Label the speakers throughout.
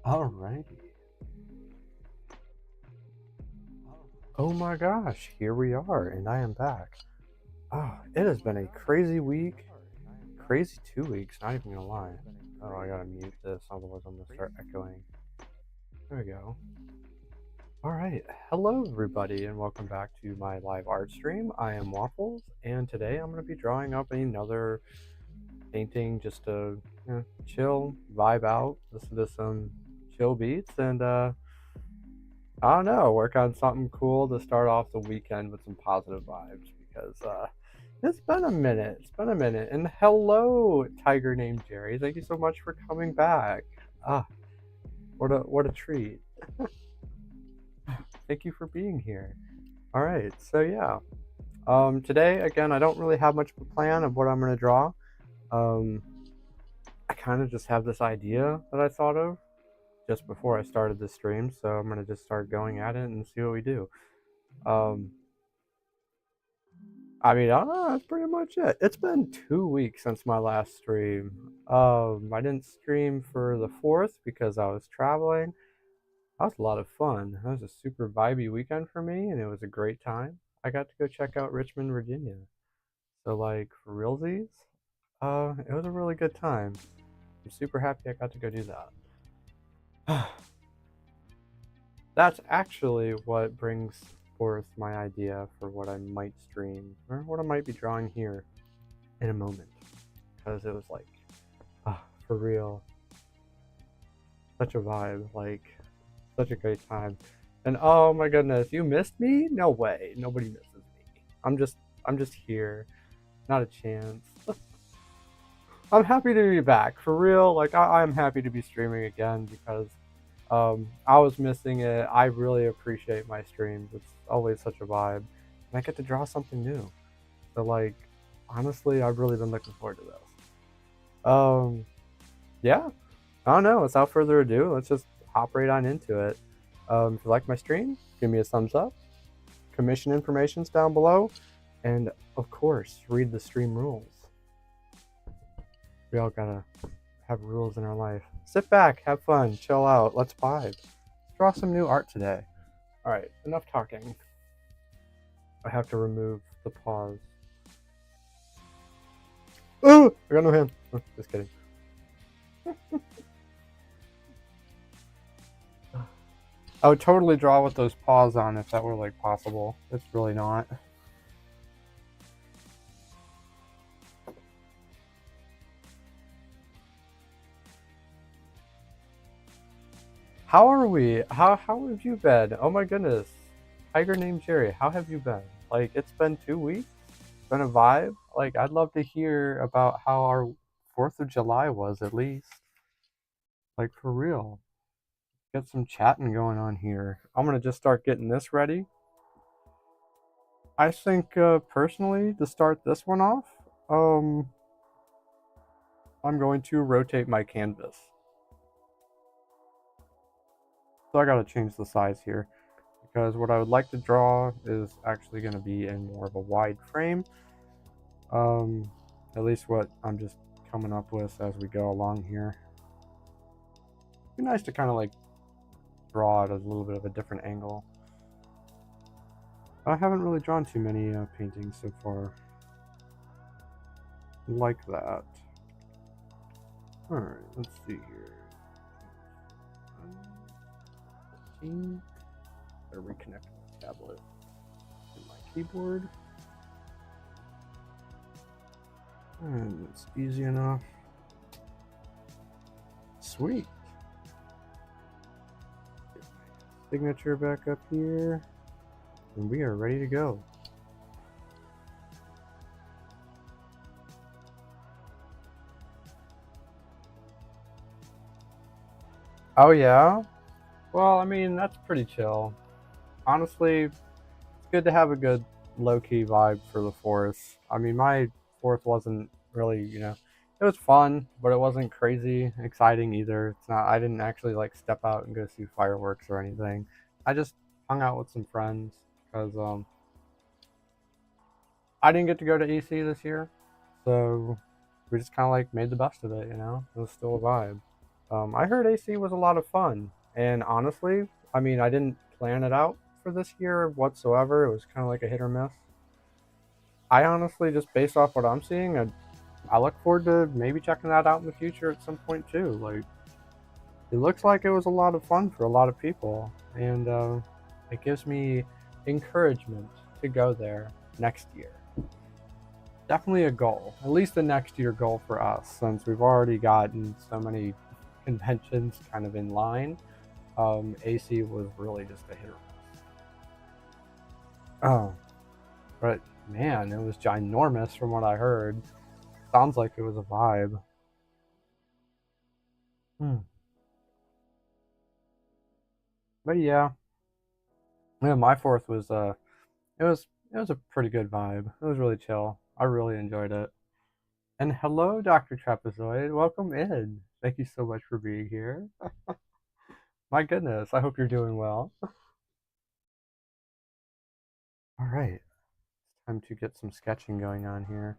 Speaker 1: Alrighty. Oh my gosh, here we are, and I am back. It has been a crazy week, crazy 2 weeks, not even gonna lie. Oh, I gotta mute this, otherwise I'm gonna start echoing. There we go. Alright, hello everybody, and welcome back to my live art stream. I am Waffles, and today I'm gonna be drawing up another painting just to chill, vibe out, listen to some chill beats, and I don't know, work on something cool to start off the weekend with some positive vibes because it's been a minute. It's been a minute. And hello, tiger named Jerry. Thank you so much for coming back. Ah, what a treat. Thank you for being here. All right, so yeah. Today again, I don't really have much of a plan of what I'm gonna draw. I kind of just have this idea that I thought of just before I started this stream, so I'm gonna just start going at it and see what we do. I mean, that's pretty much it. It's been 2 weeks since my last stream. I didn't stream for the 4th because I was traveling. That was a lot of fun. That was a super vibey weekend for me, and it was a great time. I got to go check out Richmond, Virginia. So, like, for realsies, it was a really good time. I'm super happy I got to go do that. That's actually what brings forth my idea for what I might stream, or what I might be drawing here in a moment. Because it was like, for real, such a vibe, like, such a great time. And oh my goodness, you missed me? No way, nobody misses me. I'm just here, not a chance. I'm happy to be back, for real. Like, I'm happy to be streaming again because I was missing it. I really appreciate my streams. It's always such a vibe. And I get to draw something new. So, like, honestly, I've really been looking forward to this. Yeah. I don't know. Without further ado, let's just hop right on into it. If you like my stream, give me a thumbs up. Commission information's down below. And, of course, read the stream rules. We all gotta have rules in our life. Sit back, have fun, chill out, let's vibe. Let's draw some new art today. Alright, enough talking. I have to remove the pause. Oh! I got no hand. Oh, just kidding. I would totally draw with those paws on if that were like possible. It's really not. How are we? How have you been? Oh my goodness. Tiger named Jerry, how have you been? Like, it's been 2 weeks? It's been a vibe? Like, I'd love to hear about how our 4th of July was, at least. Like, for real. Get some chatting going on here. I'm gonna just start getting this ready. I think, personally, to start this one off, I'm going to rotate my canvas. So I gotta change the size here, because what I would like to draw is actually gonna be in more of a wide frame. At least what I'm just coming up with as we go along here. It'd be nice to kind of like draw at a little bit of a different angle. I haven't really drawn too many paintings so far like that. Alright, let's see here. Better reconnect my tablet and my keyboard. And it's easy enough. Sweet. Get my signature back up here. And we are ready to go. Oh yeah? Well, I mean, that's pretty chill. Honestly, it's good to have a good low-key vibe for the 4th. I mean, my 4th wasn't really, it was fun, but it wasn't crazy exciting either. It's not. I didn't actually like step out and go see fireworks or anything. I just hung out with some friends because I didn't get to go to EC this year, so we just kind of like made the best of it. It was still a vibe. I heard AC was a lot of fun, and honestly, I mean, I didn't plan it out for this year whatsoever. It was kind of like a hit or miss. I honestly, just based off what I'm seeing, I look forward to maybe checking that out in the future at some point too. Like, it looks like it was a lot of fun for a lot of people, and it gives me encouragement to go there next year. Definitely a goal, at least the next year goal for us, since we've already gotten so many conventions kind of in line. AC was really just a hit or miss. Oh, but man, it was ginormous from what I heard. Sounds like it was a vibe. Hmm. But yeah, my fourth was it was a pretty good vibe. It was really chill. I really enjoyed it. And hello, Dr. Trapezoid. Welcome in. Thank you so much for being here. My goodness, I hope you're doing well. All right, time to get some sketching going on here.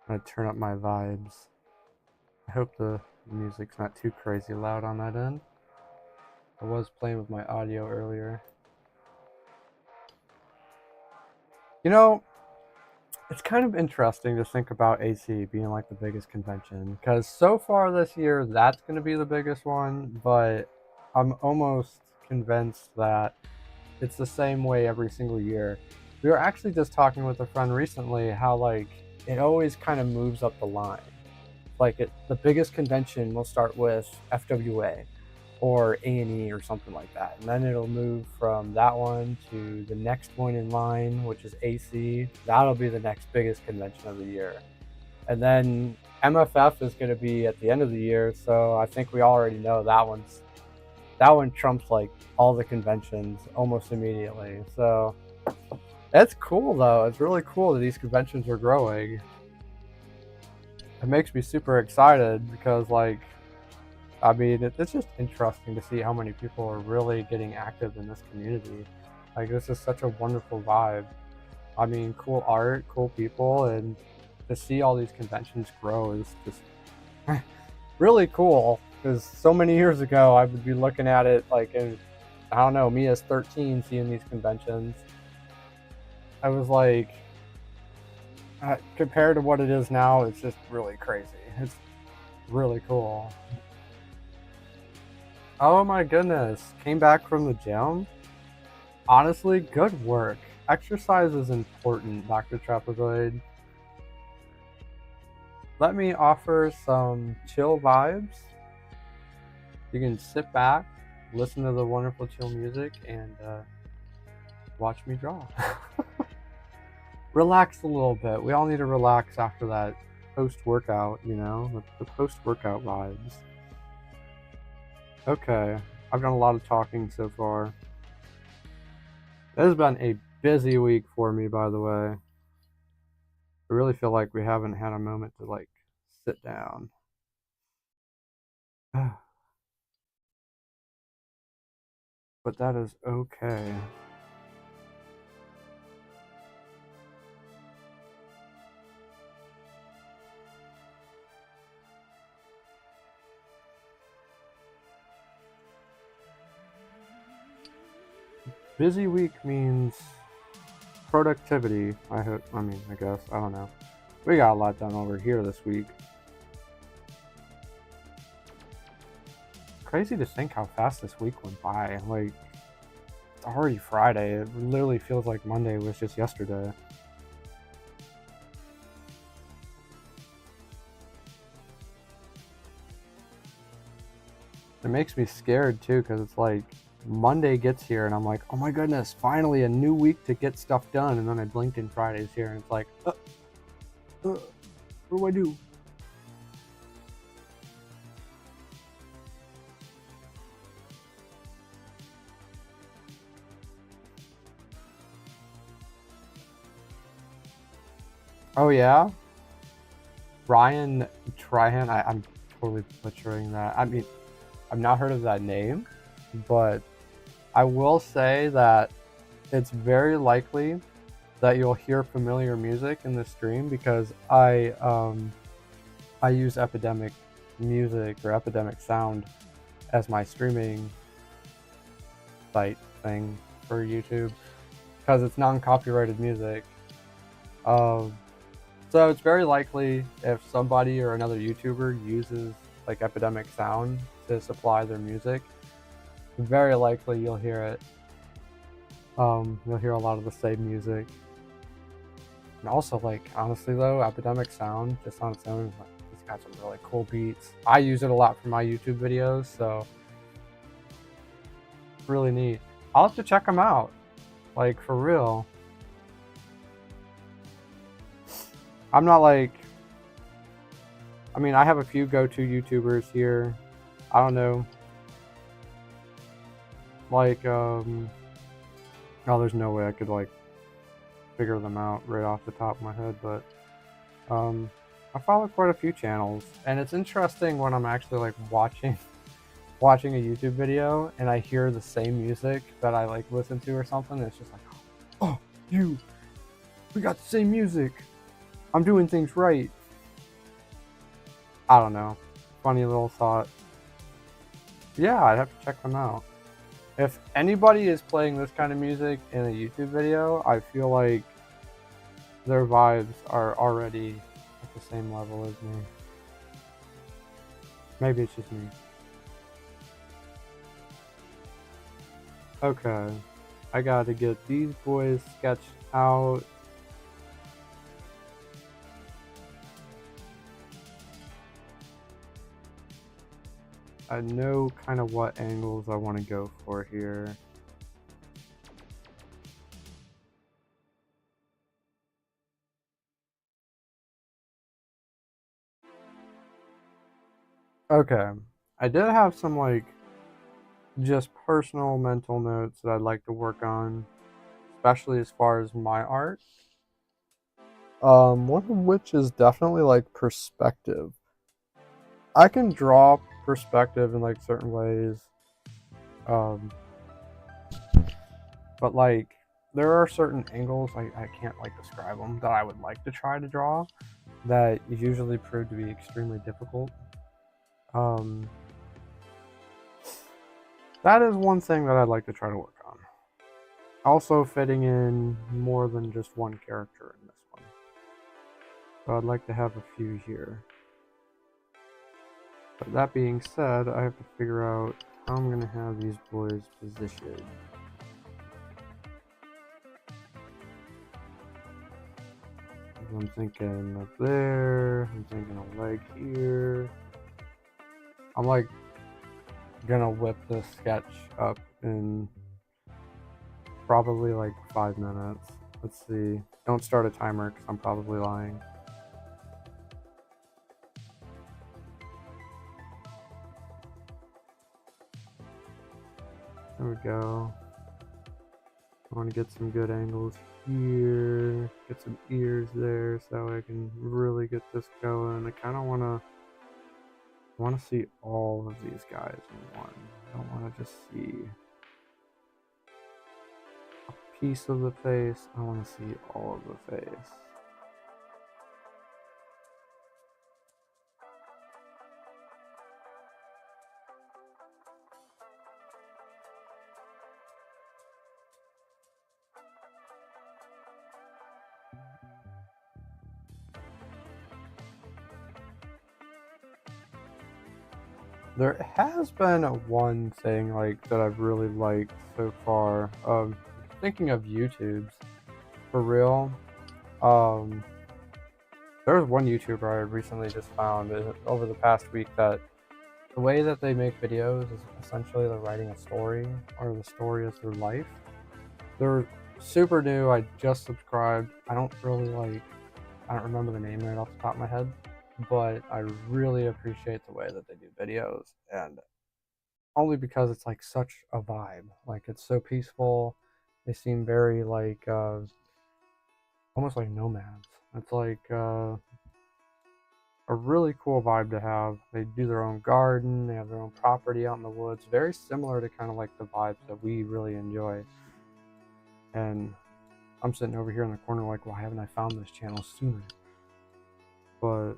Speaker 1: I'm gonna turn up my vibes. I hope the music's not too crazy loud on that end. I was playing with my audio earlier. You know, it's kind of interesting to think about AC being like the biggest convention, because so far this year that's going to be the biggest one, but I'm almost convinced that it's the same way every single year. We were actually just talking with a friend recently how like it always kind of moves up the line. Like the biggest convention will start with FWA or A&E or something like that, and then it'll move from that one to the next one in line, which is AC. That'll be the next biggest convention of the year, and then MFF is going to be at the end of the year. So I think we already know that one trumps like all the conventions almost immediately. So that's cool though. It's really cool that these conventions are growing. It makes me super excited because like I mean, it's just interesting to see how many people are really getting active in this community. Like, this is such a wonderful vibe. I mean, cool art, cool people, and to see all these conventions grow is just really cool. Because so many years ago, I would be looking at it like, I don't know, me as 13 seeing these conventions. I was like, compared to what it is now, it's just really crazy. It's really cool. Oh my goodness. Came back from the gym? Honestly, good work. Exercise is important, Dr. Trapezoid. Let me offer some chill vibes. You can sit back, listen to the wonderful chill music, and watch me draw. Relax a little bit. We all need to relax after that post-workout, you know? The post-workout vibes. Okay, I've done a lot of talking so far. It has been a busy week for me, by the way. I really feel like we haven't had a moment to like sit down. But that is okay. Busy week means productivity. I hope. I mean, I guess. I don't know. We got a lot done over here this week. Crazy to think how fast this week went by. Like, it's already Friday. It literally feels like Monday was just yesterday. It makes me scared too, because it's like Monday gets here and I'm like, oh my goodness, finally a new week to get stuff done. And then I blink and Friday's here and it's like, what do I do? Oh yeah, Ryan Trihan. I'm totally butchering that. I mean, I've not heard of that name, but I will say that it's very likely that you'll hear familiar music in the stream because I use Epidemic music or epidemic sound as my streaming site thing for YouTube because it's non-copyrighted music. So it's very likely if somebody or another YouTuber uses like epidemic sound to supply their music, very likely you'll hear it. You'll hear a lot of the same music. And also, like, honestly though, epidemic sound just on its own, like, it's got some really cool beats. I use it a lot for my YouTube videos, so really neat. I'll have to check them out, like, for real. I'm not like, I mean, I have a few go-to YouTubers here. I don't know. Like, oh, there's no way I could, like, figure them out right off the top of my head, but, I follow quite a few channels, and it's interesting when I'm actually, like, watching a YouTube video, and I hear the same music that I, like, listen to or something, and it's just like, oh, we got the same music. I'm doing things right. I don't know. Funny little thought. Yeah, I'd have to check them out. If anybody is playing this kind of music in a YouTube video, I feel like their vibes are already at the same level as me. Maybe it's just me. Okay. I gotta get these boys sketched out. I know kind of what angles I want to go for here. Okay, I did have some like just personal mental notes that I'd like to work on, especially as far as my art. One of which is definitely like perspective. I can draw perspective in like certain ways. But like there are certain angles I can't like describe them that I would like to try to draw that usually prove to be extremely difficult. That is one thing that I'd like to try to work on. Also fitting in more than just one character in this one. So I'd like to have a few here. But that being said, I have to figure out how I'm going to have these boys positioned. I'm thinking up there, I'm thinking a leg here. I'm like gonna whip this sketch up in probably like 5 minutes. Let's see. Don't start a timer because I'm probably lying. There we go. I want to get some good angles here, get some ears there so I can really get this going. I kind of want to see all of these guys in one. I don't want to just see a piece of the face. I want to see all of the face. There has been one thing like that I've really liked so far. Thinking of YouTube's for real. There was one YouTuber I recently just found over the past week that the way that they make videos is essentially they're writing a story, or the story is their life. They're super new. I just subscribed. I don't remember the name right off the top of my head, but I really appreciate the way that they do videos, and only because it's like such a vibe. Like it's so peaceful. They seem very like almost like nomads. It's like a really cool vibe to have. They do their own garden. They have their own property out in the woods. Very similar to kind of like the vibes that we really enjoy. And I'm sitting over here in the corner like, why haven't I found this channel sooner? But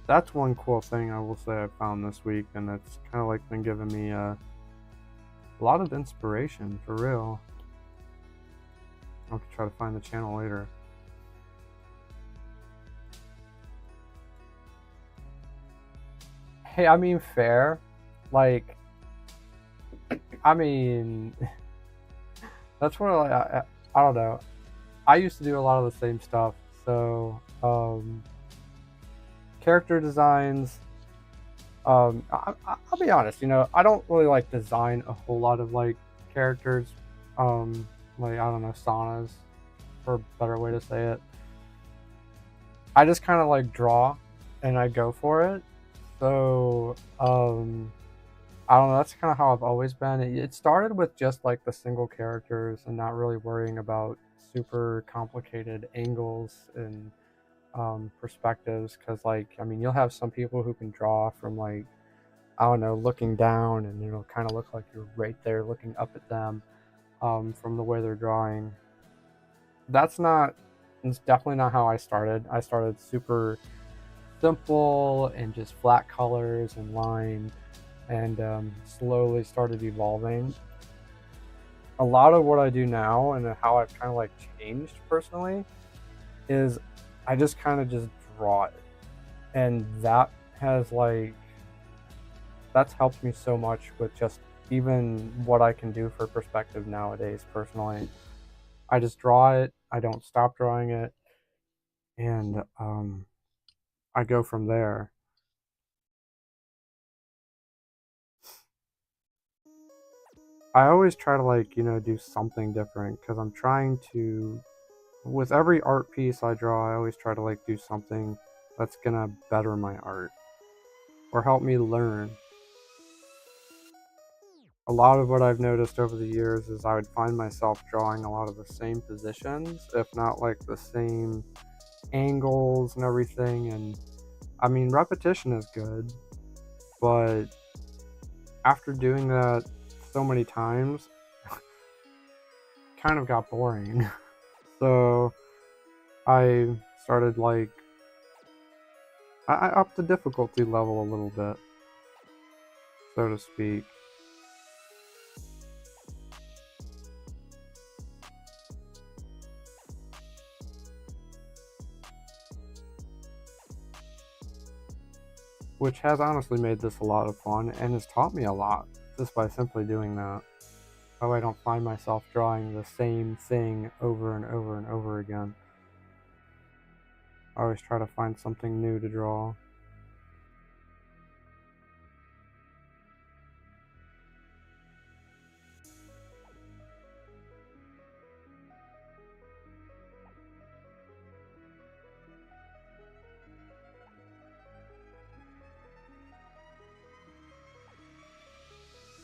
Speaker 1: That's one cool thing I will say I found this week, and it's kind of like been giving me a lot of inspiration for real. I'll have to try to find the channel later. Hey, I mean, fair. Like, I mean, that's what I don't know. I used to do a lot of the same stuff. So, character designs. I'll be honest. I don't really like design a whole lot of like characters. Like I don't know, saunas, for a better way to say it. I just kind of like draw, and I go for it. So, I don't know. That's kind of how I've always been. It started with just like the single characters and not really worrying about super complicated angles and perspectives. Because, like, I mean, you'll have some people who can draw from like, I don't know, looking down, and it'll kind of look like you're right there looking up at them from the way they're drawing. That's not. It's definitely not how I started. I started super simple and just flat colors and line, and slowly started evolving. A lot of what I do now and how I've kind of like changed personally is I just kind of just draw it, and that has like that's helped me so much with just even what I can do for perspective nowadays. Personally, I just draw it. I don't stop drawing it, and I go from there. I always try to like do something different because I'm trying to with every art piece I draw. I always try to like do something that's gonna better my art or help me learn. A lot of what I've noticed over the years is I would find myself drawing a lot of the same positions, if not like the same angles and everything. And I mean, repetition is good, but after doing that so many times, kind of got boring. So I started like I upped the difficulty level a little bit, so to speak. Which has honestly made this a lot of fun and has taught me a lot just by simply doing that. That way I don't find myself drawing the same thing over and over and over again. I always try to find something new to draw.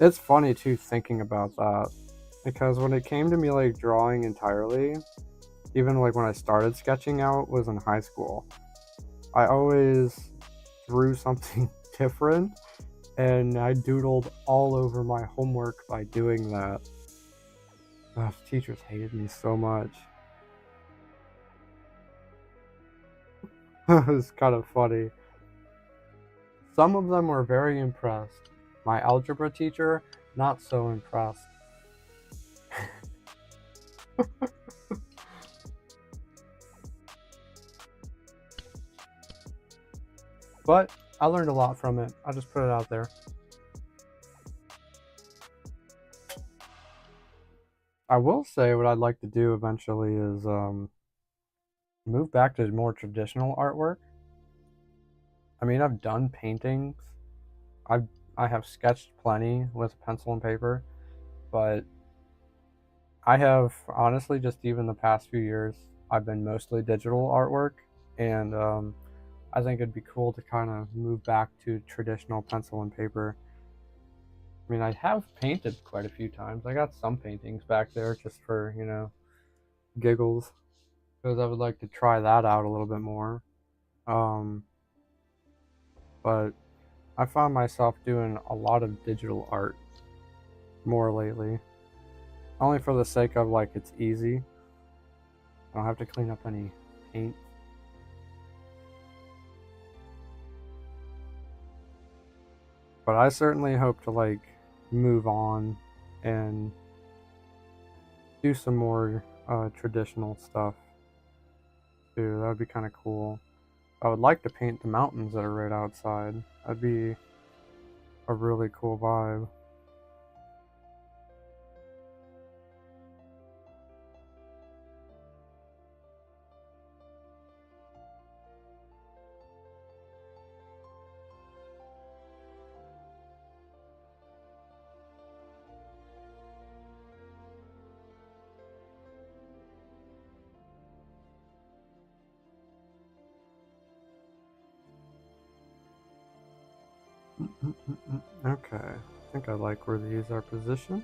Speaker 1: It's funny too thinking about that because when it came to me like drawing entirely, even like when I started sketching out was in high school. I always drew something different and I doodled all over my homework by doing that. Gosh, teachers hated me so much. It was kind of funny. Some of them were very impressed. My algebra teacher, not so impressed. But I learned a lot from it. I'll just put it out there. I will say what I'd like to do eventually is move back to more traditional artwork. I mean, I've done paintings. I've I have sketched plenty with pencil and paper, but I have honestly just even the past few years I've been mostly digital artwork, and I think it'd be cool to kind of move back to traditional pencil and paper. I mean, I have painted quite a few times. I got some paintings back there just for giggles, because I would like to try that out a little bit more. Um, but I found myself doing a lot of digital art more lately, only for the sake of like it's easy. I don't have to clean up any paint. But I certainly hope to like move on and do some more traditional stuff too. That would be kind of cool. I would like to paint the mountains that are right outside. That'd be a really cool vibe. Okay, I think I like where these are positioned.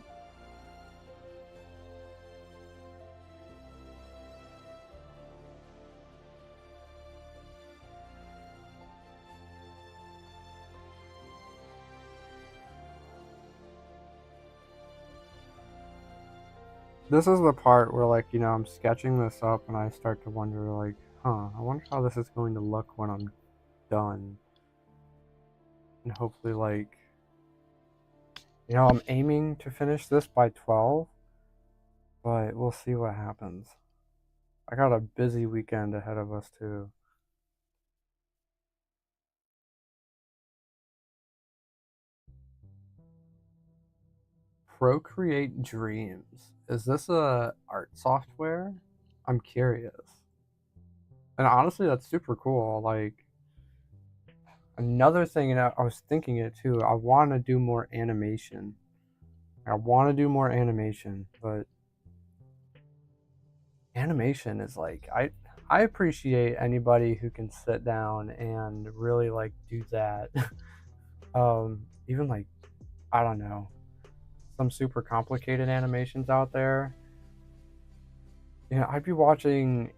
Speaker 1: This is the part where, like, I'm sketching this up and I start to wonder, like, I wonder how this is going to look when I'm done. And hopefully, like, I'm aiming to finish this by 12, but we'll see what happens. I got a busy weekend ahead of us, too. Procreate Dreams. Is this a art software? I'm curious. And honestly, that's super cool. Like, another thing, and I was thinking it too, I want to do more animation. But animation is like, I appreciate anybody who can sit down and really like do that. Even like, I don't know, some super complicated animations out there. I'd be watching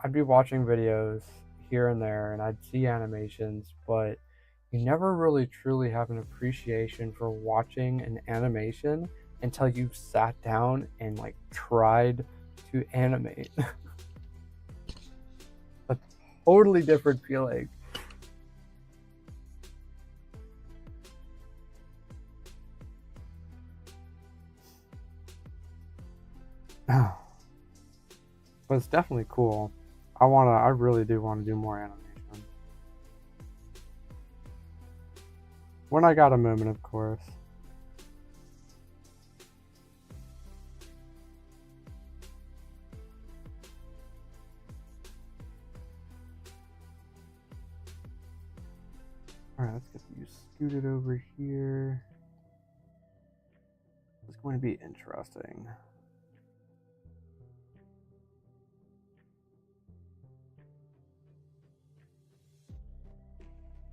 Speaker 1: videos here and there, and I'd see animations, but you never really truly have an appreciation for watching an animation until you've sat down and like tried to animate. A totally different feeling. But it's definitely cool. I really do want to do more animation. When I got a moment, of course. Alright, let's get you scooted over here. It's going to be interesting.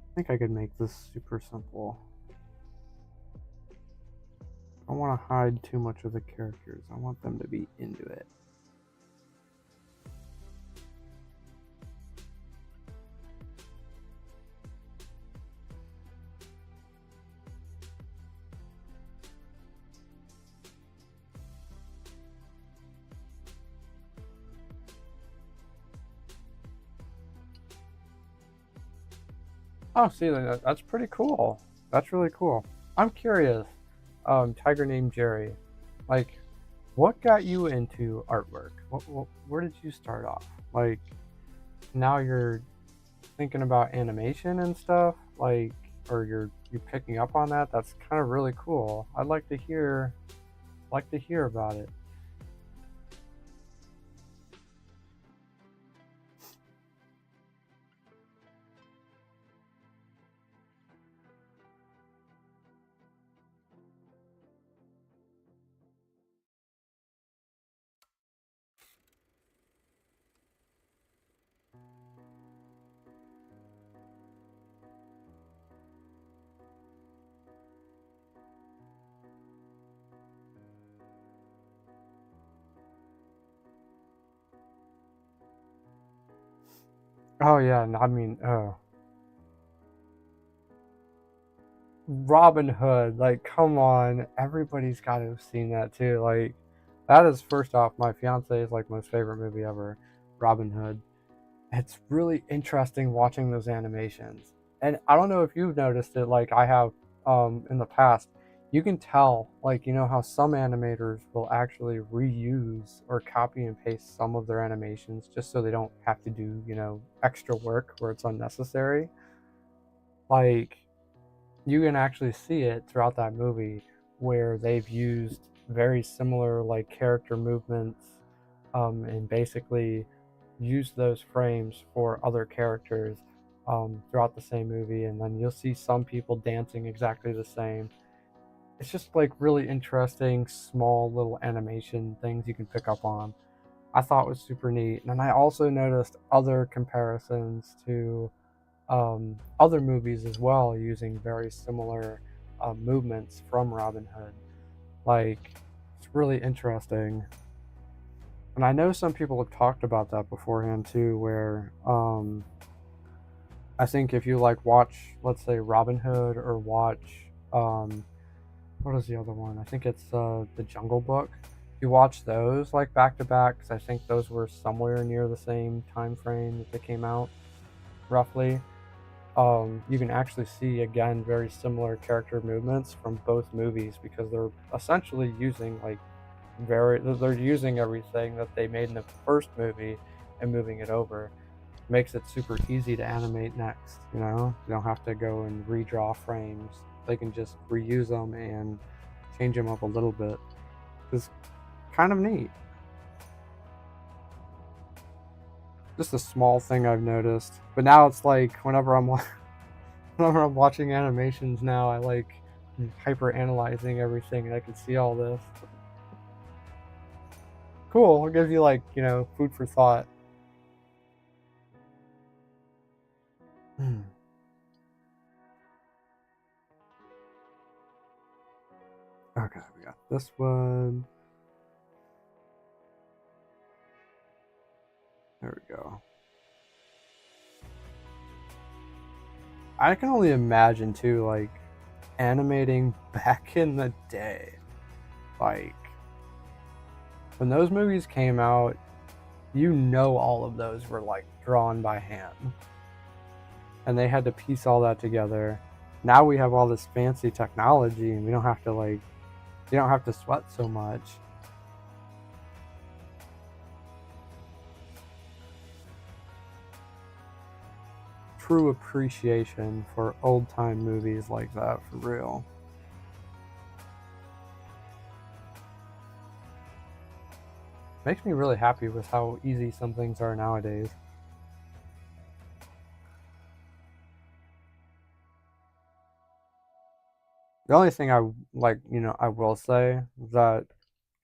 Speaker 1: I think I could make this super simple. I don't want to hide too much of the characters. I want them to be into it. Oh, see, that's pretty cool. That's really cool. I'm curious, Tiger named Jerry, like, what got you into artwork? Where did you start off? Like, now you're thinking about animation and stuff, like, or you're picking up on that. That's kind of really cool. I'd like to hear about it. Oh yeah, I mean, Robin Hood, like, come on, everybody's got to have seen that too. Like, that is, first off, my fiance's like most favorite movie ever, Robin Hood. It's really interesting watching those animations. And I don't know if you've noticed it, like I have in the past. You can tell, like, how some animators will actually reuse or copy and paste some of their animations just so they don't have to do, extra work where it's unnecessary. Like, you can actually see it throughout that movie where they've used very similar like character movements, and basically used those frames for other characters throughout the same movie, and then you'll see some people dancing exactly the same. It's just like really interesting small little animation things you can pick up on. I thought was super neat. And then I also noticed other comparisons to other movies as well, using very similar movements from Robin Hood. Like, it's really interesting. And I know some people have talked about that beforehand too, where I think if you like watch, let's say Robin Hood, or watch what is the other one? I think it's the Jungle Book. If you watch those like back to back, because I think those were somewhere near the same time frame that they came out, roughly. You can actually see again very similar character movements from both movies, because they're essentially using like they're using everything that they made in the first movie and moving it over. Makes it super easy to animate next. You don't have to go and redraw frames. They can just reuse them and change them up a little bit. It's kind of neat. Just a small thing I've noticed. But now it's like whenever I'm watching animations now, I like hyper analyzing everything, and I can see all this. Cool. It gives you like, food for thought. Hmm. Okay, we got this one. There we go. I can only imagine too, like animating back in the day. Like when those movies came out, all of those were like drawn by hand. And they had to piece all that together. Now we have all this fancy technology, and we don't have to like you don't have to sweat so much. True appreciation for old time movies like that, for real. Makes me really happy with how easy some things are nowadays. The only thing I like, I will say that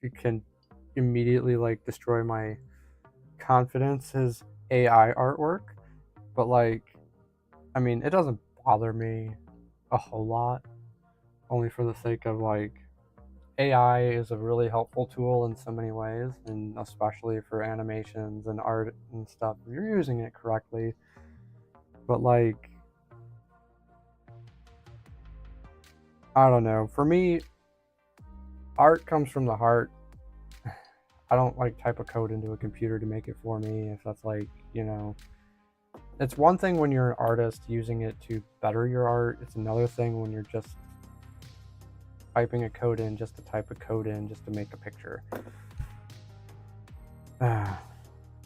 Speaker 1: it can immediately like destroy my confidence is AI artwork. But like, I mean, it doesn't bother me a whole lot, only for the sake of like AI is a really helpful tool in so many ways, and especially for animations and art and stuff, if you're using it correctly. But like, I don't know. For me, art comes from the heart. I don't like type a code into a computer to make it for me. If that's like, it's one thing when you're an artist using it to better your art. It's another thing when you're just typing a code in just to type a code in just to make a picture.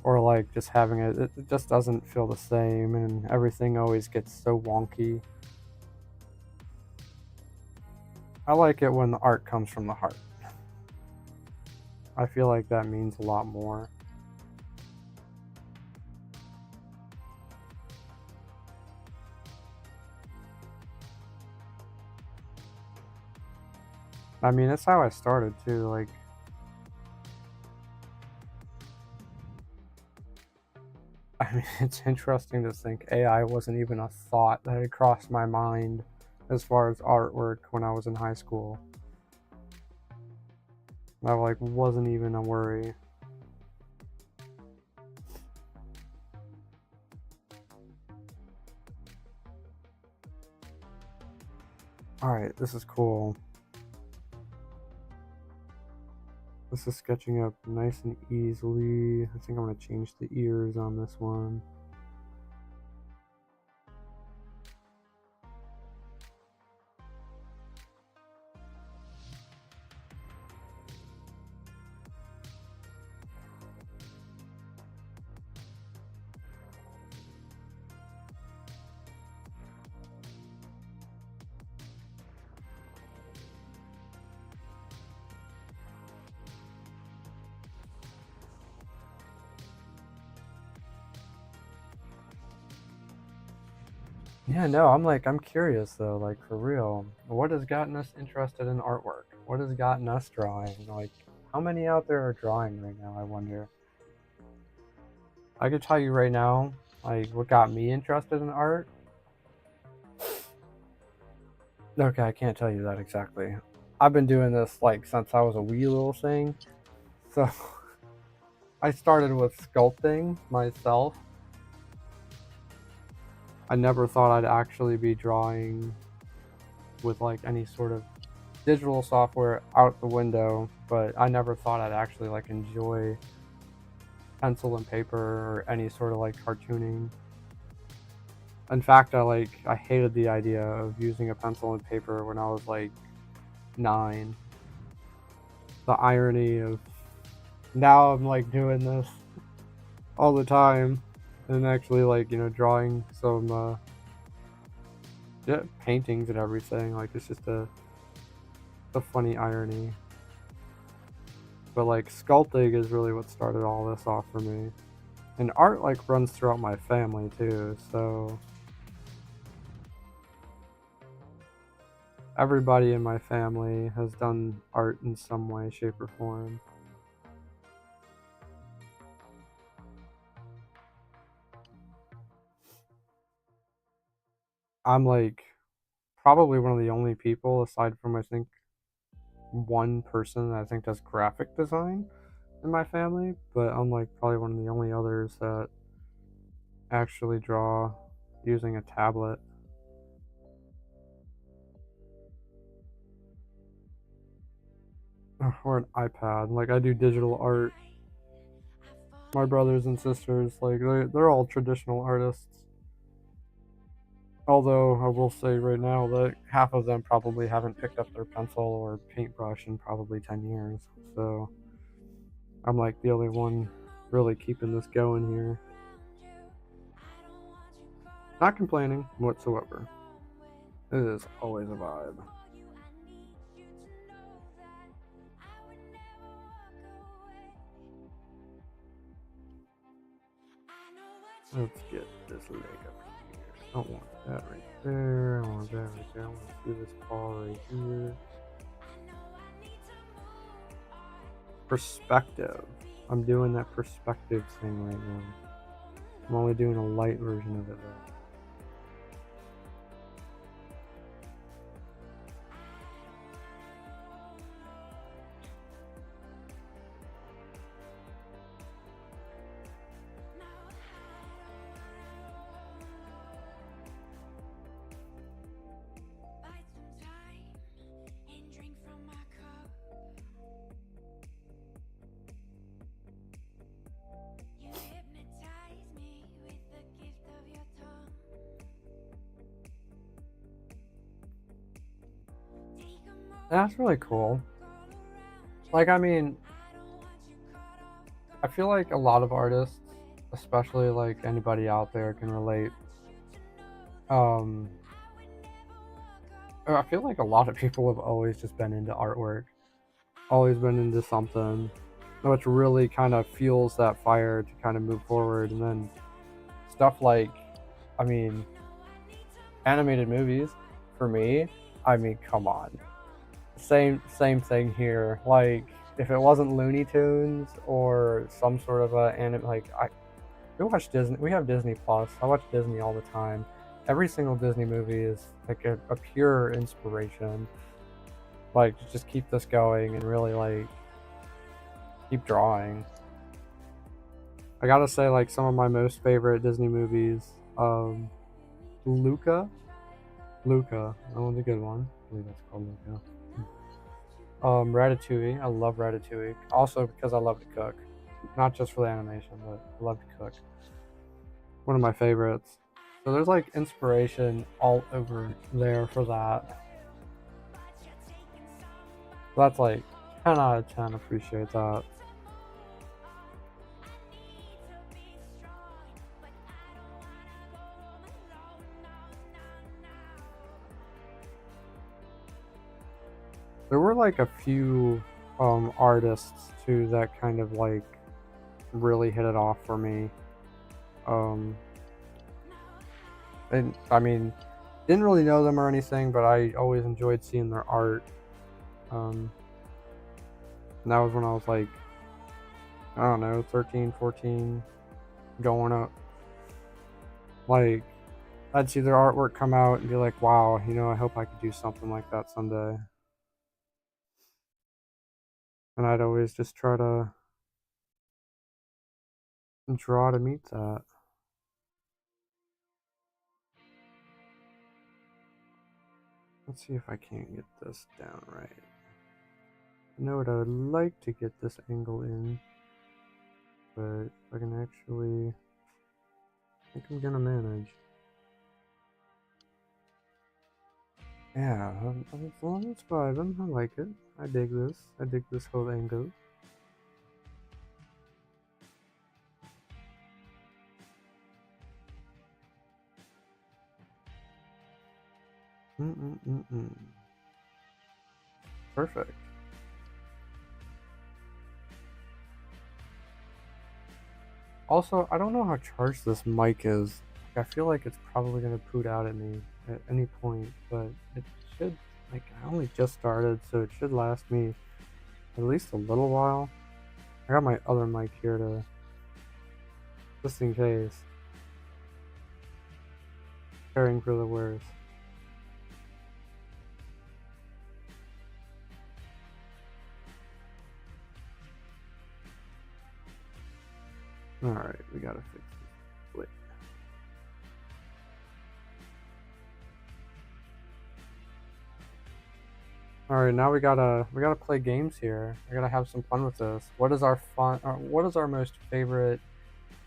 Speaker 1: Or like just having it just doesn't feel the same, and everything always gets so wonky. I like it when the art comes from the heart. I feel like that means a lot more. I mean, that's how I started too. Like, I mean, it's interesting to think AI wasn't even a thought that had crossed my mind as far as artwork when I was in high school. I like wasn't even a worry. All right, this is cool. This is sketching up nice and easily. I think I'm gonna change the ears on this one. Yeah, no, I'm curious though, like for real. What has gotten us interested in artwork? What has gotten us drawing? Like, how many out there are drawing right now, I wonder? I could tell you right now, like, what got me interested in art. Okay, I can't tell you that exactly. I've been doing this like since I was a wee little thing. So I started with sculpting myself. I never thought I'd actually be drawing with like any sort of digital software out the window, but I never thought I'd actually like enjoy pencil and paper or any sort of like cartooning. In fact, I hated the idea of using a pencil and paper when I was like 9. The irony of now I'm like doing this all the time and actually like, drawing some yeah, paintings and everything. Like it's just a funny irony. But like sculpting is really what started all this off for me. And art like runs throughout my family too, so everybody in my family has done art in some way, shape, or form. I'm like probably one of the only people, aside from I think one person that I think does graphic design in my family, but I'm like probably one of the only others that actually draw using a tablet or an iPad. Like I do digital art. My brothers and sisters, like they're all traditional artists. Although I will say right now that half of them probably haven't picked up their pencil or paintbrush in probably 10 years. So I'm like the only one really keeping this going here. Not complaining whatsoever. It is always a vibe. Let's get this leg up here. I don't want that right there. I want that right there. I want to see this paw right here. Perspective. I'm doing that perspective thing right now. I'm only doing a light version of it though. That's really cool. Like, I mean, I feel like a lot of artists, especially like anybody out there, can relate. Um, I feel like a lot of people have always just been into artwork, always been into something, which really kind of fuels that fire to kind of move forward. And then stuff like, I mean, animated movies, for me, I mean, come on, same thing here. Like, if it wasn't Looney Tunes or some sort of a anime, like we watch Disney. We have Disney Plus. I watch Disney all the time. Every single Disney movie is like a pure inspiration. Like to just keep this going and really like keep drawing. I gotta say, like some of my most favorite Disney movies, Luca, that one's a good one. I believe that's called Luca. Ratatouille. I love Ratatouille. Also because I love to cook, not just for the animation, but I love to cook. One of my favorites. So there's like inspiration all over there for that. That's like 10 out of 10. Appreciate that. There were like a few artists too that kind of like really hit it off for me. Um, And I mean, didn't really know them or anything, but I always enjoyed seeing their art. And that was when I was like, I don't know, 13, 14, going up. Like, I'd see their artwork come out and be like, wow, I hope I could do something like that someday. And I'd always just try to draw to meet that. Let's see if I can't get this down right. I know what I would like to get this angle in, but I can actually, I think I'm gonna manage. Yeah, it's vibing. I like it. I dig this. I dig this whole angle. Perfect. Also, I don't know how charged this mic is. I feel like it's probably gonna poot out at me at any point, but it should, I only just started, so it should last me at least a little while. I got my other mic here to, just in case. Preparing for the worst. Alright, we gotta fix this. Wait. Alright, now we gotta play games here. I gotta have some fun with this. What is our most favorite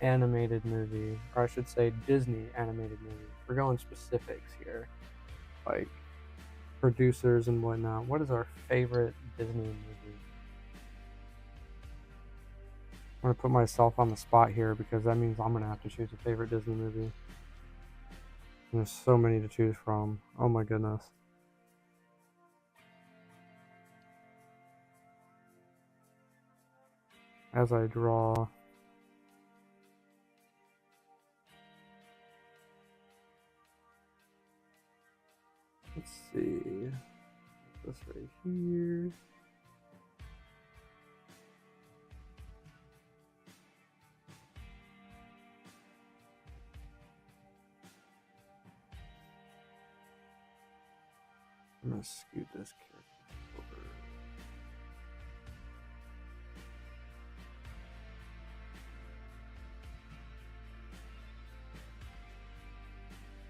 Speaker 1: animated movie? Or I should say Disney animated movie. We're going specifics here. Like producers and whatnot. What is our favorite Disney movie? I'm gonna put myself on the spot here because that means I'm gonna have to choose a favorite Disney movie. And there's so many to choose from. Oh my goodness. As I draw. Let's see. This right here. I'm gonna scoot this character over.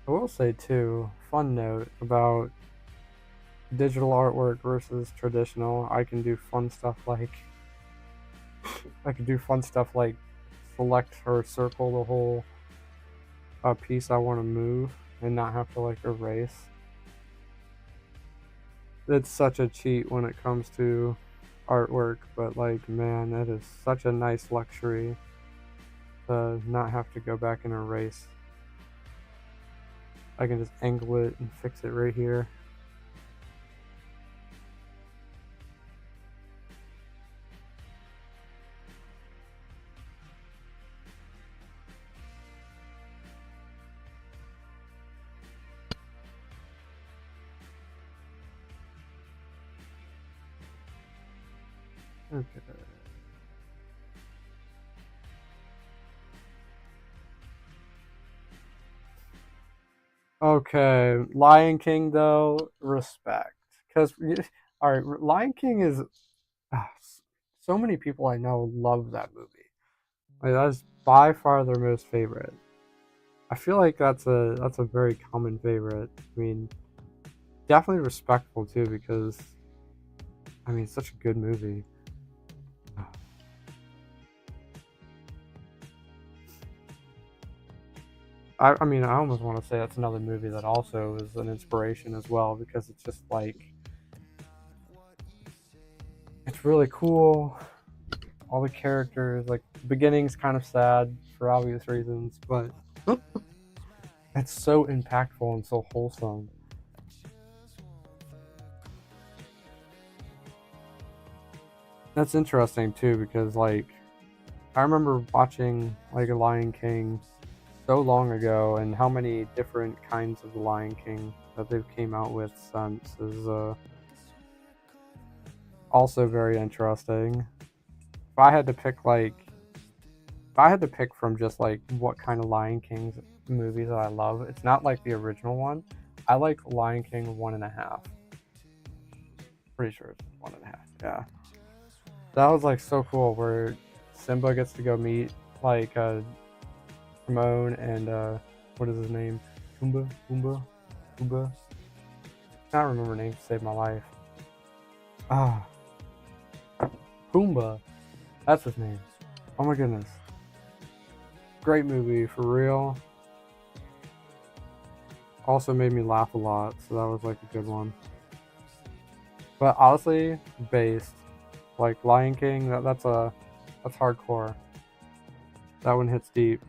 Speaker 1: I will say too, fun note about digital artwork versus traditional. I can do fun stuff like select or circle the whole piece I want to move and not have to like erase. It's such a cheat when it comes to artwork, but like, man, that is such a nice luxury to not have to go back and erase. I can just angle it and fix it right here. Okay. Okay, Lion King though, respect. Because, all right, Lion King is ah, so many people I know love that movie. Like that's by far their most favorite. I feel like that's a very common favorite. I mean, definitely respectful too because I mean, it's such a good movie. I mean, I almost want to say that's another movie that also is an inspiration as well because it's just like it's really cool. All the characters, like the beginning's kind of sad for obvious reasons, but it's so impactful and so wholesome. That's interesting too because like I remember watching like a Lion King so long ago, and how many different kinds of Lion King that they've came out with since is also very interesting. If I had to pick if I had to pick from just like what kind of Lion King's movies that I love, it's not like the original one. I like Lion King 1.5. Pretty sure it's 1.5. Yeah, that was like so cool. Where Simba gets to go meet like Timon and what is his name? Pumbaa. I can't remember names to save my life. Ah, Pumbaa. That's his name. Oh my goodness. Great movie for real. Also made me laugh a lot, so that was like a good one. But honestly, based like Lion King, that's hardcore. That one hits deep.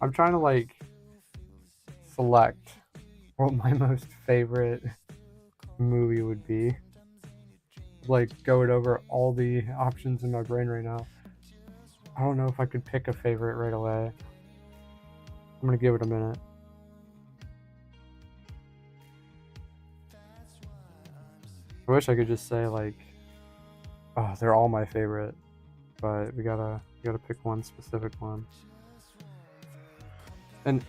Speaker 1: I'm trying to like select what my most favorite movie would be. Like going over all the options in my brain right now. I don't know if I could pick a favorite right away. I'm gonna give it a minute. I wish I could just say like, oh, they're all my favorite, but we gotta pick one specific one. And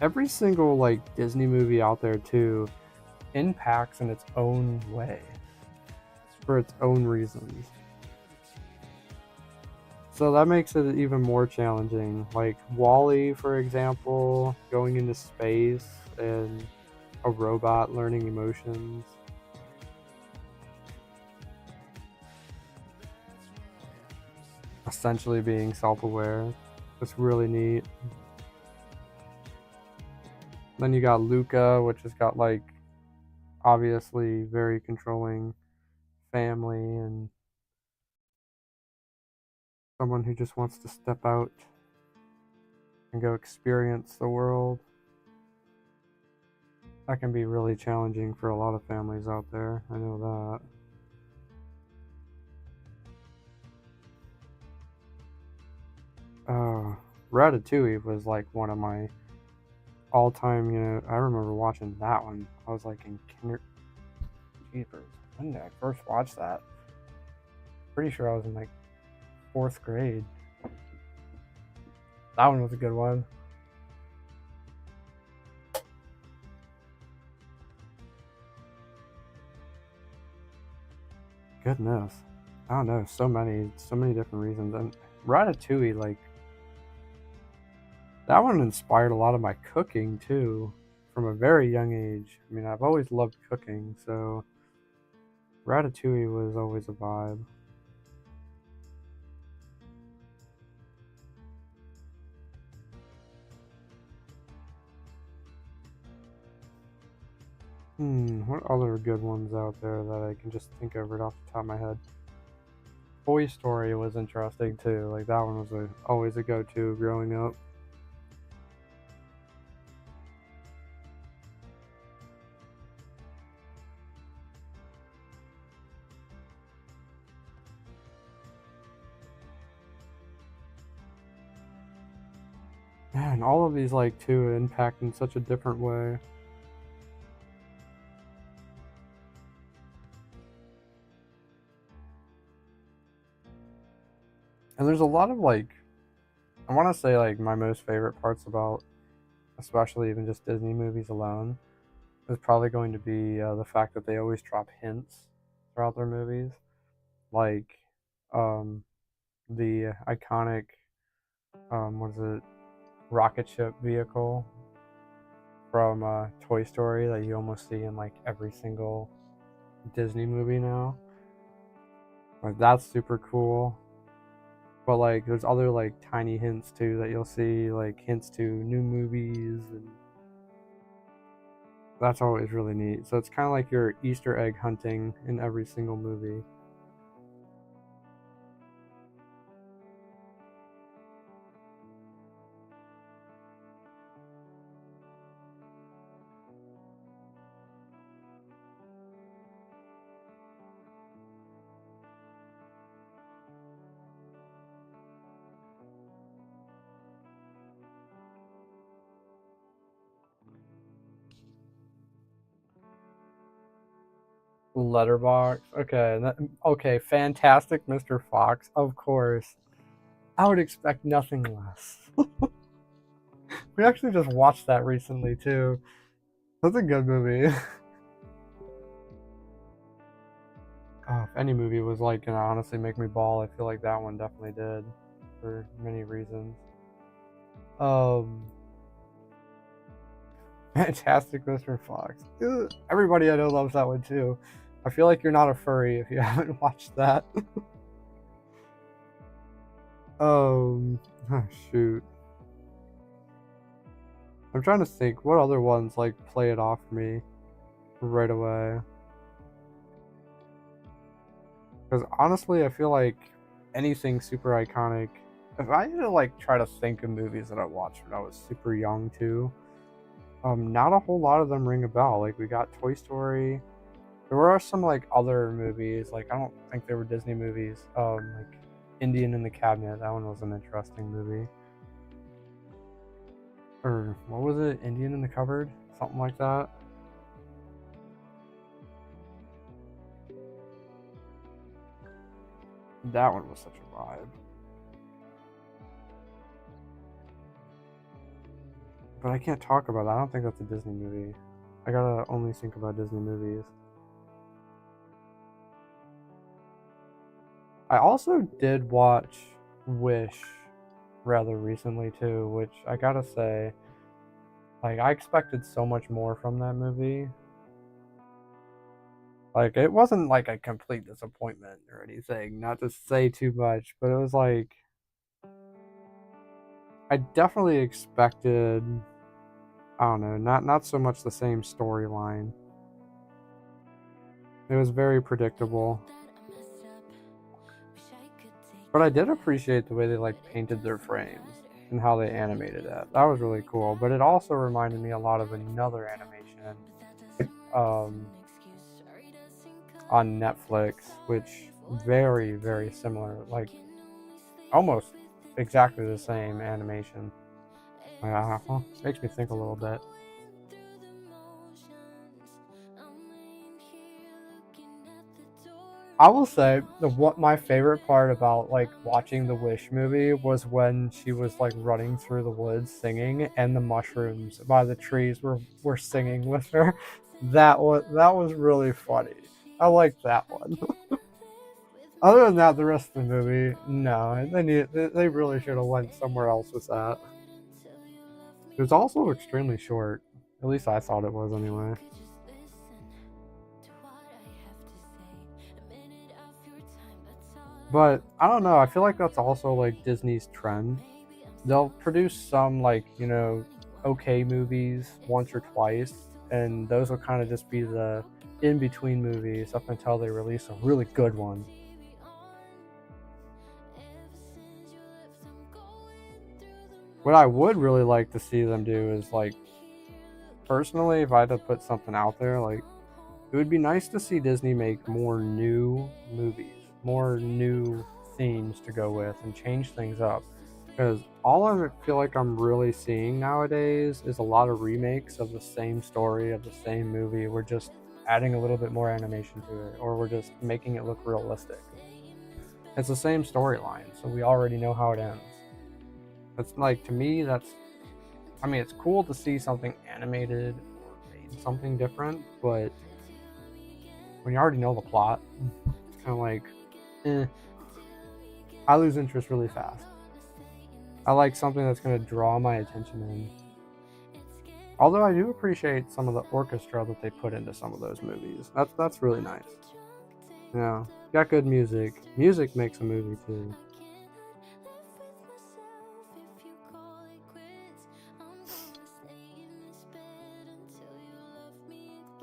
Speaker 1: every single like Disney movie out there too impacts in its own way for its own reasons. So that makes it even more challenging. Like Wall-E, for example, going into space and a robot learning emotions. Essentially being self-aware. It's really neat. Then you got Luca, which has got like obviously very controlling family and someone who just wants to step out and go experience the world. That can be really challenging for a lot of families out there. I know that. Ratatouille was like one of my all time, I remember watching that one. I was like in Jeepers. When did I first watch that? Pretty sure I was in like 4th grade. That one was a good one. Goodness. I don't know, so many different reasons. And Ratatouille, like, that one inspired a lot of my cooking too, from a very young age. I mean, I've always loved cooking, so Ratatouille was always a vibe. What other good ones out there that I can just think of right off the top of my head? Toy Story was interesting too. Like that one was always a go-to growing up. Man, all of these like too impact in such a different way. And there's a lot of like I want to say like my most favorite parts about especially even just Disney movies alone is probably going to be the fact that they always drop hints throughout their movies, like um, the iconic what is it, rocket ship vehicle from Toy Story that you almost see in like every single Disney movie now. Like that's super cool. But like there's other like tiny hints too that you'll see, like hints to new movies, and that's always really neat. So it's kind of like your Easter egg hunting in every single movie. Letterbox. Okay, okay, fantastic Mr. Fox, of course. I would expect nothing less. We actually just watched that recently too. That's a good movie. Oh, if any movie was like gonna honestly make me bawl, I feel like that one definitely did, for many reasons. Um, Fantastic Mr. Fox. Ugh, everybody I know loves that one too. I feel like you're not a furry if you haven't watched that. Oh, shoot. I'm trying to think what other ones like play it off me right away. Because honestly, I feel like anything super iconic. If I had to like try to think of movies that I watched when I was super young too, not a whole lot of them ring a bell. Like we got Toy Story. There were some like other movies. Like I don't think they were Disney movies. Like Indian in the Cabinet. That one was an interesting movie. Or what was it? Indian in the Cupboard? Something like that. That one was such a vibe. But I can't talk about that. I don't think that's a Disney movie. I gotta only think about Disney movies. I also did watch Wish rather recently too, which I gotta say, like I expected so much more from that movie. Like it wasn't like a complete disappointment or anything, not to say too much, but it was like I definitely expected, I don't know, not so much the same storyline. It was very predictable. But I did appreciate the way they like painted their frames and how they animated it. That was really cool. But it also reminded me a lot of another animation um, on Netflix, which very, very similar, like almost exactly the same animation. Makes me think a little bit. I will say what my favorite part about like watching the Wish movie was when she was like running through the woods singing, and the mushrooms by the trees were singing with her. That was really funny. I liked that one. Other than that, the rest of the movie, no, they really should have went somewhere else with that. It was also extremely short. At least I thought it was anyway. But I don't know. I feel like that's also like Disney's trend. They'll produce some like okay movies once or twice, and those will kind of just be the in between movies up until they release a really good one. What I would really like to see them do is like, personally, if I had to put something out there, like it would be nice to see Disney make more new movies, more new themes to go with, and change things up. Because all I feel like I'm really seeing nowadays is a lot of remakes of the same story, of the same movie. We're just adding a little bit more animation to it, or we're just making it look realistic. It's the same storyline, so we already know how it ends. That's like, to me, I mean, it's cool to see something animated or made something different, but when you already know the plot, it's kind of like, eh. I lose interest really fast. I like something that's going to draw my attention in. Although I do appreciate some of the orchestra that they put into some of those movies. That's really nice. Yeah, got good music. Music makes a movie too.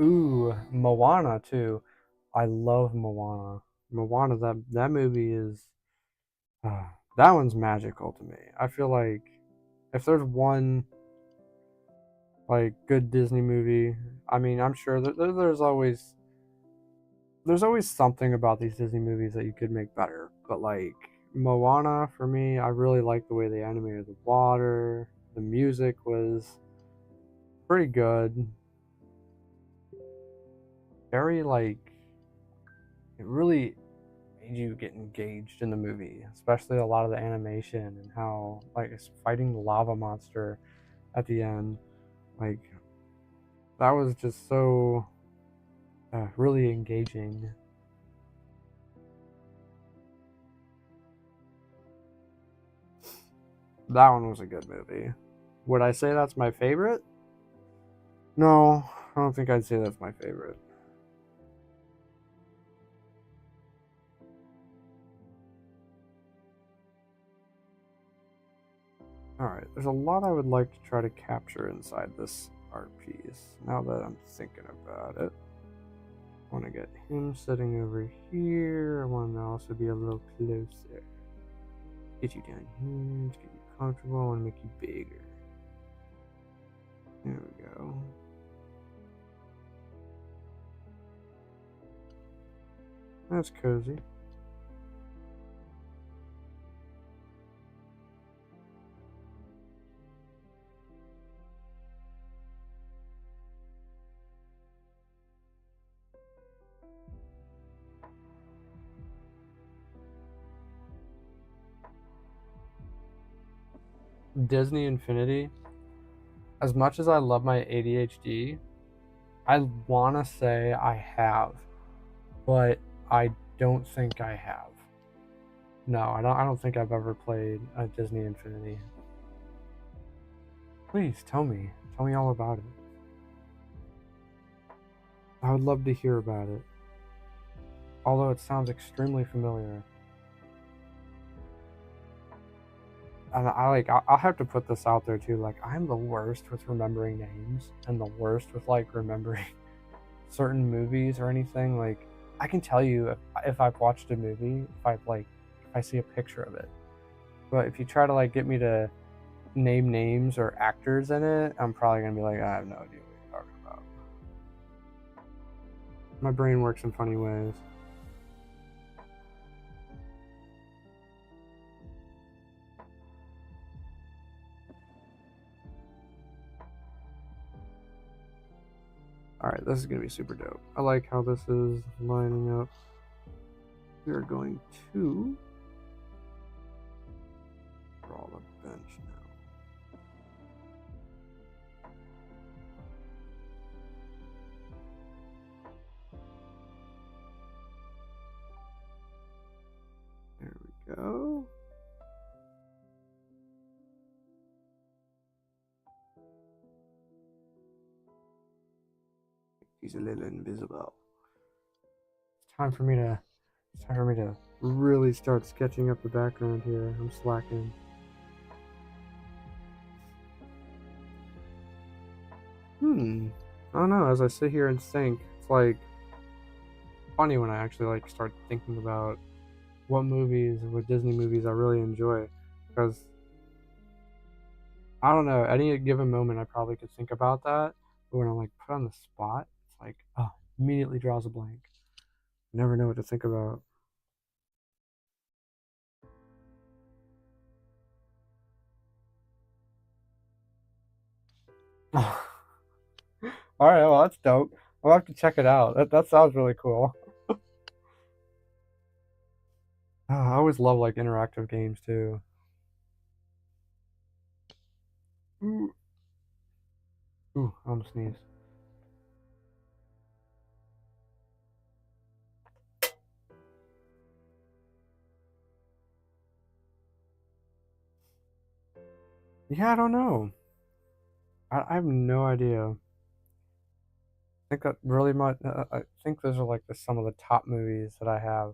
Speaker 1: Ooh, Moana too. I love Moana. Moana, that movie is that one's magical to me. I feel like if there's one like good Disney movie, I mean, I'm sure that there's always something about these Disney movies that you could make better. But like Moana, for me, I really like the way they animated the water. The music was pretty good. Very like it really made you get engaged in the movie, especially a lot of the animation and how like it's fighting the lava monster at the end. Like that was just so really engaging. That one was a good movie. Would I say that's my favorite? No, I don't think I'd say that's my favorite. Alright, there's a lot I would like to try to capture inside this art piece. Now that I'm thinking about it, I want to get him sitting over here. I want him to also be a little closer. Get you down here to get you comfortable. I want to make you bigger. There we go. That's cozy. Disney Infinity, as much as I love my ADHD, I want to say I have, but I don't think I have. No, I don't think I've ever played a Disney Infinity. Please tell me. Tell me all about it. I would love to hear about it. Although it sounds extremely familiar. And I'll have to put this out there too. Like I'm the worst with remembering names and the worst with like remembering certain movies or anything. Like I can tell you if I've watched a movie, if I see a picture of it. But if you try to like get me to name names or actors in it, I'm probably gonna be like, I have no idea what you're talking about. My brain works in funny ways. Alright, this is gonna be super dope. I like how this is lining up. We are going to draw the bench now. There we go. He's a little invisible. It's time for me to really start sketching up the background here. I'm slacking. I don't know. As I sit here and think, it's like funny when I actually like start thinking about what Disney movies I really enjoy, because I don't know. At any given moment, I probably could think about that, but when I'm like put on the spot, it's like oh, immediately draws a blank. Never know what to think about. All right, well that's dope. I'll have to check it out. That sounds really cool. I always love like interactive games too. Ooh, I almost sneezed. Yeah, I don't know. I have no idea. I think that really much. I think those are like some of the top movies that I have.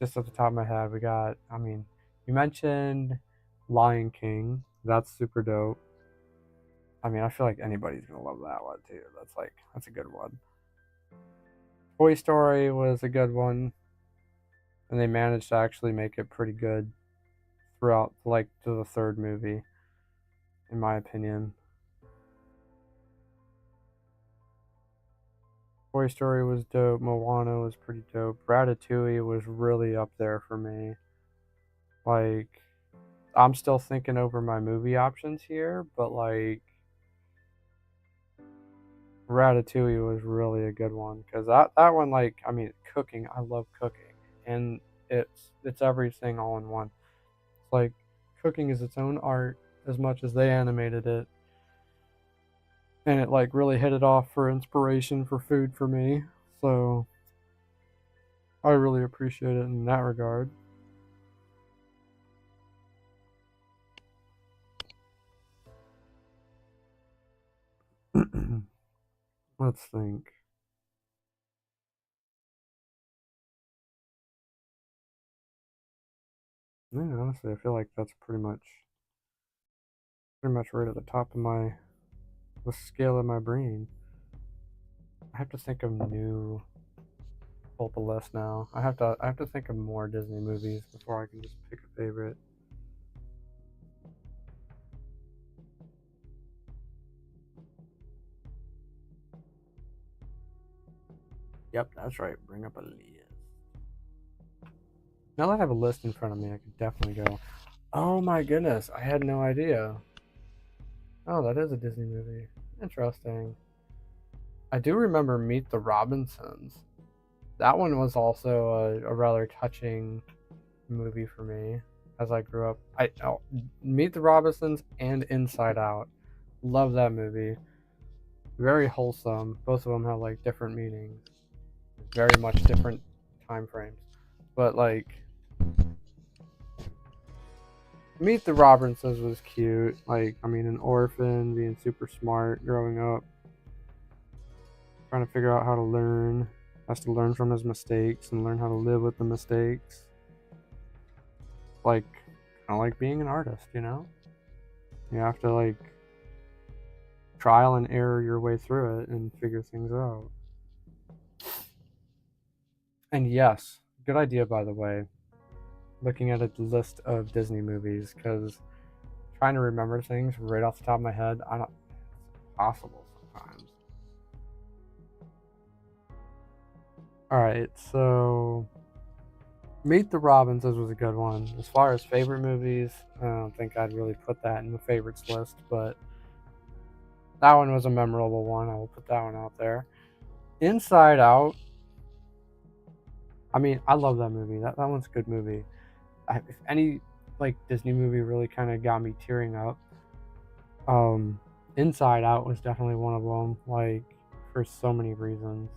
Speaker 1: Just at the top of my head, we got. I mean, you mentioned Lion King. That's super dope. I mean, I feel like anybody's gonna love that one too. That's a good one. Toy Story was a good one, and they managed to actually make it pretty good throughout, like to the third movie, in my opinion. Toy Story was dope. Moana was pretty dope. Ratatouille was really up there for me. Like, I'm still thinking over my movie options here, but like, Ratatouille was really a good one because that one, like, I mean, cooking. I love cooking, and it's everything all in one. It's like cooking is its own art as much as they animated it, and it like really hit it off for inspiration for food for me. So I really appreciate it in that regard. Let's think. Yeah, honestly, I feel like that's pretty much right at the top of the scale of my brain. I have to think of new pull the list now. I have to think of more Disney movies before I can just pick a favorite. Yep, that's right. Bring up a list. Now that I have a list in front of me, I could definitely go. Oh my goodness, I had no idea. Oh, that is a Disney movie. Interesting. I do remember Meet the Robinsons. That one was also a rather touching movie for me as I grew up. Meet the Robinsons and Inside Out. Love that movie. Very wholesome. Both of them have like different meanings, very much different time frames. But like Meet the Robinsons was cute. Like, I mean, an orphan being super smart growing up, trying to figure out how to learn, has to learn from his mistakes and learn how to live with the mistakes. Like, kind of like being an artist, you know? You have to like trial and error your way through it and figure things out. And yes, good idea, by the way, looking at a list of Disney movies, because trying to remember things right off the top of my head, I don't, it's impossible sometimes. All right, so Meet the Robinsons was a good one. As far as favorite movies, I don't think I'd really put that in the favorites list, but that one was a memorable one. I will put that one out there. Inside Out. I mean, I love that movie. That one's a good movie. If any like Disney movie really kind of got me tearing up, um, Inside Out was definitely one of them. Like for so many reasons.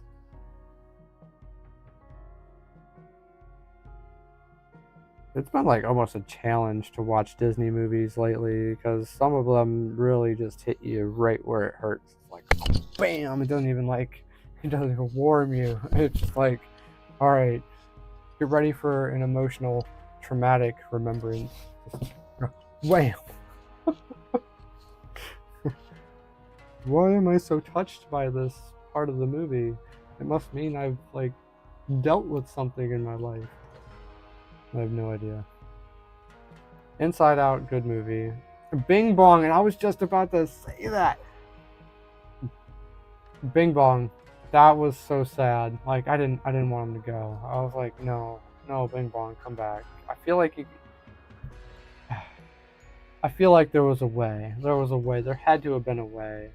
Speaker 1: It's been like almost a challenge to watch Disney movies lately because some of them really just hit you right where it hurts. It's like, bam! It doesn't even warm you. It's just like, all right, get ready for an emotional, traumatic remembrance. Just, wham! Why am I so touched by this part of the movie? It must mean I've like dealt with something in my life. I have no idea. Inside Out, good movie. Bing Bong, and I was just about to say that. Bing Bong, that was so sad. Like I didn't want him to go. I was like, no, no, Bing Bong, come back. I feel like there was a way. There was a way. There had to have been a way.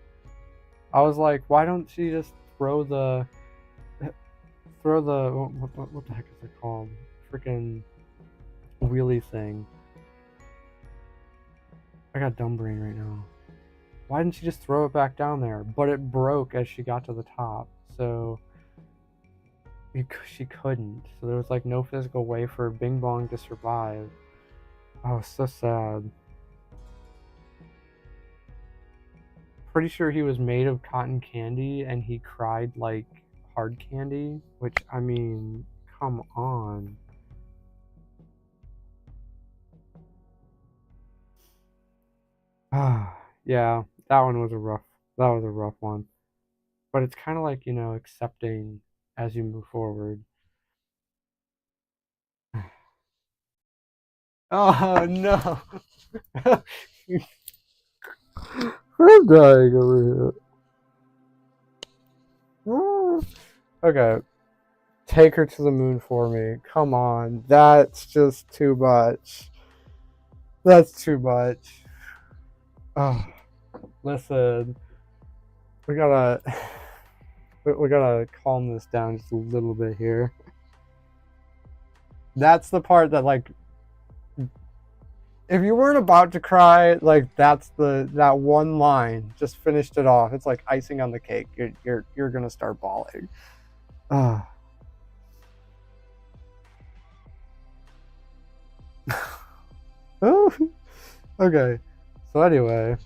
Speaker 1: I was like, why don't she just throw the what the heck is it called? Freaking wheelie thing. I got dumb brain right now. Why didn't she just throw it back down there? But it broke as she got to the top, so she couldn't. So there was like no physical way for Bing Bong to survive. Oh, so sad. Pretty sure he was made of cotton candy and he cried like hard candy, which I mean, come on. Ah, yeah, that was a rough one. But it's kind of like, accepting as you move forward. Oh no. I'm dying over here. Okay, take her to the moon for me. Come on, that's just too much. That's too much. Oh, listen, we gotta. We gotta calm this down just a little bit here. That's the part that, like, if you weren't about to cry, like, that one line just finished it off. It's like icing on the cake. You're gonna start bawling. Ah. Okay. So anyway,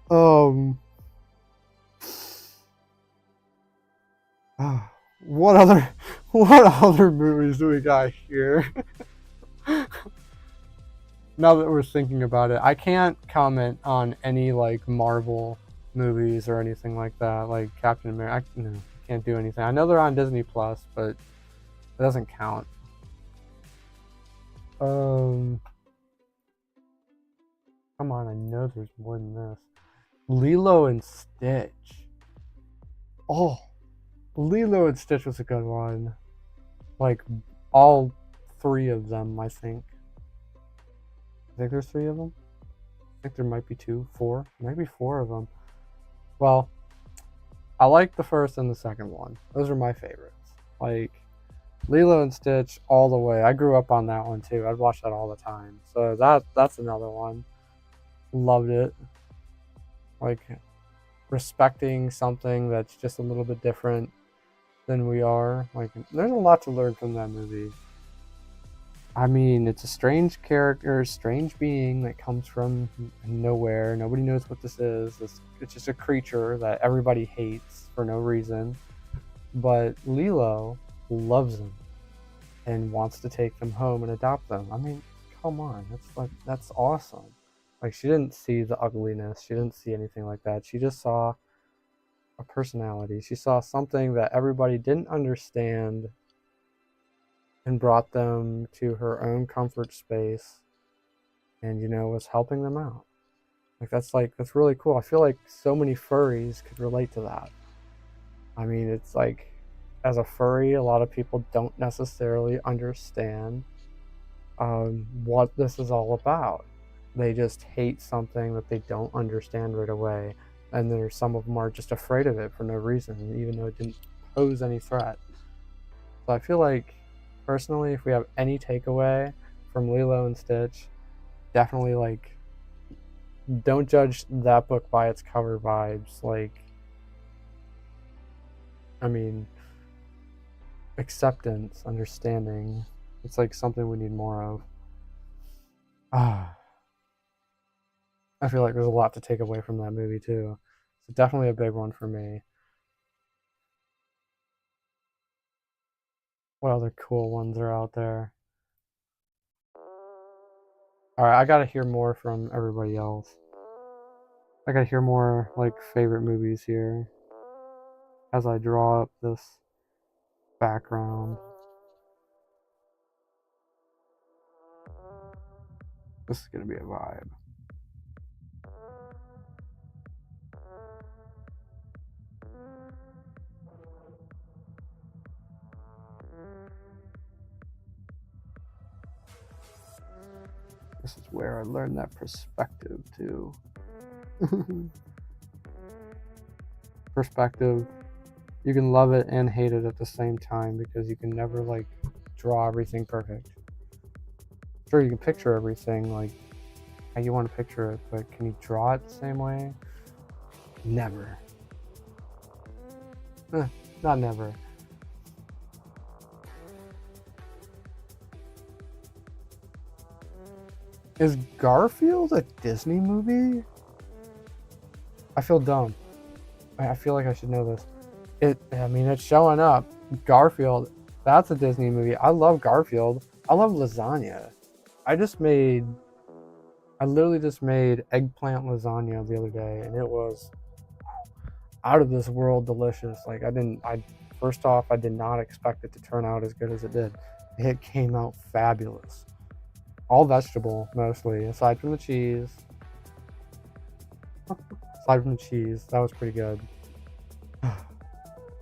Speaker 1: what other movies do we got here? Now that we're thinking about it, I can't comment on any like Marvel movies or anything like that, like Captain America. No, I can't do anything. I know they're on Disney Plus, but it doesn't count. Come on, I know there's more than this. Lilo and Stitch. Oh, Lilo and Stitch was a good one. Like all three of them, I think. I think there's three of them. I think there might be four, maybe four of them. Well, I like the first and the second one. Those are my favorites. Like Lilo and Stitch all the way. I grew up on that one too. I'd watch that all the time. So that's another one. Loved it. Like respecting something that's just a little bit different than we are. Like there's a lot to learn from that movie. I mean, it's a strange character, strange being that comes from nowhere. Nobody knows what this is. It's just a creature that everybody hates for no reason. But Lilo loves them and wants to take them home and adopt them. I mean, come on, that's awesome. Like she didn't see the ugliness. She didn't see anything like that. She just saw a personality. She saw something that everybody didn't understand and brought them to her own comfort space and, you know, was helping them out. That's really cool. I feel like so many furries could relate to that. I mean, it's like, as a furry, a lot of people don't necessarily understand what this is all about. They just hate something that they don't understand right away. And there's some of them are just afraid of it for no reason, even though it didn't pose any threat. So I feel like, personally, if we have any takeaway from Lilo and Stitch, definitely, like, don't judge that book by its cover vibes. Like, I mean, acceptance, understanding, it's like something we need more of. I feel like there's a lot to take away from that movie too. So definitely a big one for me. What other cool ones are out there? Alright, I gotta hear more from everybody else. I gotta hear more, like, favorite movies here as I draw up this background. This is gonna be a vibe. This is where I learned that perspective too. Perspective. You can love it and hate it at the same time because you can never, like, draw everything perfect. Sure, you can picture everything like how you want to picture it, but can you draw it the same way? Never. Not never. Is Garfield a Disney movie? I feel dumb. I feel like I should know this. I mean, it's showing up. Garfield, that's a Disney movie. I love Garfield. I love lasagna. I literally just made eggplant lasagna the other day, and it was out of this world delicious. Like, first off, I did not expect it to turn out as good as it did. It came out fabulous. All vegetable, mostly, aside from the cheese. That was pretty good.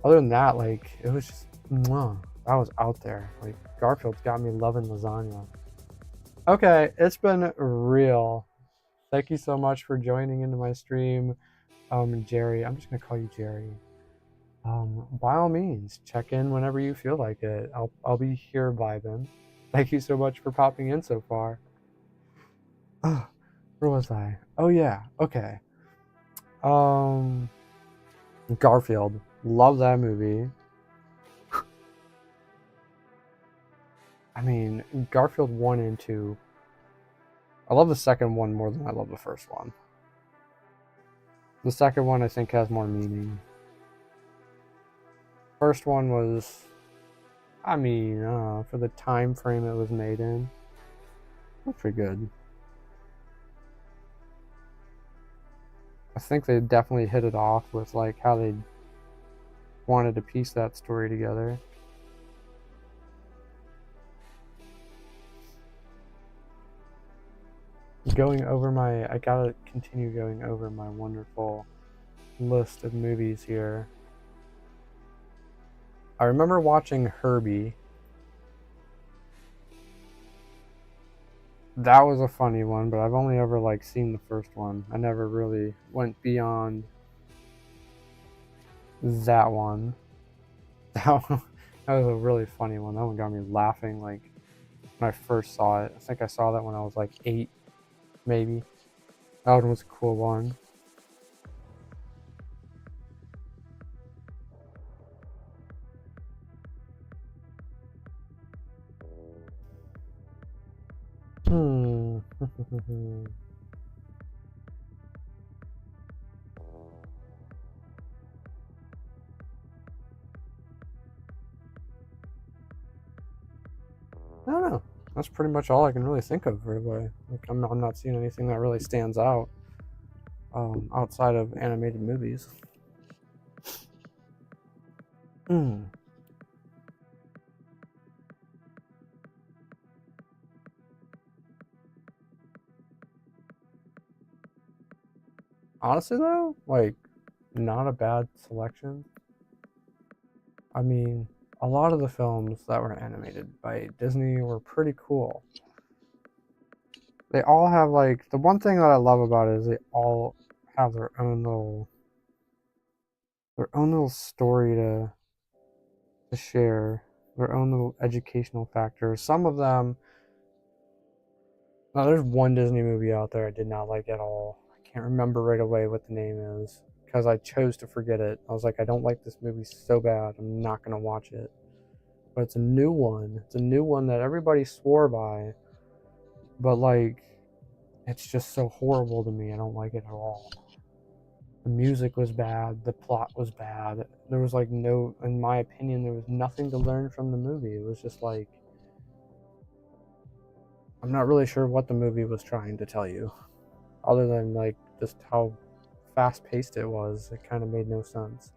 Speaker 1: Other than that, like, it was just, mwah, that was out there. Like, Garfield's got me loving lasagna. Okay, it's been real. Thank you so much for joining into my stream, Jerry. I'm just gonna call you Jerry. by all means, check in whenever you feel like it. I'll be here vibing. Thank you so much for popping in so far. Where was I? Oh yeah, okay. Um, Garfield, love that movie. I mean, Garfield 1 and 2. I love the second one more than I love the first one. The second one I think has more meaning. First one was, I mean, for the time frame it was made in, it was pretty good. I think they definitely hit it off with like how they wanted to piece that story together. I gotta continue going over my wonderful list of movies here. I remember watching Herbie. That was a funny one, but I've only ever like seen the first one. I never really went beyond that one. That one, that was a really funny one. That one got me laughing like when I first saw it. I think I saw that when I was like 8, maybe. That one was a cool one. I don't know. That's pretty much all I can really think of right away. Like I'm not seeing anything that really stands out outside of animated movies. Honestly though, like not a bad selection. I mean, a lot of the films that were animated by Disney were pretty cool. They all have like the one thing that I love about it is they all have their own little story to share, their own little educational factors. Some of them, now there's one Disney movie out there I did not like at all. I can't remember right away what the name is because I chose to forget it. I was like, I don't like this movie so bad, I'm not gonna watch it. But it's a new one. It's a new one that everybody swore by, but like, it's just so horrible to me. I don't like it at all. The music was bad. The plot was bad. There was like no, in my opinion, there was nothing to learn from the movie. It was just like, I'm not really sure what the movie was trying to tell you, other than like just how fast paced it was. It kind of made no sense.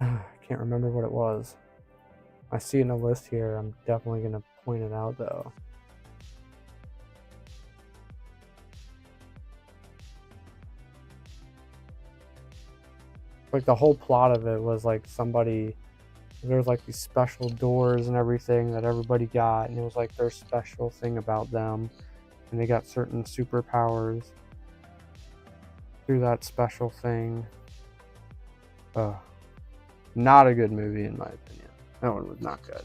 Speaker 1: I can't remember what it was. I see it in a list here. I'm definitely gonna point it out though. Like the whole plot of it was like there was like these special doors and everything that everybody got, and it was like their special thing about them, and they got certain superpowers through that special thing. Not a good movie in my opinion. That one was not good.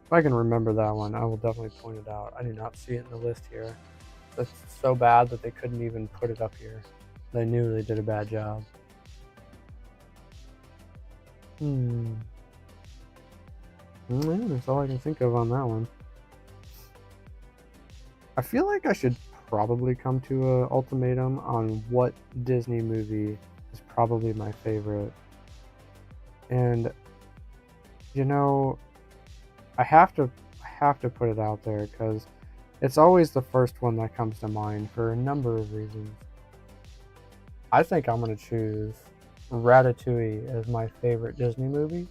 Speaker 1: If I can remember that one, I will definitely point it out. I do not see it in the list here. That's so bad that they couldn't even put it up here. They knew they did a bad job. That's all I can think of on that one. I feel like I should probably come to an ultimatum on what Disney movie is probably my favorite. And you know, I have to put it out there because it's always the first one that comes to mind for a number of reasons. I think I'm going to choose Ratatouille as my favorite Disney movie.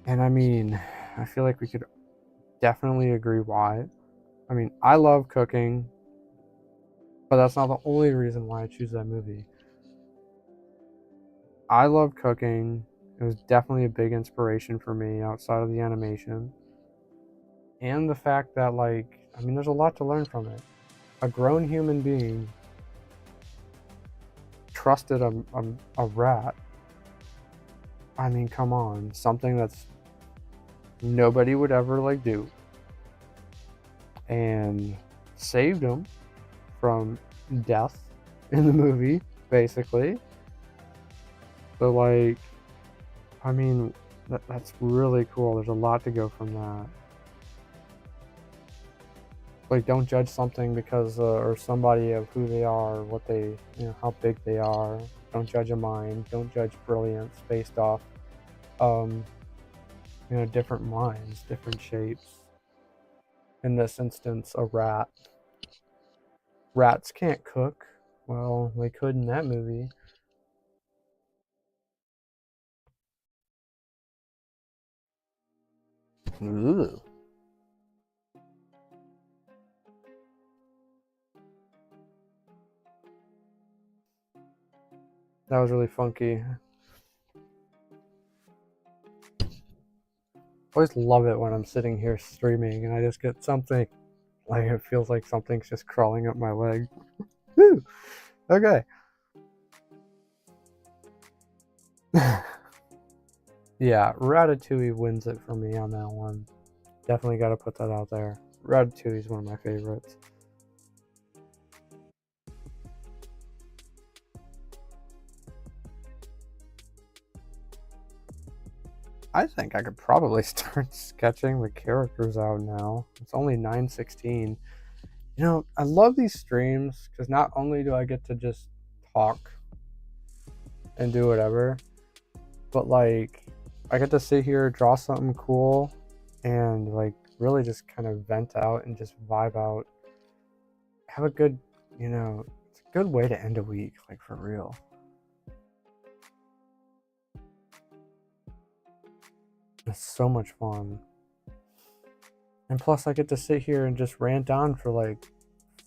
Speaker 1: And I mean, I feel like we could definitely agree why. I mean, I love cooking, but that's not the only reason why I choose that movie. I love cooking. It was definitely a big inspiration for me outside of the animation. and the fact that, like, I mean, there's a lot to learn from it. A grown human being trusted a rat. I mean, come on, something that's nobody would ever like do, and saved him from death in the movie, basically. So, like, I mean, that's really cool. There's a lot to go from that. Like, don't judge something because or somebody of who they are, what they, how big they are. Don't judge a mind. Don't judge brilliance based off, different minds, different shapes. In this instance, a rat. Rats can't cook. Well, they could in that movie. Ooh. That was really funky. I always love it when I'm sitting here streaming and I just get something, like, it feels like something's just crawling up my leg. Woo! Okay. Yeah, Ratatouille wins it for me on that one. Definitely got to put that out there. Ratatouille is one of my favorites. I think I could probably start sketching the characters out now. It's only 9:16. I love these streams because not only do I get to just talk and do whatever, but, like, I get to sit here, draw something cool, and, like, really just kind of vent out and just vibe out. Have a good, it's a good way to end a week, like, for real. It's so much fun. And plus, I get to sit here and just rant on for like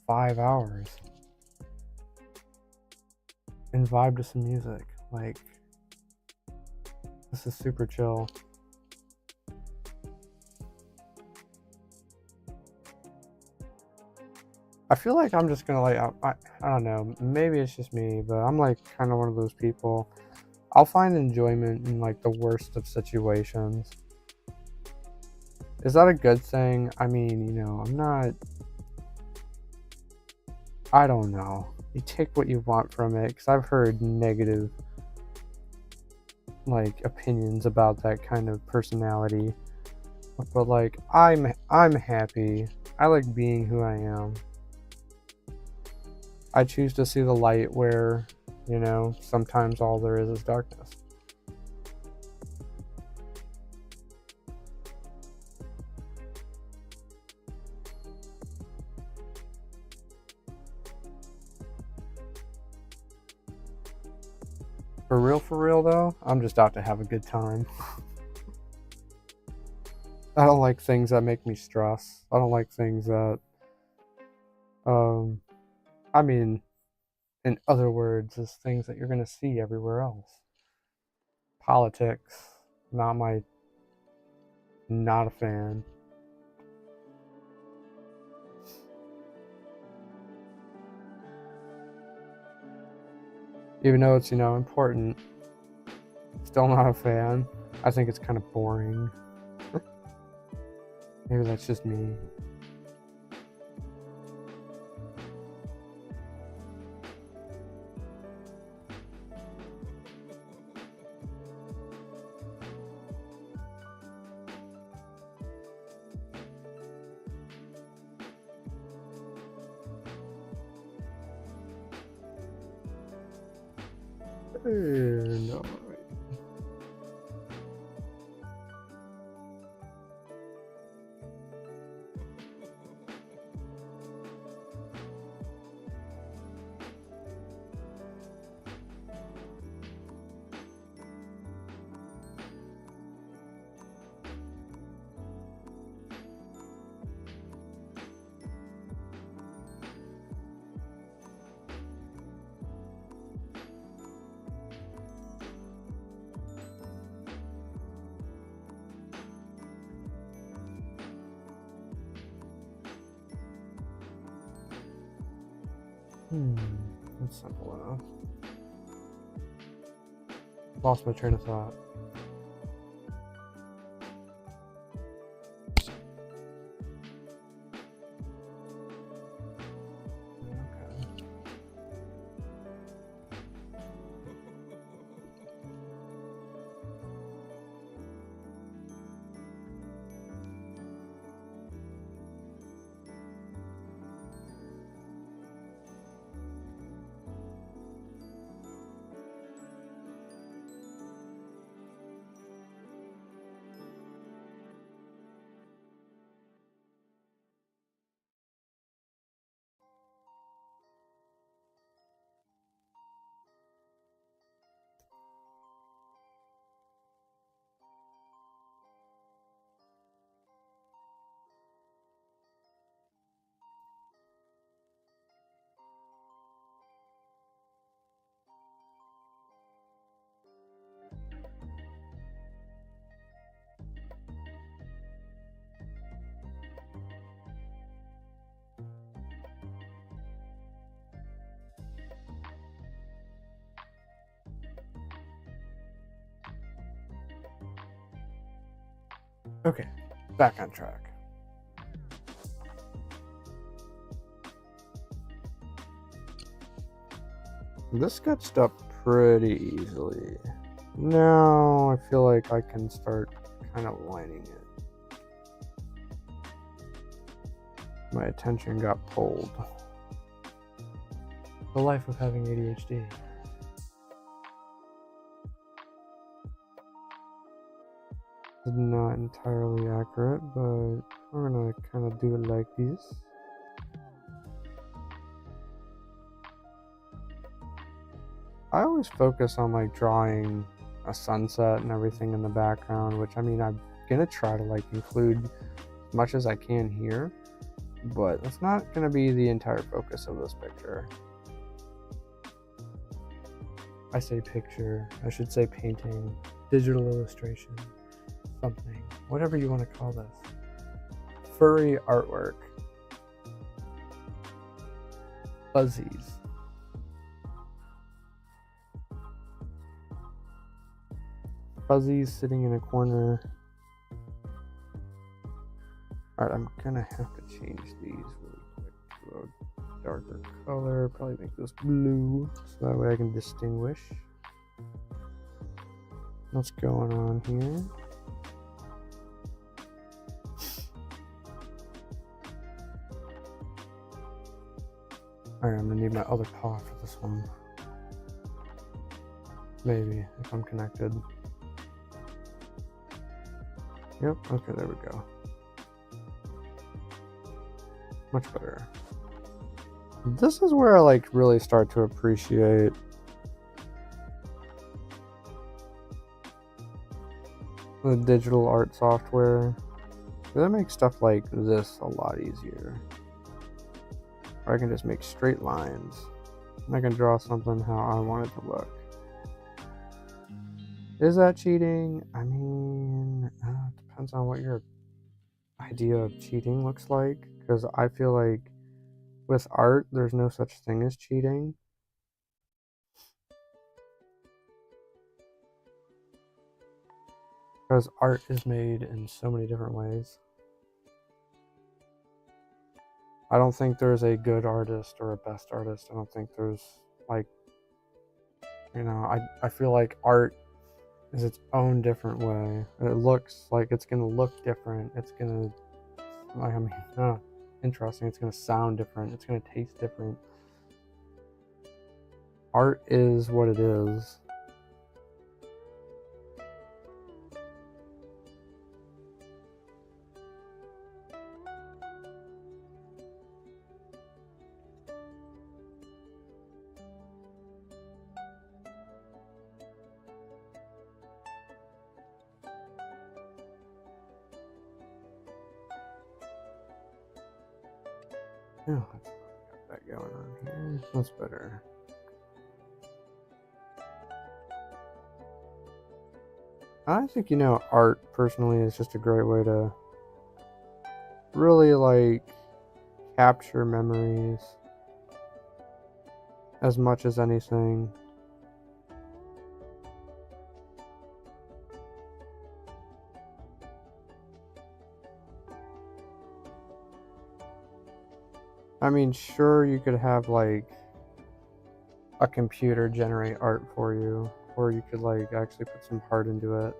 Speaker 1: 5 hours and vibe to some music. Like, this is super chill. I feel like I'm just gonna, like, I don't know, maybe it's just me, but I'm like kind of one of those people. I'll find enjoyment in, like, the worst of situations. Is that a good thing? I mean, I'm not, I don't know. You take what you want from it, because I've heard negative, like, opinions about that kind of personality. But, like, I'm happy. I like being who I am. I choose to see the light where, sometimes all there is darkness. For real though, I'm just out to have a good time. I don't like things that make me stress. I don't like things that, I mean, in other words, is things that you're going to see everywhere else. Politics, not a fan. Even though it's, important, still not a fan. I think it's kind of boring. Maybe that's just me. And all right. That's simple enough. Lost my train of thought. Okay, back on track. This sketched up pretty easily. Now I feel like I can start kind of lining it. My attention got pulled. The life of having ADHD. Not entirely accurate, but we're gonna kind of do it like this. I always focus on like drawing a sunset and everything in the background, which I mean, I'm gonna try to like include as much as I can here, but that's not gonna be the entire focus of this picture. I say picture, I should say painting, digital illustration, something, whatever you want to call this. Furry artwork. Fuzzies. Fuzzies sitting in a corner. Alright, I'm gonna have to change these really quick to a darker color. Probably make this blue so that way I can distinguish what's going on here. Alright, I'm gonna need my other paw for this one. Maybe, if I'm connected. Yep, okay, there we go. Much better. This is where I like really start to appreciate the digital art software. That makes stuff like this a lot easier. Or I can just make straight lines. And I can draw something how I want it to look. Is that cheating? I mean, it depends on what your idea of cheating looks like. Because I feel like with art, there's no such thing as cheating. Because art is made in so many different ways. I don't think there's a good artist or a best artist. I don't think there's like, you know, I feel like art is its own different way. It looks like it's gonna look different. It's gonna, like, I mean, interesting. It's gonna sound different. It's gonna taste different. Art is what it is. Yeah, let's got that going on here. That's better. I think, you know, art personally is just a great way to really like capture memories. as much as anything. I mean, sure, you could have like a computer generate art for you, or you could like actually put some heart into it.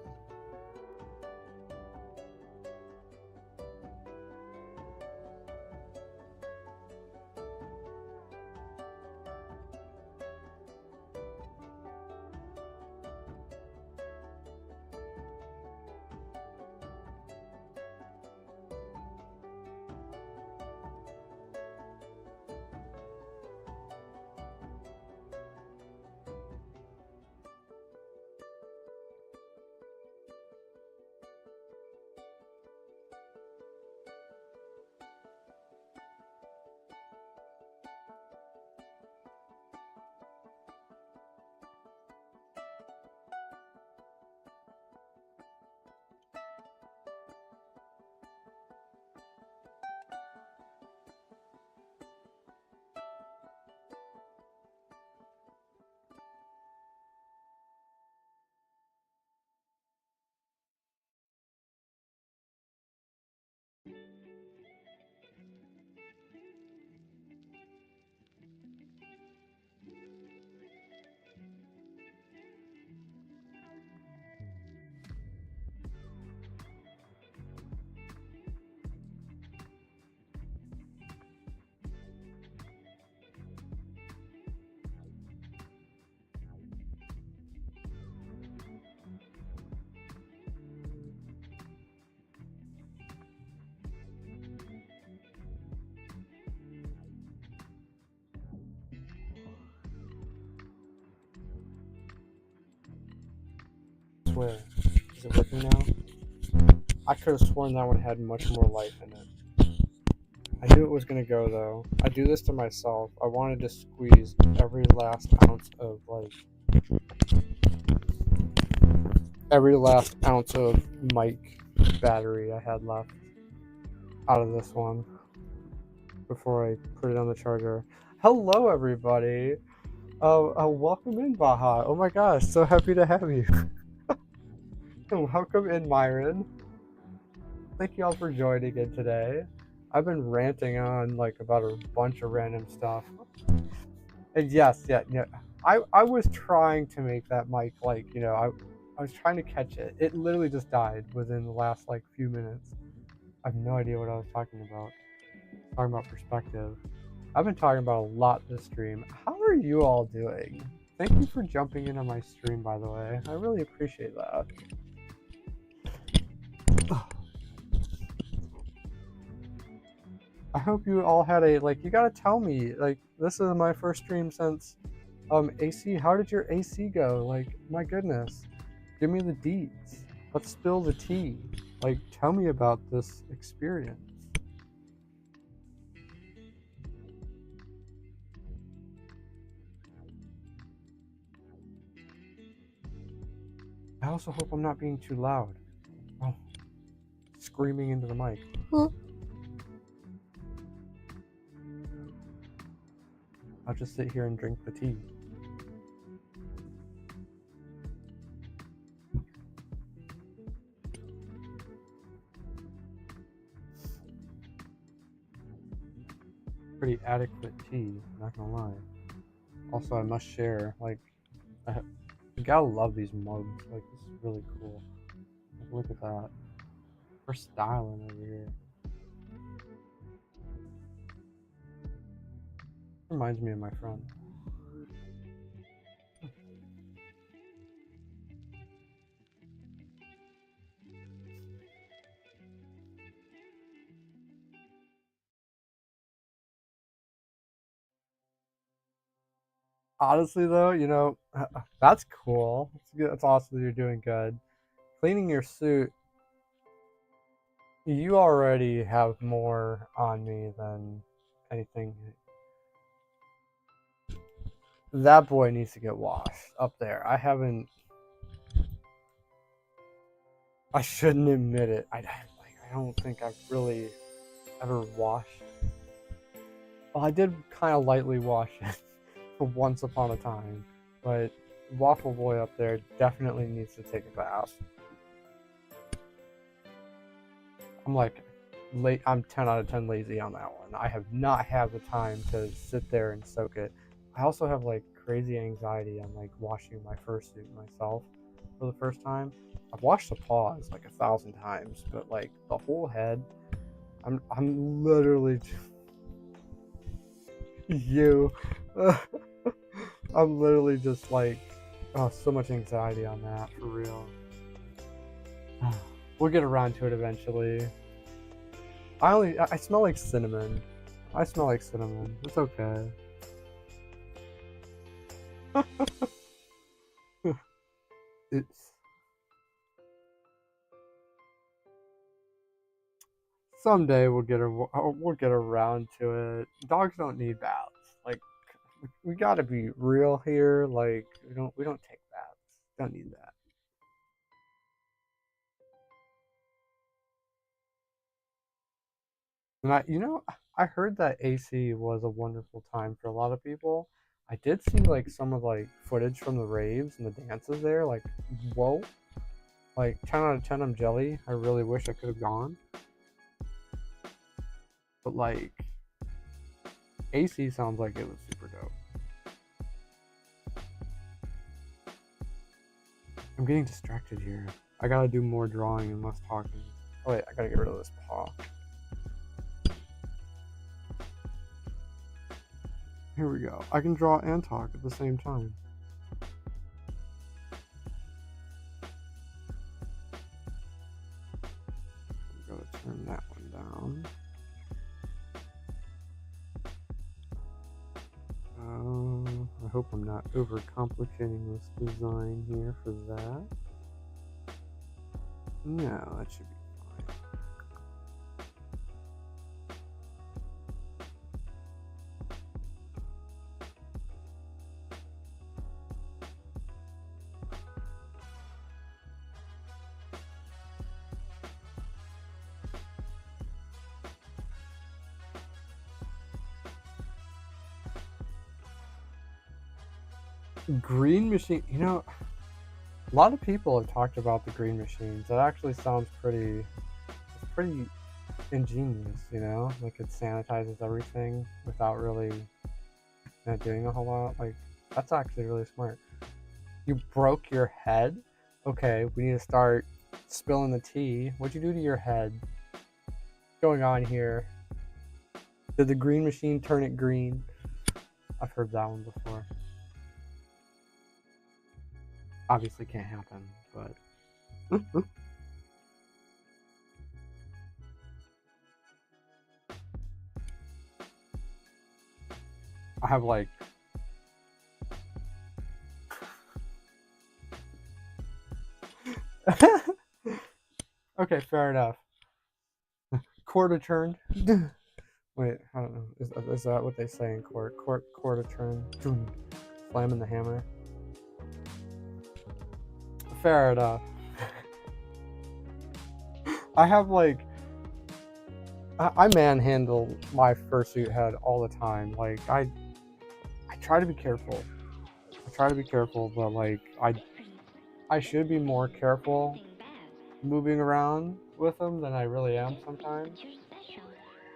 Speaker 1: I swear. Is it working now? I could have sworn that one had much more life in it. I knew it was gonna go though. I do this to myself. I wanted to squeeze every last ounce of mic battery I had left out of this one before I put it on the charger. Hello everybody. Welcome in, Baha. Oh my gosh, so happy to have you. Welcome in, Myron. Thank you all for joining in today. I've been ranting on about a bunch of random stuff. And yes, yeah. I was trying to make that mic I was trying to catch it. It literally just died within the last few minutes. I have no idea what I was talking about. Talking about perspective. I've been talking about a lot this stream. How are you all doing? Thank you for jumping into my stream, by the way. I really appreciate that. I hope you all had a you gotta tell me, this is my first stream since AC. How did your AC go? My goodness, give me the deets. Let's spill the tea. Tell me about this experience. I also hope I'm not being too loud. Oh, screaming into the mic. I'll just sit here and drink the tea. Pretty adequate tea, not gonna lie. Also, I must share, you gotta love these mugs. This is really cool. Look at that. We're styling over here. Reminds me of my friend. Honestly, though, that's cool. That's awesome that you're doing good. Cleaning your suit, you already have more on me than anything. That boy needs to get washed up there. I shouldn't admit it. I don't think I've really ever washed. Well, I did kind of lightly wash it once upon a time. But Waffle Boy up there definitely needs to take a bath. I'm like, I'm 10 out of 10 lazy on that one. I have not had the time to sit there and soak it. I also have like crazy anxiety on like washing my fursuit myself for the first time. I've washed the paws like 1,000 times, but like the whole head, I'm literally you. I'm literally just like, oh, so much anxiety on that for real. We'll get around to it eventually. I smell like cinnamon. I smell like cinnamon. It's okay. It's someday we'll get around to it. Dogs don't need baths. Like we gotta be real here. Like we don't take baths. Don't need that. And I heard that AC was a wonderful time for a lot of people. I did see like some of like footage from the raves and the dances there. Like, whoa, like 10 out of 10. I'm jelly. I really wish I could have gone, but like AC sounds like it was super dope. I'm getting distracted here. I gotta do more drawing and less talking. Oh wait, I gotta get rid of this paw. Here we go. I can draw and talk at the same time. I'm gonna turn that one down. I hope I'm not overcomplicating this design here for that. No, that should be fine. Green machine, a lot of people have talked about the green machines. That actually sounds pretty ingenious, like it sanitizes everything without really not doing a whole lot. Like that's actually really smart. You broke your head? Okay, we need to start spilling the tea. What'd you do to your head? What's going on here? Did the green machine turn it green? I've heard that one before. Obviously can't happen, but I have like okay, fair enough. Quarter turned. Wait, I don't know. Is that what they say in court? Quarter turn. Slamming the hammer. Fair enough. I have like I manhandle my fursuit head all the time. Like I try to be careful. But like I should be more careful moving around with them than I really am sometimes.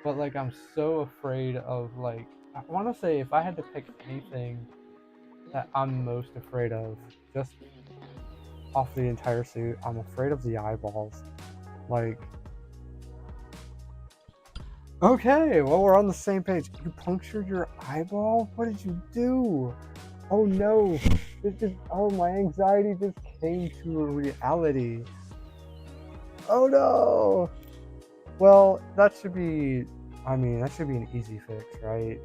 Speaker 1: But like I'm so afraid of like I want to say if I had to pick anything that I'm most afraid of, just off the entire suit, I'm afraid of the eyeballs. Like, okay, well we're on the same page. You punctured your eyeball? What did you do? Oh no! My anxiety just came to a reality. Oh no! Well, that should be an easy fix, right?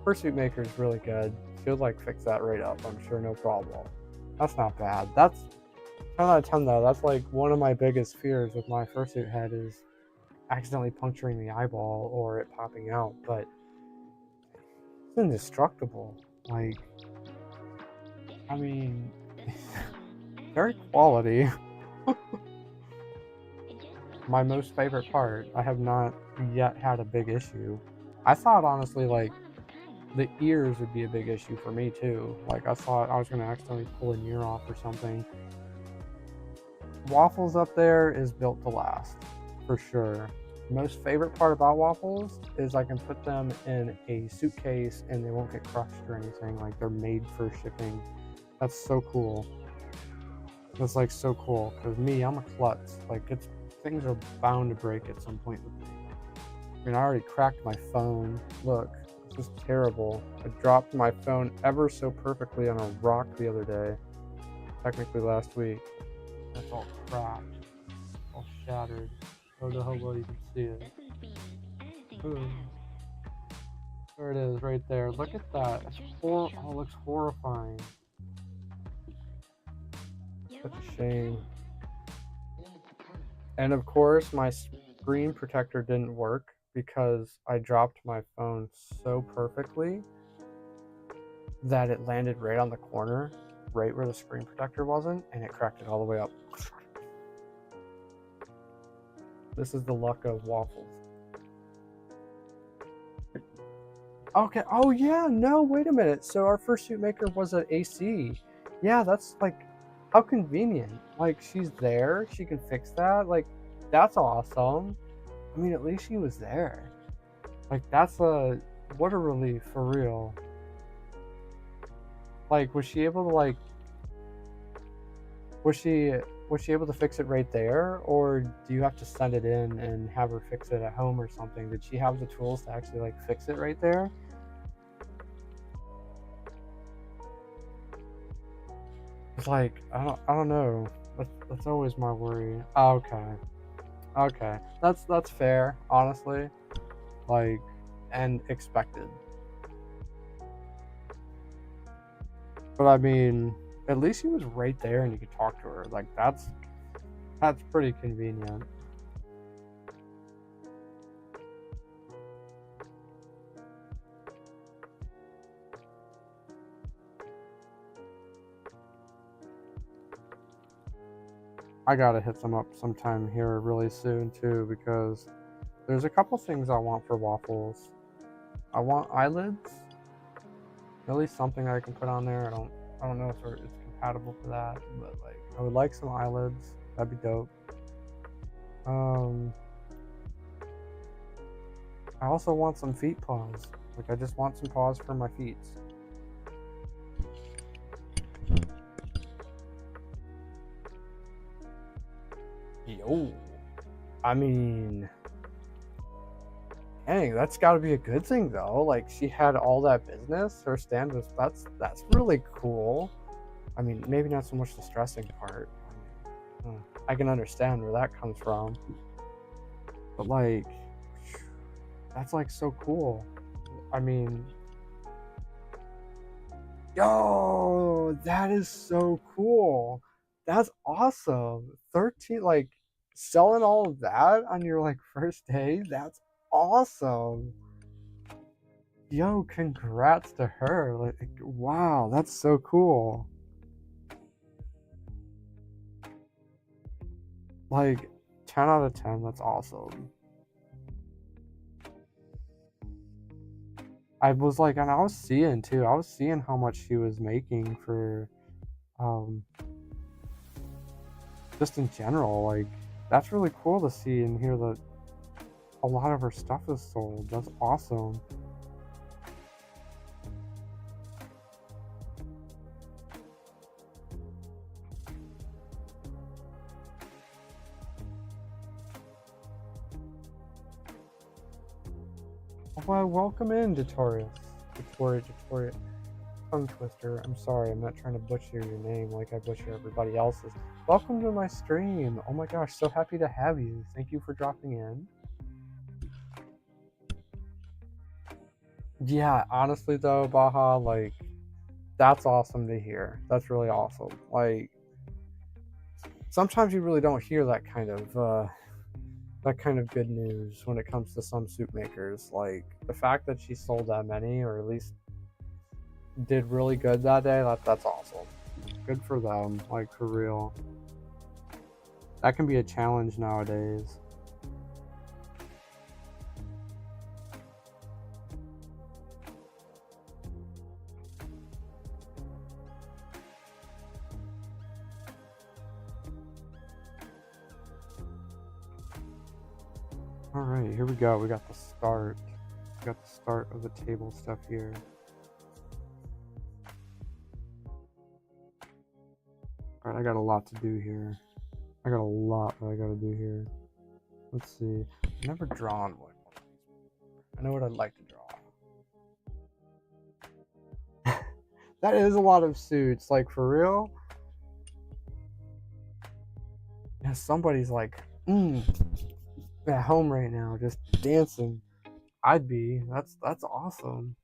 Speaker 1: Fursuit Maker's really good. She'll like fix that right up, I'm sure, no problem. That's not bad. That's 10 out of 10 though. That's like one of my biggest fears with my fursuit head is accidentally puncturing the eyeball or it popping out, but it's indestructible. Like, very quality. My most favorite part. I have not yet had a big issue. I thought honestly like the ears would be a big issue for me too. Like I thought I was gonna accidentally pull an ear off or something. Waffles up there is built to last, for sure. Most favorite part about Waffles is I can put them in a suitcase and they won't get crushed or anything. Like they're made for shipping. That's so cool. That's like so cool. Cause me, I'm a klutz. Like things are bound to break at some point with me. I mean, I already cracked my phone. Look, it's just terrible. I dropped my phone ever so perfectly on a rock the other day. Technically last week. That's all cracked, all shattered. I don't know how well you can see it. Boom. There it is, right there. Look at that. Oh, it looks horrifying. Such a shame. And of course, my screen protector didn't work because I dropped my phone so perfectly that it landed right on the corner, right where the screen protector wasn't, and it cracked it all the way up. This is the luck of Waffles. Okay. Oh yeah. No. Wait a minute. So our first suit maker was an AC. Yeah. That's like, how convenient. Like she's there. She can fix that. Like, that's awesome. I mean, at least she was there. Like what a relief for real. Like, was she able to like? Was she able to fix it right there, or do you have to send it in and have her fix it at home or something? Did she have the tools to actually like fix it right there? It's like I don't know. That's always my worry. Okay, that's fair, honestly. Like, and expected. But I mean, at least he was right there and you could talk to her. Like that's pretty convenient. I gotta hit them up sometime here really soon too, because there's a couple things I want for Waffles. I want eyelids. At least something I can put on there. I don't know if it's compatible for that, but like I would like some eyelids. That'd be dope. I also want some feet paws. Like I just want some paws for my feet. Yo. I mean, dang, that's got to be a good thing though. Like she had all that business. Her stand was that's really cool. I mean, maybe not so much the stressing part. I can understand where that comes from. But like, that's like so cool. I mean, yo, that is so cool. That's awesome. 13, like selling all of that on your like first day. That's awesome. Yo, congrats to her. Like, wow, that's so cool. Like 10 out of 10, that's awesome. I was like, and I was seeing too. I was seeing how much she was making for, um, just in general. Like, that's really cool to see and hear that a lot of her stuff is sold. That's awesome. Well, welcome in, Victoria. Tongue twister. I'm sorry, I'm not trying to butcher your name like I butcher everybody else's. Welcome to my stream. Oh my gosh, so happy to have you. Thank you for dropping in. Yeah, honestly though, Baha, like that's awesome to hear. That's really awesome. Like sometimes you really don't hear that kind of good news when it comes to some suit makers. Like the fact that she sold that many, or at least did really good that day, that's awesome. Good for them, like for real. That can be a challenge nowadays. All right, here we go. We got the start. We got the start of the table stuff here. All right, I got a lot to do here. I got a lot that I got to do here. Let's see. I've never drawn one. I know what I'd like to draw. That is a lot of suits. Like, for real? Yeah, somebody's like, at home right now, just dancing. I'd be. That's awesome.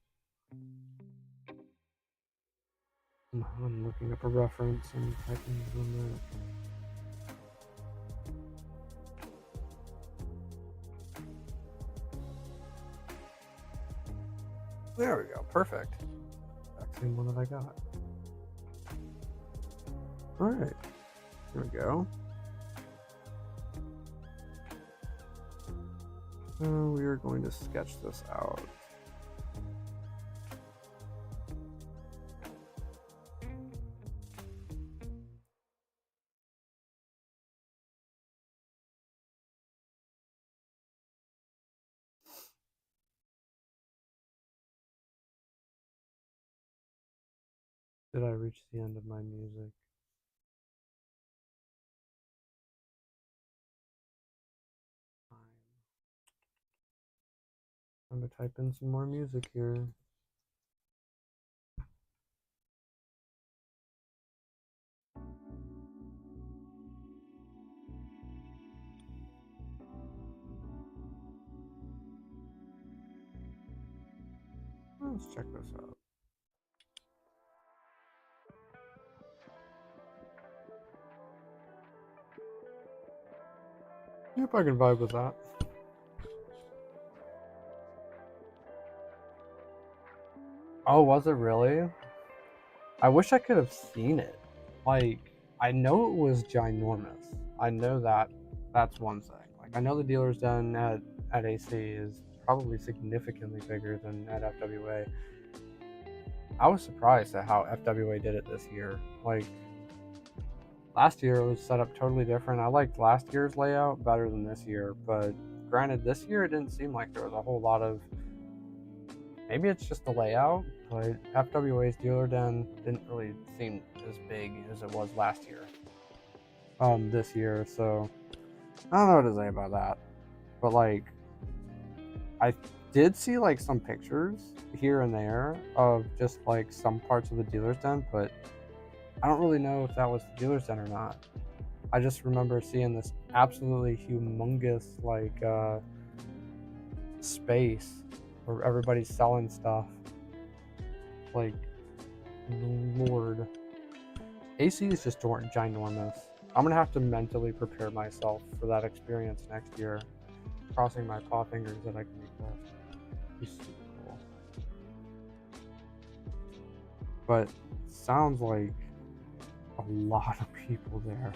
Speaker 1: I'm looking up a reference and typing on that. There we go. Perfect. Exact same one that I got. All right. Here we go. So we are going to sketch this out. Did I reach the end of my music? I'm going to type in some more music here. Let's check this out. Yep, I can vibe with that. Oh, was it really? I wish I could have seen it. Like, I know it was ginormous. I know that's one thing. Like, I know the dealer's den at AC is probably significantly bigger than at FWA. I was surprised at how FWA did it this year. Like, last year it was set up totally different. I liked last year's layout better than this year, but granted, this year it didn't seem like there was a whole lot of. Maybe it's just the layout, but FWA's dealer den didn't really seem as big as it was last year. This year, so I don't know what to say about that. But like, I did see like some pictures here and there of just like some parts of the dealer's den, but I don't really know if that was the dealer's den or not. I just remember seeing this absolutely humongous like space where everybody's selling stuff. Like, Lord. AC is just ginormous. I'm gonna have to mentally prepare myself for that experience next year. Crossing my paw fingers that I can make that. Be super cool. But it sounds like a lot of people there.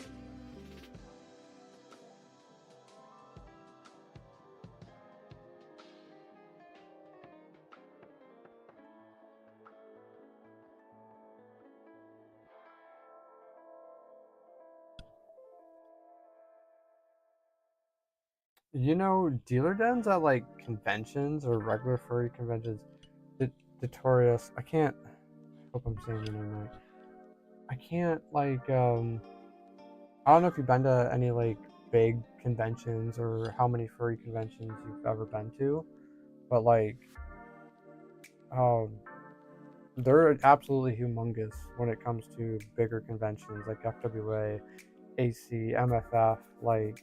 Speaker 1: You know, dealer dens at like conventions or regular furry conventions, Notorious. I can't. Hope I'm saying the name right. I can't like. I don't know if you've been to any like big conventions or how many furry conventions you've ever been to, but like, um, they're absolutely humongous when it comes to bigger conventions like FWA, AC, MFF, like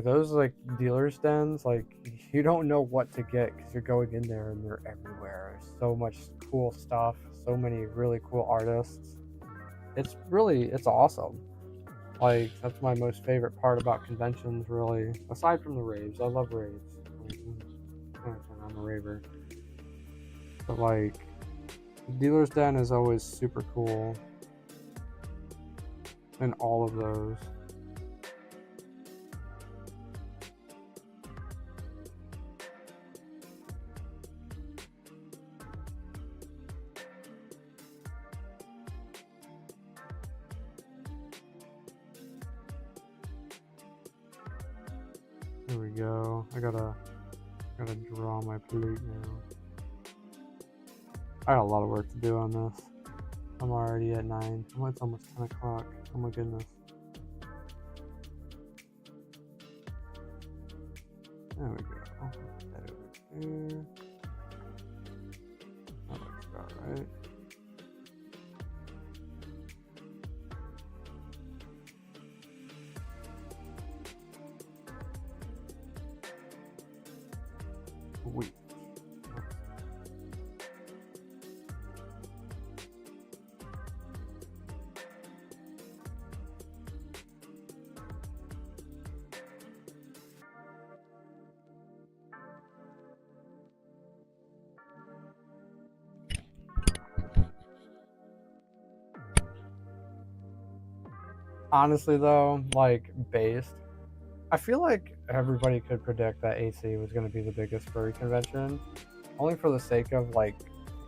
Speaker 1: those like dealers dens, like you don't know what to get because you're going in there and they're everywhere. There's so much cool stuff, so many really cool artists. It's awesome. Like, that's my most favorite part about conventions, really. Aside from the raves, I love raves. I'm a raver. But like, dealer's den is always super cool in all of those. There we go. I gotta draw my plate now. I got a lot of work to do on this. I'm already at 9. Oh, it's almost 10 o'clock. Oh my goodness. There we go. Put that over there. That looks about right. Sweet. Honestly though, like based, I feel like everybody could predict that AC was going to be the biggest furry convention, only for the sake of like,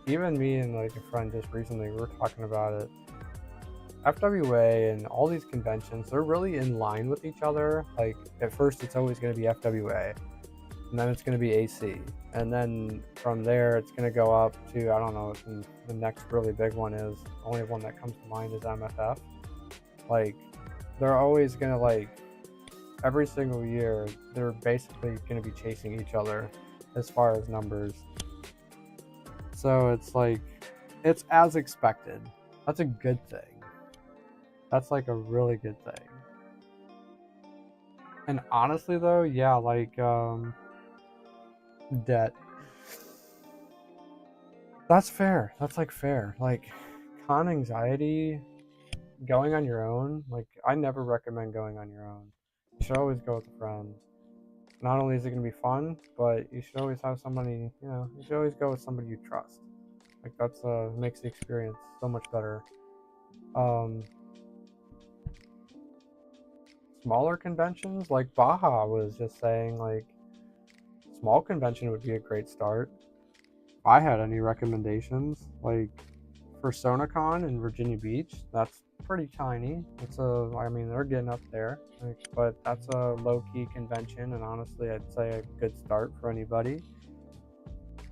Speaker 1: even me and like a friend just recently we were talking about it. FWA and all these conventions, they're really in line with each other. Like at first it's always going to be FWA, and then it's going to be AC, and then from there it's going to go up to, I don't know, and the next really big one is, the only one that comes to mind is MFF. Like they're always going to, like, every single year they're basically going to be chasing each other as far as numbers. So it's like, it's as expected. That's a good thing. That's like a really good thing. And honestly though, yeah, like debt, that's fair. That's like fair. Like con anxiety, going on your own, like I never recommend going on your own. You should always go with a friend. Not only is it going to be fun, but you should always have somebody, you should always go with somebody you trust. Like that's makes the experience so much better. Smaller conventions, like Baja was just saying, like small convention would be a great start. If I had any recommendations, like for SonaCon in Virginia Beach, that's pretty tiny. I mean, they're getting up there, like, but that's a low-key convention, and honestly, I'd say a good start for anybody.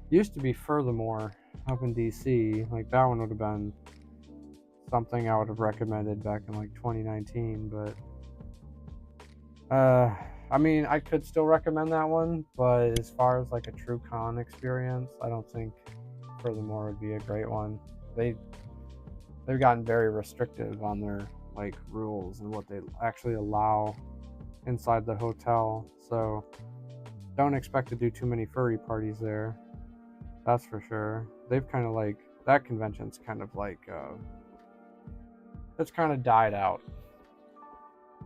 Speaker 1: Used to be Furthermore up in DC, like that one would have been something I would have recommended back in like 2019, but I mean, I could still recommend that one, but as far as like a true con experience, I don't think Furthermore would be a great one. They've gotten very restrictive on their like rules and what they actually allow inside the hotel, so don't expect to do too many furry parties there. That's for sure. They've kind of like, that convention's kind of like it's kind of died out.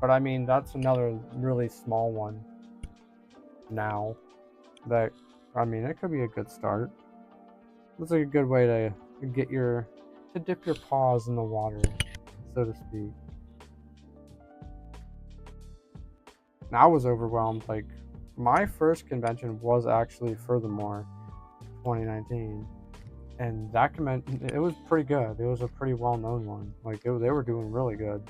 Speaker 1: But I mean, that's another really small one now that, I mean, it could be a good start. It's like a good way to dip your paws in the water, so to speak. And I was overwhelmed. Like my first convention was actually Furthermore 2019, and that convention, it was pretty good. It was a pretty well-known one. Like they were doing really good.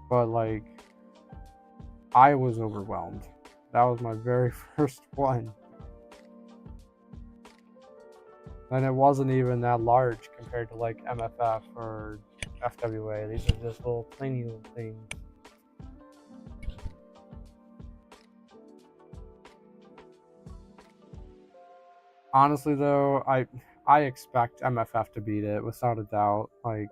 Speaker 1: But like I was overwhelmed. That was my very first one. And it wasn't even that large compared to like MFF or FWA. These are just little tiny little things. Honestly though, I expect MFF to beat it without a doubt. Like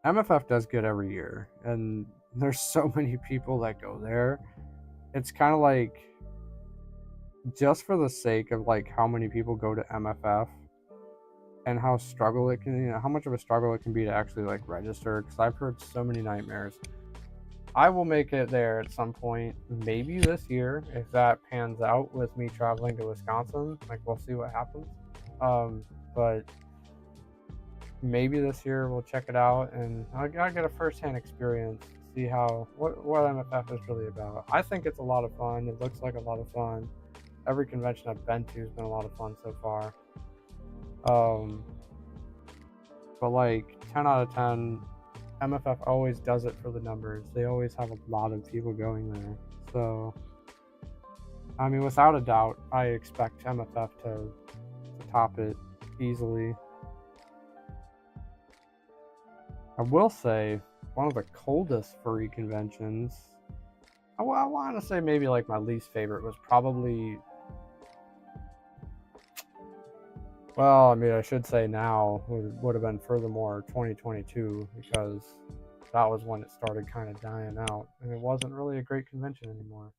Speaker 1: MFF does good every year, and there's so many people that go there. It's kind of like, just for the sake of like how many people go to MFF and how much of a struggle it can be to actually like register, because I've heard so many nightmares. I will make it there at some point, maybe this year, if that pans out with me traveling to Wisconsin. Like we'll see what happens. But maybe this year we'll check it out, and I gotta get a first-hand experience, see what MFF is really about. I think it's a lot of fun. It looks like a lot of fun. Every convention I've been to has been a lot of fun so far. But like 10 out of 10, MFF always does it for the numbers. They always have a lot of people going there. So, I mean, without a doubt, I expect MFF to top it easily. I will say, one of the coldest furry conventions, I want to say maybe like my least favorite was probably, well, I mean, I should say now would have been furthermore 2022, because that was when it started kind of dying out, and it wasn't really a great convention anymore.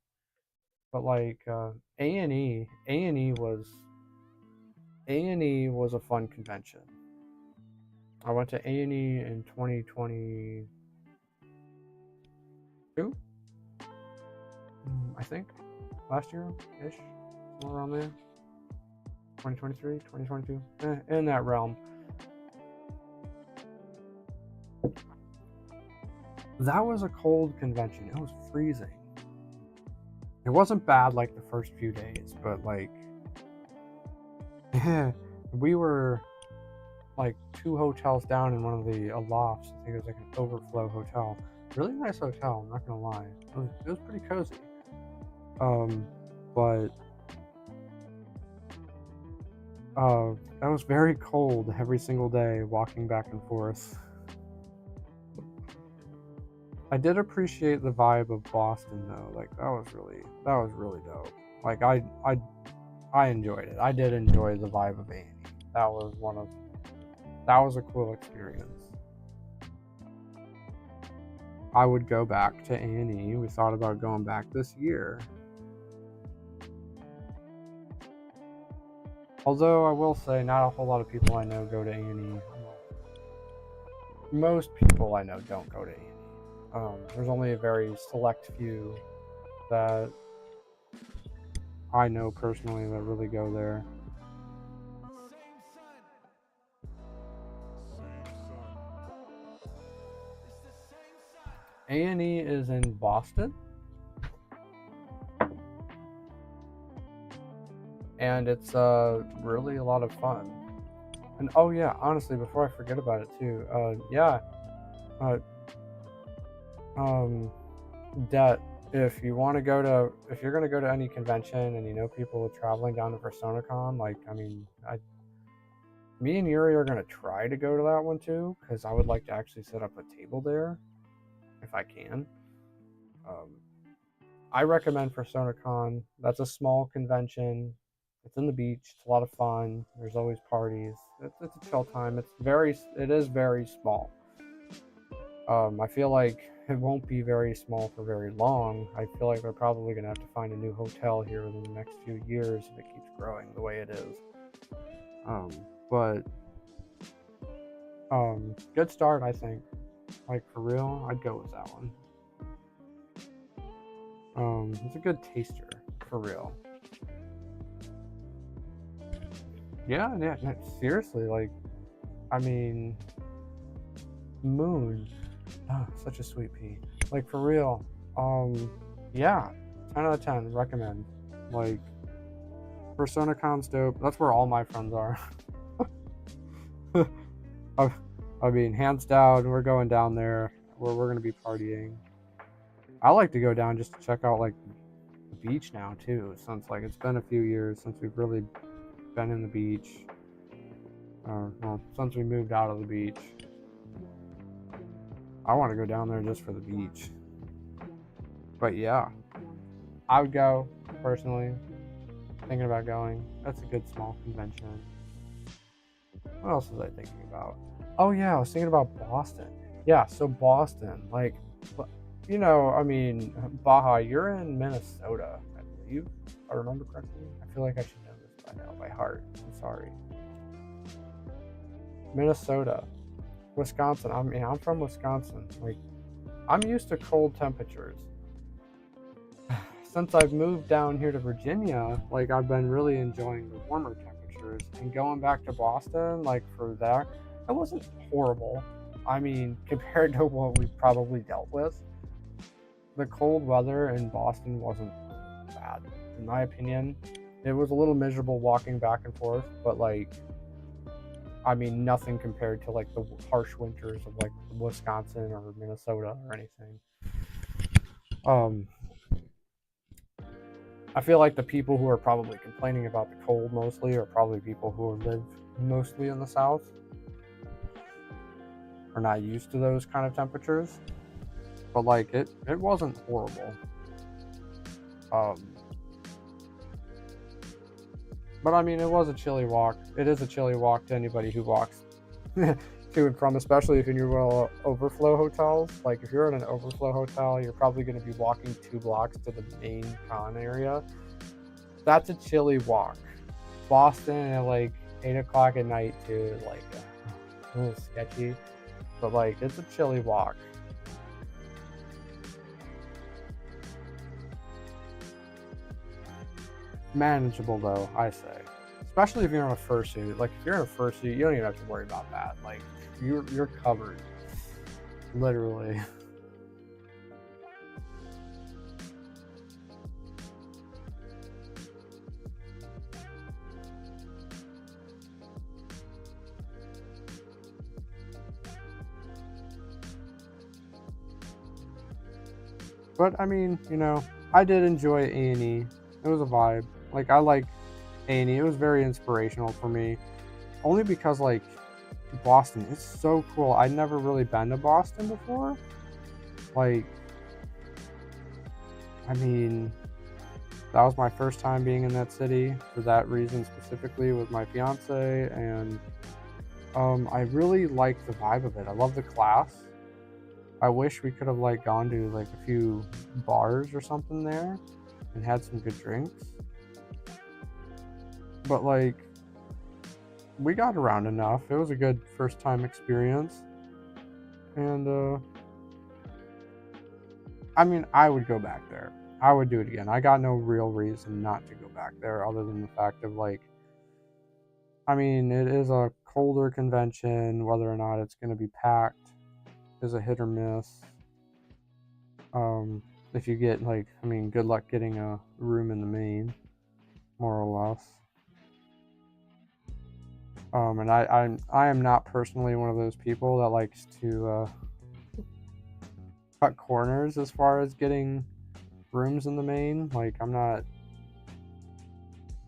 Speaker 1: But like A&E was a fun convention. I went to A&E in 2022, I think, last year-ish, somewhere around there. 2023, 2022, in that realm. That was a cold convention. It was freezing. It wasn't bad like the first few days, but like, we were like 2 hotels down in one of the lofts. I think it was like an overflow hotel. Really nice hotel, I'm not gonna lie. It was pretty cozy. But that was very cold every single day, walking back and forth. I did appreciate the vibe of Boston though. Like that was really dope. Like I enjoyed it. I did enjoy the vibe of A&E. That was a cool experience. I would go back to A&E. We thought about going back this year. Although I will say, not a whole lot of people I know go to A&E. Most people I know don't go to A&E. There's only a very select few that I know personally that really go there. A&E is in Boston, and it's really a lot of fun. And oh yeah, honestly, before I forget about it too, that if you're gonna go to any convention and you know people traveling down to PersonaCon, like, I mean, me and Yuri are gonna try to go to that one too, because I would like to actually set up a table there if I can. I recommend PersonaCon. That's a small convention. It's in the beach. It's a lot of fun. There's always parties. It's a chill time. It is very small. I feel like it won't be very small for very long. I feel like we're probably gonna have to find a new hotel here within the next few years if it keeps growing the way it is. But good start, I think. Like, for real, I'd go with that one. It's a good taster, for real. Yeah, seriously, like, I mean, Moon, such a sweet pea. Like, for real, yeah, 10 out of 10, recommend. Like, PersonaCon's dope. That's where all my friends are. I mean, hands down, we're going down there where we're going to be partying. I like to go down just to check out, like, the beach now, too, since, like, it's been a few years since we've really been in the beach. Well, since we moved out of the beach. I want to go down there just for the beach. But yeah, I would go, personally. Thinking about going. That's a good small convention. What else was I thinking about? Oh yeah, I was thinking about Boston. Yeah, so Boston, like, you know, I mean, Baja, you're in Minnesota, I believe, if I remember correctly. I feel like I should know this by now, by heart. I'm sorry. Minnesota, Wisconsin. I mean, I'm from Wisconsin. Like, I'm used to cold temperatures. Since I've moved down here to Virginia, like, I've been really enjoying the warmer temperatures. And going back to Boston, like, for that, it wasn't horrible. I mean, compared to what we've probably dealt with, the cold weather in Boston wasn't bad. In my opinion, it was a little miserable walking back and forth, but, like, I mean, nothing compared to like the harsh winters of like Wisconsin or Minnesota or anything. Um, I feel like the people who are probably complaining about the cold mostly are probably people who live mostly in the South, are not used to those kind of temperatures. But like it wasn't horrible. But I mean, it was a chilly walk. It is a chilly walk to anybody who walks to and from, especially if you're overflow hotels. Like if you're in an overflow hotel, you're probably going to be walking 2 blocks to the main con area. That's a chilly walk. Boston at like 8 o'clock at night too, like a little sketchy, but like it's a chilly walk. Manageable though, I say. Especially if you're in a fursuit. Like if you're in a fursuit, you don't even have to worry about that. Like you're covered. Literally. But I mean, I did enjoy A&E. It was a vibe. Like I like A&E. It was very inspirational for me. Only because like Boston, it's so cool. I'd never really been to Boston before. Like, I mean, that was my first time being in that city for that reason specifically with my fiance, and I really like the vibe of it. I love the class. I wish we could have like gone to like a few bars or something there and had some good drinks. But like we got around enough. It was a good first time experience. And I mean, I would go back there. I would do it again. I got no real reason not to go back there other than the fact of like, I mean, it is a colder convention. Whether or not it's going to be packed is a hit or miss. If you get like, I mean, good luck getting a room in the main, more or less. And I am not personally one of those people that likes to cut corners as far as getting rooms in the main. Like I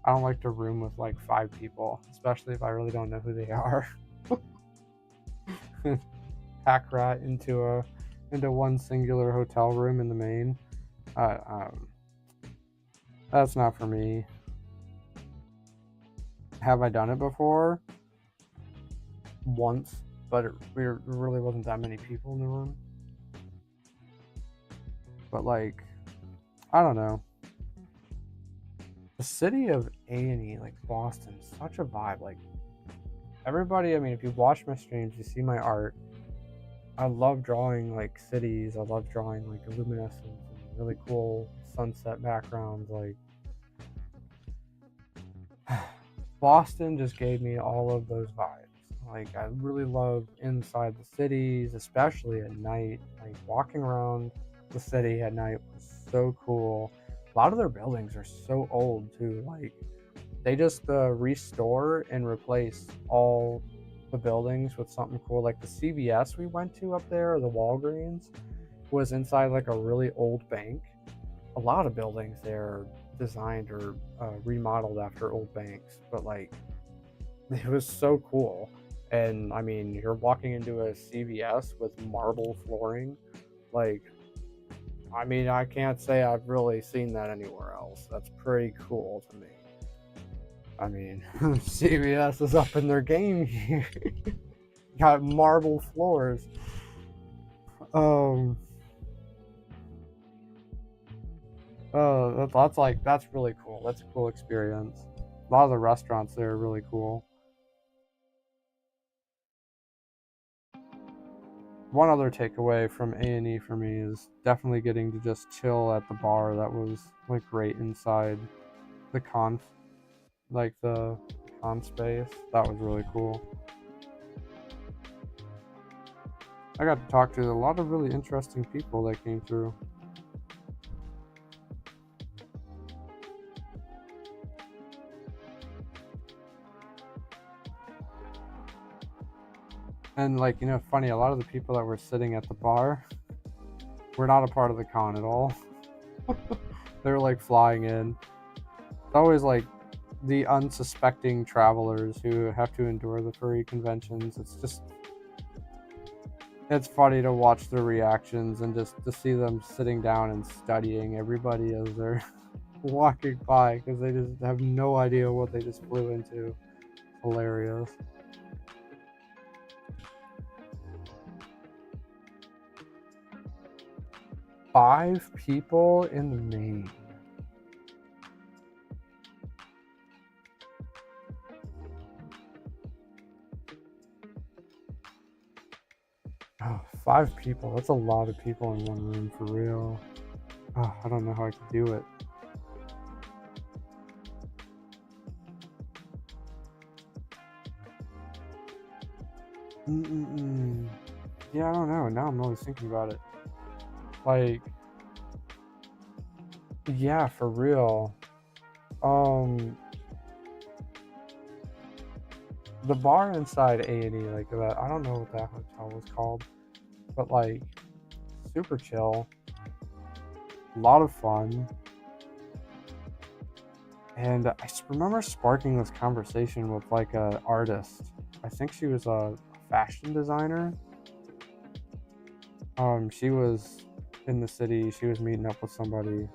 Speaker 1: don't like to room with like 5 people, especially if I really don't know who they are. Pack rat into one singular hotel room in the main. That's not for me. Have I done it before? Once, but it really wasn't that many people in the room. But like, I don't know. The city of A&E, like Boston, such a vibe. Like everybody, I mean, if you watch my streams, you see my art. I love drawing like cities. I love drawing like luminescence and really cool sunset backgrounds. Like Boston just gave me all of those vibes. Like I really love inside the cities, especially at night. Like walking around the city at night was so cool. A lot of their buildings are so old too. Like they just restore and replace all the buildings with something cool. Like the CVS we went to up there, or the Walgreens, was inside like a really old bank. A lot of buildings there designed or remodeled after old banks, but like it was so cool. And I mean, you're walking into a CVS with marble flooring. Like, I mean, I can't say I've really seen that anywhere else. That's pretty cool to me. I mean, CVS is up in their game here. Got marble floors. That's really cool. That's a cool experience. A lot of the restaurants there are really cool. One other takeaway from A&E for me is definitely getting to just chill at the bar that was like right inside the the con space. That was really cool. I got to talk to a lot of really interesting people that came through. And like, you know, funny, a lot of the people that were sitting at the bar were not a part of the con at all. They're like flying in. It's always like the unsuspecting travelers who have to endure the furry conventions. It's funny to watch their reactions and just to see them sitting down and studying everybody as they're walking by, because they just have no idea what they just flew into. Hilarious. Five people in the main. Oh, 5 people. That's a lot of people in one room for real. Oh, I don't know how I could do it. Yeah, I don't know. Now I'm really thinking about it. Like, yeah, for real. The bar inside A&E, like that, I don't know what that hotel was called, but like, super chill, a lot of fun. And I remember sparking this conversation with like an artist. I think she was a fashion designer. She was in the city. She was meeting up with somebody.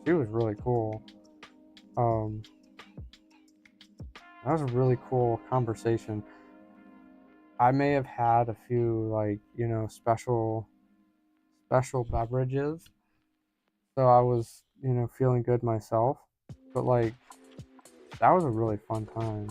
Speaker 1: She was really cool. That was a really cool conversation. I may have had a few like, you know, special beverages, so I was, you know, feeling good myself. But like, that was a really fun time.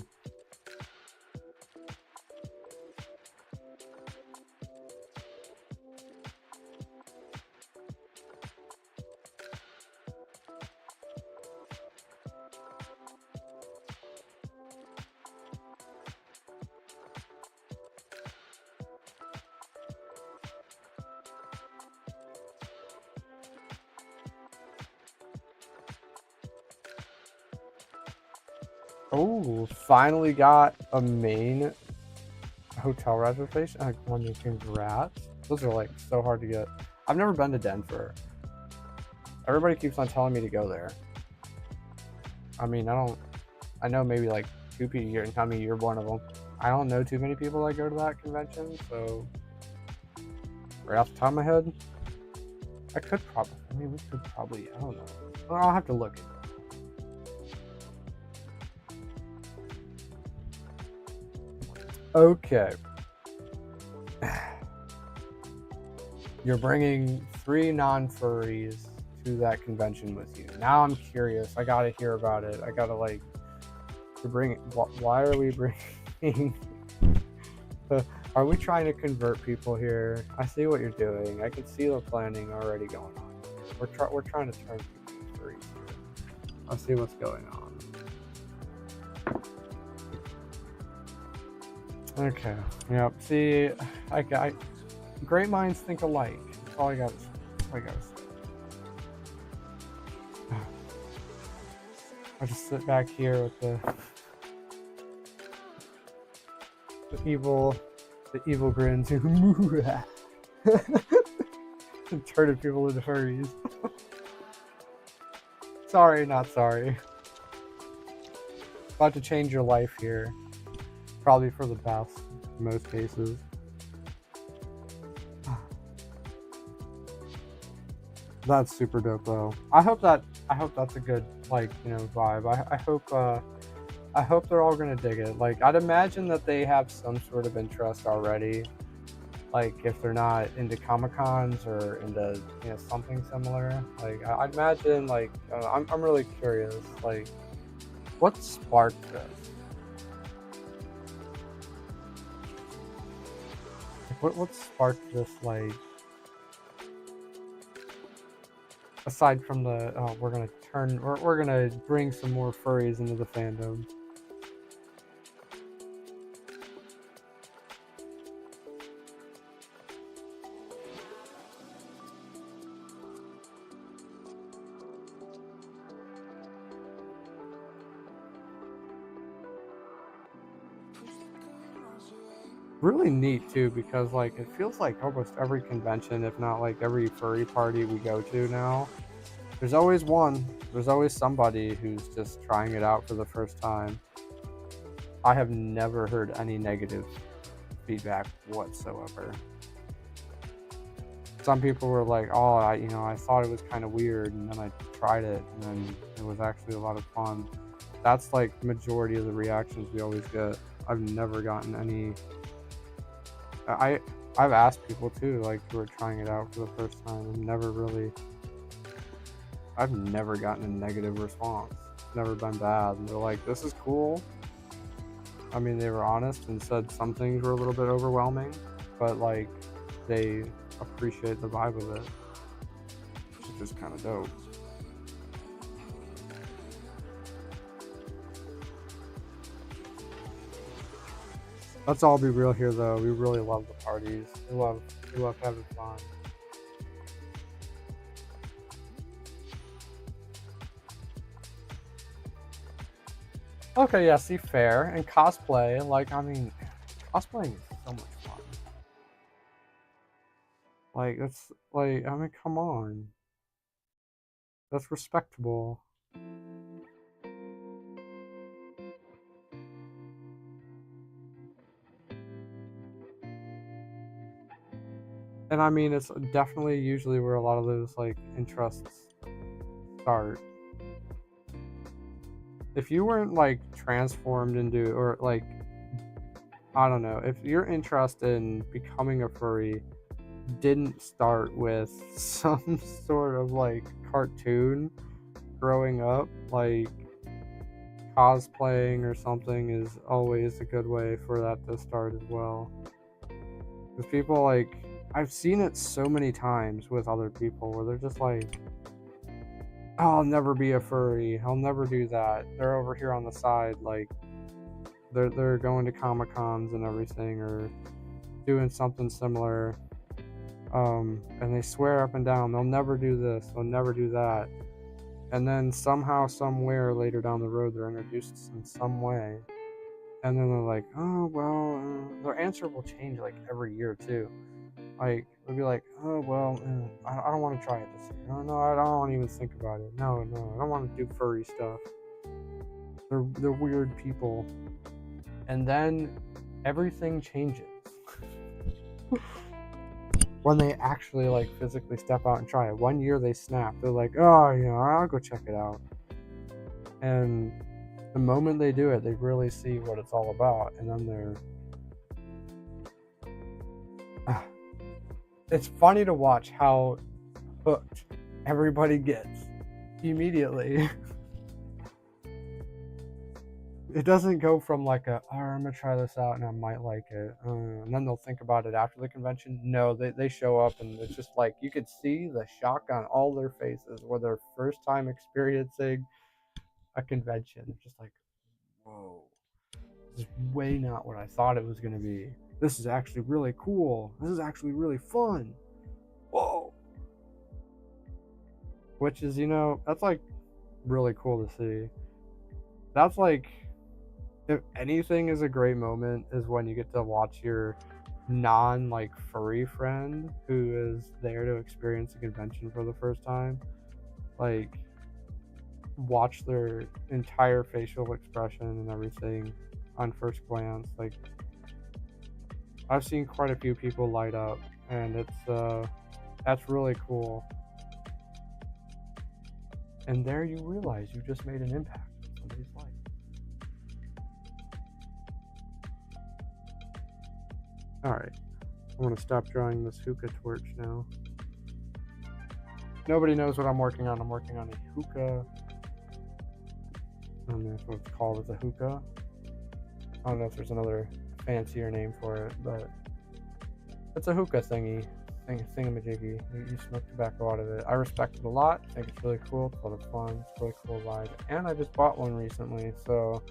Speaker 1: Oh, finally got a main hotel reservation. Congrats. Those are like so hard to get. I've never been to Denver. Everybody keeps on telling me to go there. I mean, I know maybe like 2 people here, and Tommy, you're one of them. I don't know too many people that go to that convention, so right off the top of my head, we could probably, I don't know. Well, I'll have to look. Okay. You're bringing 3 non-furries to that convention with you. Now I'm curious. I gotta hear about it. I gotta like to bring it. Why are we bringing? Are we trying to convert people here? I see what you're doing. I can see the planning already going on. We're trying to turn people into furries here. I see what's going on. Okay. Yep. See, I great minds think alike. That's all I got. I got to say. I just sit back here with the evil grins who turning people into furries. Sorry, not sorry. About to change your life here. Probably for the best in most cases. That's super dope though. I hope that's a good, like, you know, vibe. I hope they're all gonna dig it. Like, I'd imagine that they have some sort of interest already. Like, if they're not into Comic-Cons or into, you know, something similar. Like, I'd imagine, like, I'm really curious. Like, what sparked this? Like, what sparked this? Like, aside from the we're gonna bring some more furries into the fandom. really neat too, because like it feels like almost every convention, if not like every furry party we go to now, there's always one. There's always somebody who's just trying it out for the first time. I have never heard any negative feedback whatsoever. Some people were like, "Oh, I thought it was kind of weird, and then I tried it, and then it was actually a lot of fun." That's like the majority of the reactions we always get. I've never gotten any. I've asked people too, like who are trying it out for the first time. I've never gotten a negative response. It's never been bad. And they're like, "This is cool." I mean, they were honest and said some things were a little bit overwhelming, but like they appreciate the vibe of it, which is just kind of dope. Let's all be real here, though. We really love the parties. We love having fun. Okay, yeah, see, fair. And cosplay, like, I mean, cosplaying is so much fun. Like, it's like, I mean, come on. That's respectable. And I mean, it's definitely usually where a lot of those, like, interests start. If you weren't, like, transformed into, or, like, I don't know, if your interest in becoming a furry didn't start with some sort of, like, cartoon growing up, like cosplaying or something is always a good way for that to start as well. Because people, like, I've seen it so many times with other people where they're just like, "Oh, I'll never be a furry. I'll never do that." They're over here on the side, like they're going to Comic Cons and everything, or doing something similar. And they swear up and down they'll never do this, they'll never do that. And then somehow, somewhere later down the road, they're introduced in some way. And then they're like, "Oh, well," their answer will change like every year too. Like, they'll be like, "Oh, well, I don't want to try it this year. No, I don't want to even think about it. No, I don't want to do furry stuff. They're weird people." And then everything changes. When they actually like physically step out and try it. One year they snap. They're like, "Oh, I'll go check it out." And the moment they do it, they really see what it's all about, and then it's funny to watch how hooked everybody gets immediately. It doesn't go from like I'm gonna try this out and I might like it, and then they'll think about it after the convention. No, they show up and it's just like you could see the shock on all their faces where their first time experiencing a convention. It's just like, whoa, this is way not what I thought it was gonna be. This is actually really cool. This is actually really fun. Whoa. Which is, that's like really cool to see. That's like, if anything is a great moment, is when you get to watch your non like furry friend who is there to experience a convention for the first time, like, watch their entire facial expression and everything on first glance. Like, I've seen quite a few people light up, and that's really cool. And there you realize you just made an impact in somebody's life. Alright, I'm gonna stop drawing this hookah torch now. Nobody knows what I'm working on. I'm working on a hookah. I don't know if it's called as a hookah. I don't know if there's another fancier name for it, but it's a hookah thingamajiggy. You smoke tobacco out of it. I respect it a lot. I think it's really cool. It's a lot of fun. It's a really cool vibe. And I just bought one recently, so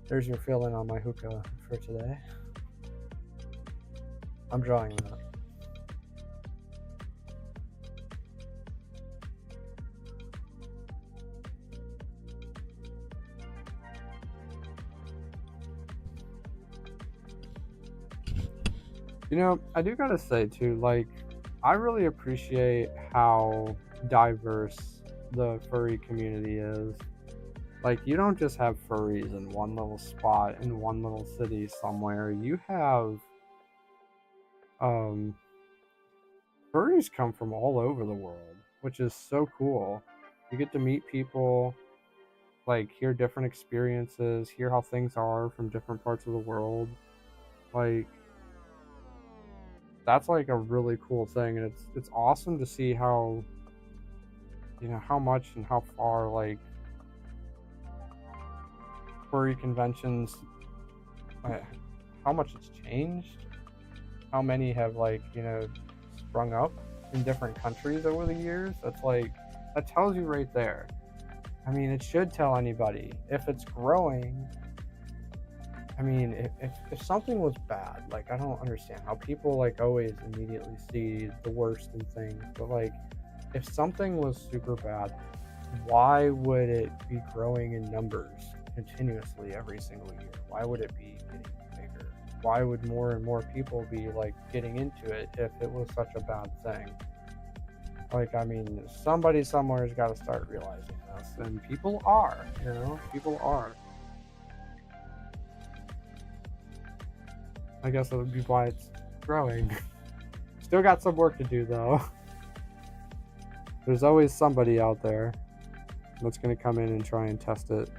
Speaker 1: there's your fill-in on my hookah for today. I'm drawing that. I do gotta say too, like, I really appreciate how diverse the furry community is. Like, you don't just have furries in one little spot in one little city somewhere. You have um furries come from all over the world, which is so cool. You get to meet people, like hear different experiences, hear how things are from different parts of the world. Like, that's like a really cool thing, and it's awesome to see how how much and how far like furry conventions, uh, how much it's changed, how many have like sprung up in different countries over the years. That's like, that tells you right there. I mean, it should tell anybody if it's growing. I mean, if something was bad, like, I don't understand how people like always immediately see the worst in things, but like, if something was super bad, why would it be growing in numbers continuously every single year? Why would it be getting bigger? Why would more and more people be like getting into it if it was such a bad thing? Like, I mean, somebody somewhere has got to start realizing this, and people are, people are. I guess that would be why it's growing. Still got some work to do though. There's always somebody out there that's going to come in and try and test it.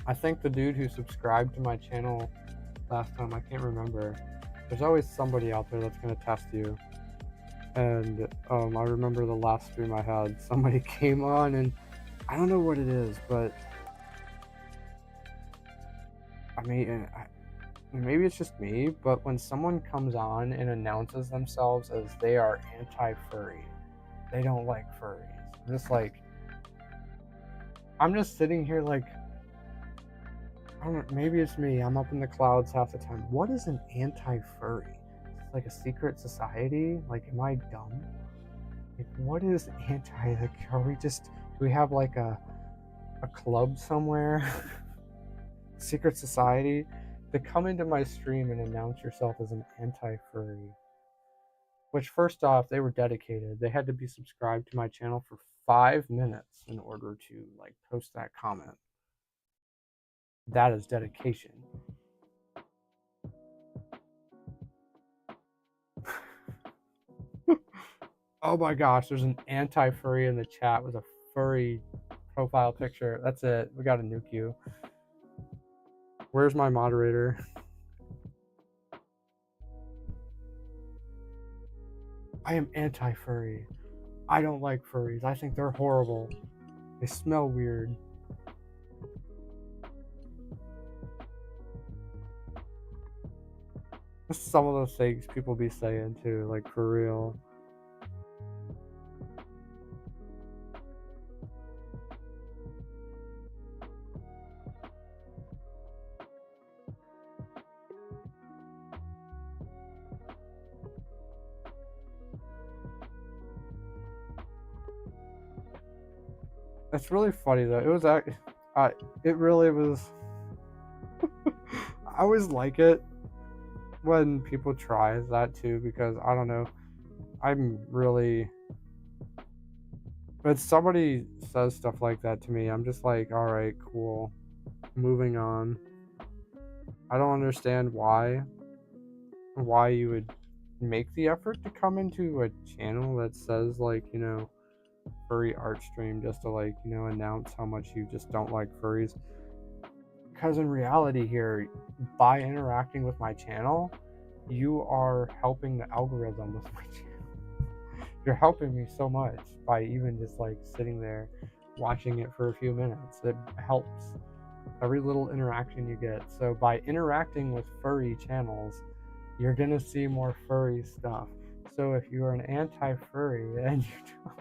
Speaker 1: I think the dude who subscribed to my channel last time, I can't remember. There's always somebody out there that's going to test you. And I remember the last stream I had, somebody came on, and I don't know what it is, but I mean, maybe it's just me, but when someone comes on and announces themselves as they are anti-furry, they don't like furries. I'm just sitting here like, I don't know, maybe it's me. I'm up in the clouds half the time. What is an anti-furry? It's like a secret society? Like, am I dumb? Like, what is anti? Like, do we have like a club somewhere? Secret society? To come into my stream and announce yourself as an anti-furry. Which, first off, they were dedicated. They had to be subscribed to my channel for 5 minutes in order to like post that comment. That is dedication. Oh my gosh, there's an anti-furry in the chat with a furry profile picture. That's it. We got a nuke you. Where's my moderator? I am anti-furry. I don't like furries. I think they're horrible. They smell weird. Some of those things people be saying too, like, for real. It's really funny though. It really was. I always like it when people try that too, because I don't know. I'm really. But somebody says stuff like that to me, I'm just like, all right, cool. Moving on. I don't understand why you would make the effort to come into a channel that says like, furry art stream just to like, announce how much you just don't like furries. Because in reality here, by interacting with my channel, you are helping the algorithm with my channel. You're helping me so much by even just like sitting there watching it for a few minutes. It helps every little interaction you get. So by interacting with furry channels, you're gonna see more furry stuff. So if you are an anti-furry and you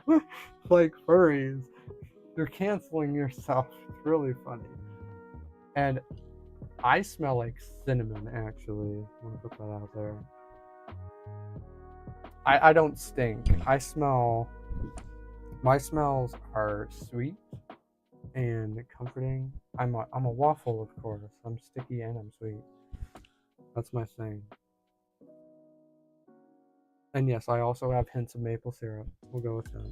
Speaker 1: don't like furries, you're canceling yourself. It's really funny. And I smell like cinnamon, actually. I want to put that out there. I don't stink. My smells are sweet and comforting. I'm a waffle, of course. I'm sticky and I'm sweet. That's my thing. And yes, I also have hints of maple syrup. We'll go with that.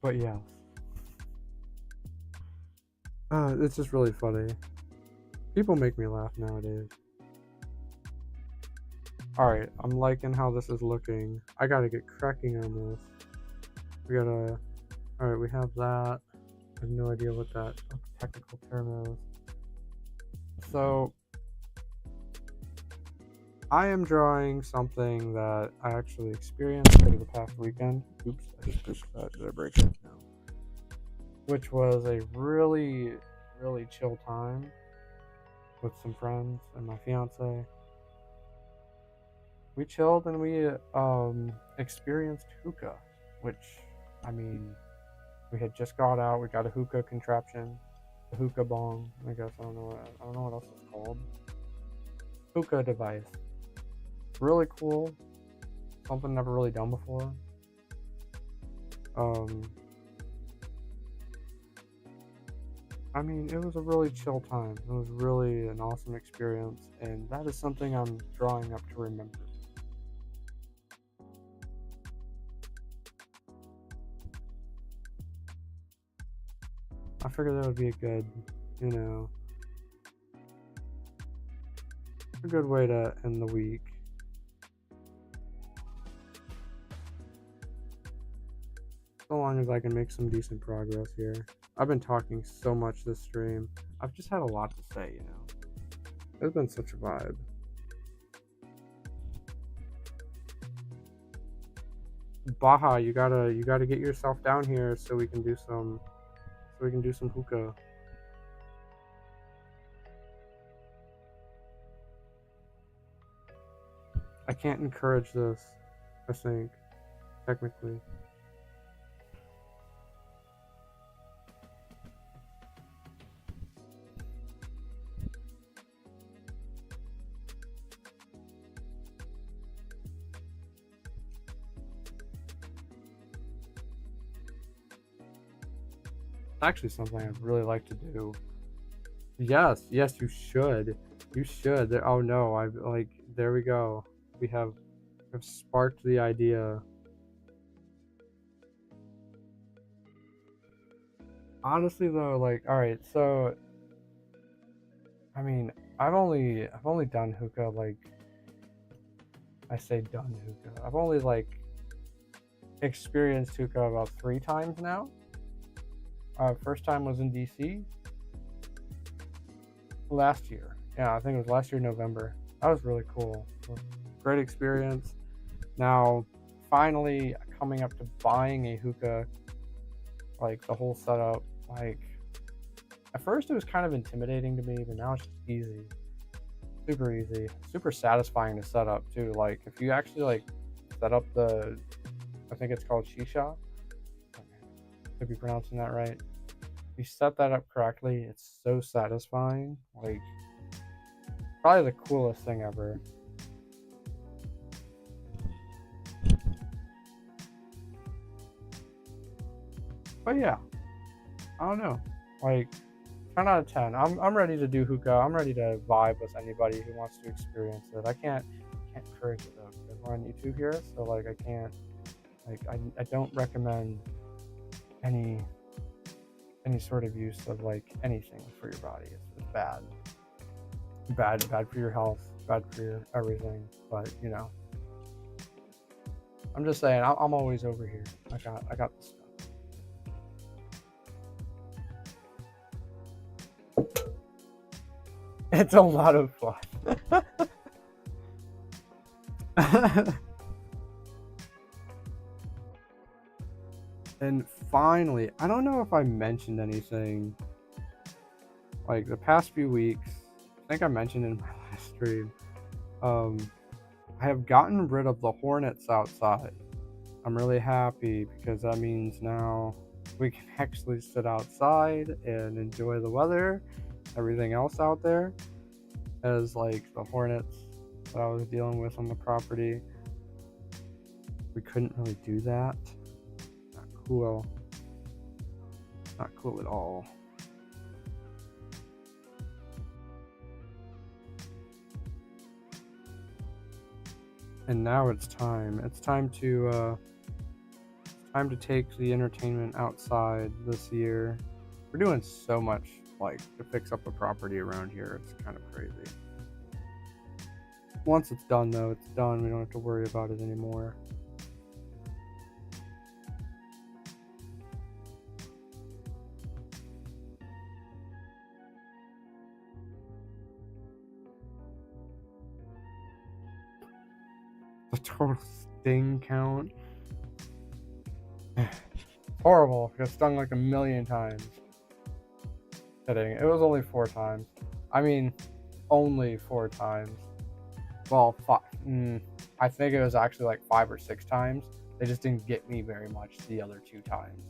Speaker 1: But yes. It's just really funny. People make me laugh nowadays. Alright, I'm liking how this is looking. I gotta get cracking on this. Alright, we have that. I have no idea what that technical term is. So, I am drawing something that I actually experienced over the past weekend. Oops, I just pushed that. Did I break it? No. Which was a really, really chill time with some friends and my fiance. We chilled and we experienced hookah, which, I mean, we had just got out. We got a hookah contraption, a hookah bong. I guess I don't know what else it's called. Hookah device. Really cool. Something never really done before. I mean, it was a really chill time. It was really an awesome experience, and that is something I'm drawing up to remember. I figured that would be a good, a good way to end the week. So long as I can make some decent progress here. I've been talking so much this stream. I've just had a lot to say, It's been such a vibe. Baja, you gotta get yourself down here so we can do some hookah. I can't encourage this, I think, technically. It's actually something I'd really like to do. Yes, you should. You should. Oh no, there we go. I've sparked the idea. Honestly though, alright, so I mean, I've only done hookah, I say done hookah. I've only experienced hookah about 3 times now. First time was in DC last year. Yeah, I think it was last year, November. That was really cool. Great experience. Now, finally coming up to buying a hookah, the whole setup, at first it was kind of intimidating to me, but now it's just easy. Super easy. Super satisfying to set up too. If you actually set up I think it's called shisha. Could be pronouncing that right. If you set that up correctly, it's so satisfying. Probably the coolest thing ever. But yeah, I don't know. 10 out of 10. I'm ready to do hookah. I'm ready to vibe with anybody who wants to experience it. I can't encourage it though because we're on YouTube here, so I can't I don't recommend any sort of use of anything for your body. It's bad for your health, bad for your everything. But I'm just saying, I'm always over here. I got this stuff. It's a lot of fun. And finally, I don't know if I mentioned anything the past few weeks. I think I mentioned in my last stream. I have gotten rid of the hornets outside. I'm really happy because that means now we can actually sit outside and enjoy the weather, everything else out there. As the hornets that I was dealing with on the property, we couldn't really do that. Not cool. Not cool at all. And now it's time. It's time to take the entertainment outside this year. We're doing so much, like, to fix up the property around here. It's kind of crazy. Once it's done, though, it's done. We don't have to worry about it anymore. The total sting count. Horrible. I got stung like 1,000,000 times. Kidding. It was only 4 times. I mean, only 4 times. Well, I think it was actually like 5 or 6 times. They just didn't get me very much the other 2 times.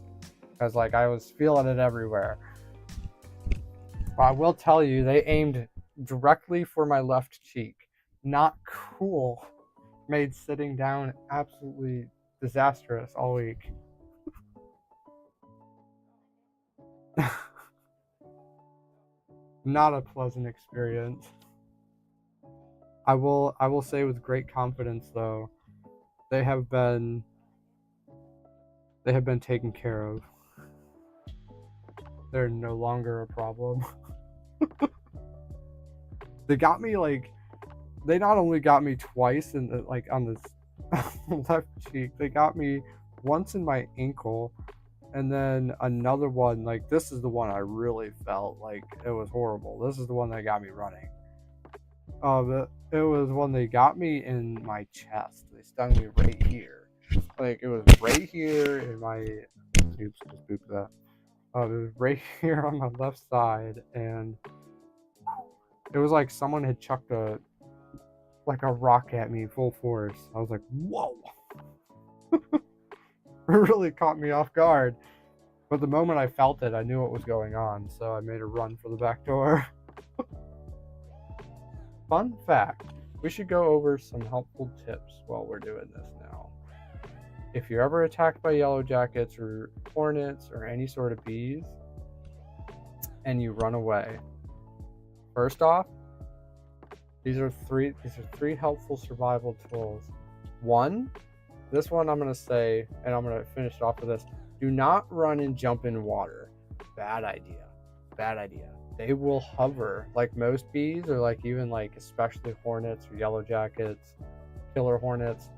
Speaker 1: Because, like, I was feeling it everywhere. But I will tell you, they aimed directly for my left cheek. Not cool. Made sitting down absolutely disastrous all week. Not a pleasant experience. I will say with great confidence, though, they have been taken care of. They're no longer a problem. They got me, like, they not only got me twice in the, like, on this left cheek, they got me once in my ankle, and then another one, like, this is the one I really felt like it was horrible. This is the one that got me running. It was when they got me in my chest. They stung me right here. Like, it was right here in my, oops, just booped that. It was right here on my left side, and it was like someone had chucked a rock at me full force. I was like, whoa. It really caught me off guard. But the moment I felt it, I knew what was going on, so I made a run for the back door. Fun fact, we should go over some helpful tips while we're doing this now. If you're ever attacked by yellow jackets or hornets or any sort of bees, and you run away, first off, these are three helpful survival tools. One, this one I'm going to say, and I'm going to finish it off with this, do not run and jump in water. Bad idea. Bad idea. They will hover like most bees, or like even like especially hornets or yellow jackets, killer hornets.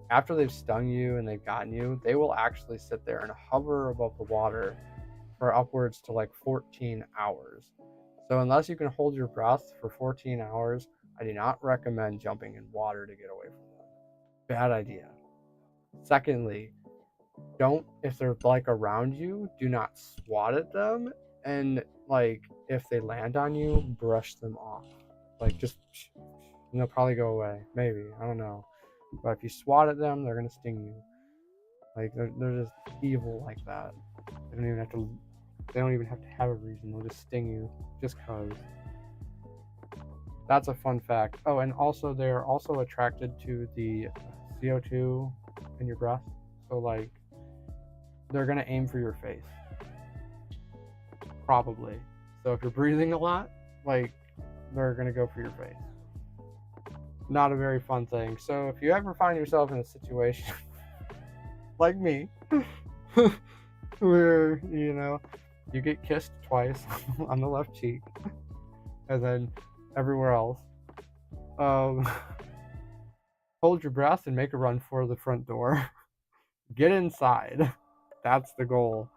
Speaker 1: After they've stung you and they've gotten you, they will actually sit there and hover above the water for upwards to like 14 hours. So unless you can hold your breath for 14 hours, I do not recommend jumping in water to get away from them. Bad idea. Secondly, if they're like around you, do not swat at them, and like if they land on you, brush them off. Like, just, and they'll probably go away. Maybe, I don't know. But if you swat at them, they're gonna sting you. Like, they're just evil like that. They don't even have to have a reason. They'll just sting you just cause. That's a fun fact. Oh, and also they're also attracted to the CO2 in your breath. So like, they're gonna aim for your face. Probably. So if you're breathing a lot, like, they're gonna go for your face. Not a very fun thing. So if you ever find yourself in a situation like me, where, you know, you get kissed twice on the left cheek, and then everywhere else, hold your breath and make a run for the front door. Get inside. That's the goal.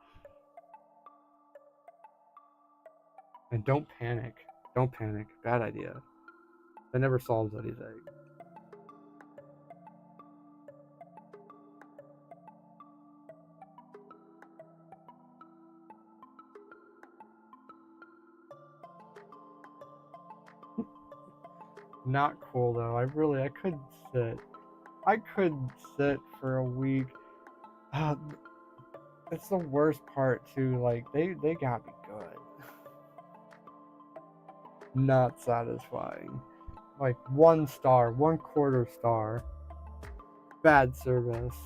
Speaker 1: And don't panic. Don't panic. Bad idea. That never solves anything. Not cool though. I couldn't sit. I couldn't sit for a week. It's the worst part too. Like, they got me good. Not satisfying. Like 1 star, 1/4 star. Bad service.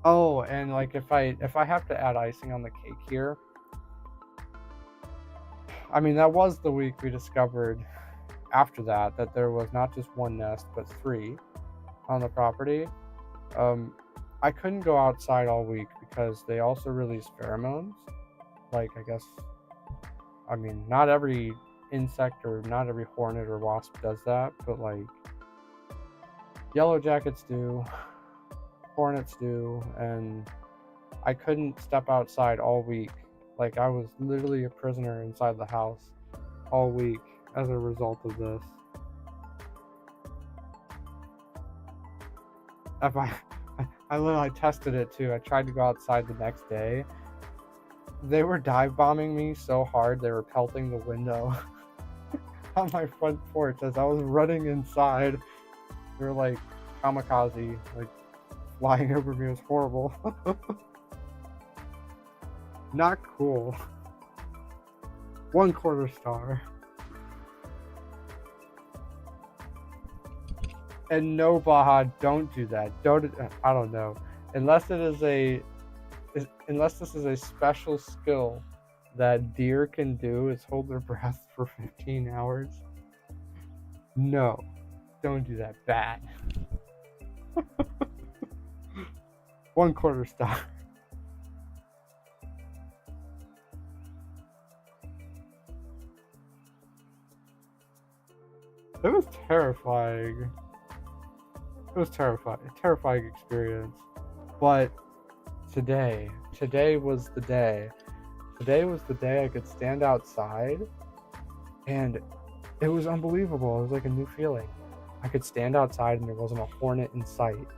Speaker 1: Oh, and like if I have to add icing on the cake here, I mean that was the week we discovered after that there was not just one nest but three on the property. Um, I couldn't go outside all week because they also release pheromones. Like I guess, I mean not every insect or not every hornet or wasp does that, but like yellow jackets do, hornets do, and I couldn't step outside all week. Like I was literally a prisoner inside the house all week as a result of this. If I literally tested it too. I tried to go outside the next day. They were dive bombing me so hard they were pelting the window on my front porch as I was running inside. They were like kamikaze, like flying over me. It was horrible. Not cool. 1/4 star. And no, Baja, don't do that. I don't know. Unless this is a special skill that deer can do, is hold their breath for 15 hours. No, don't do that. Bad. 1/4 star. It was terrifying. It was terrifying. A terrifying experience. But today was the day. Today was the day I could stand outside, and it was unbelievable. It was like a new feeling. I could stand outside and there wasn't a hornet in sight.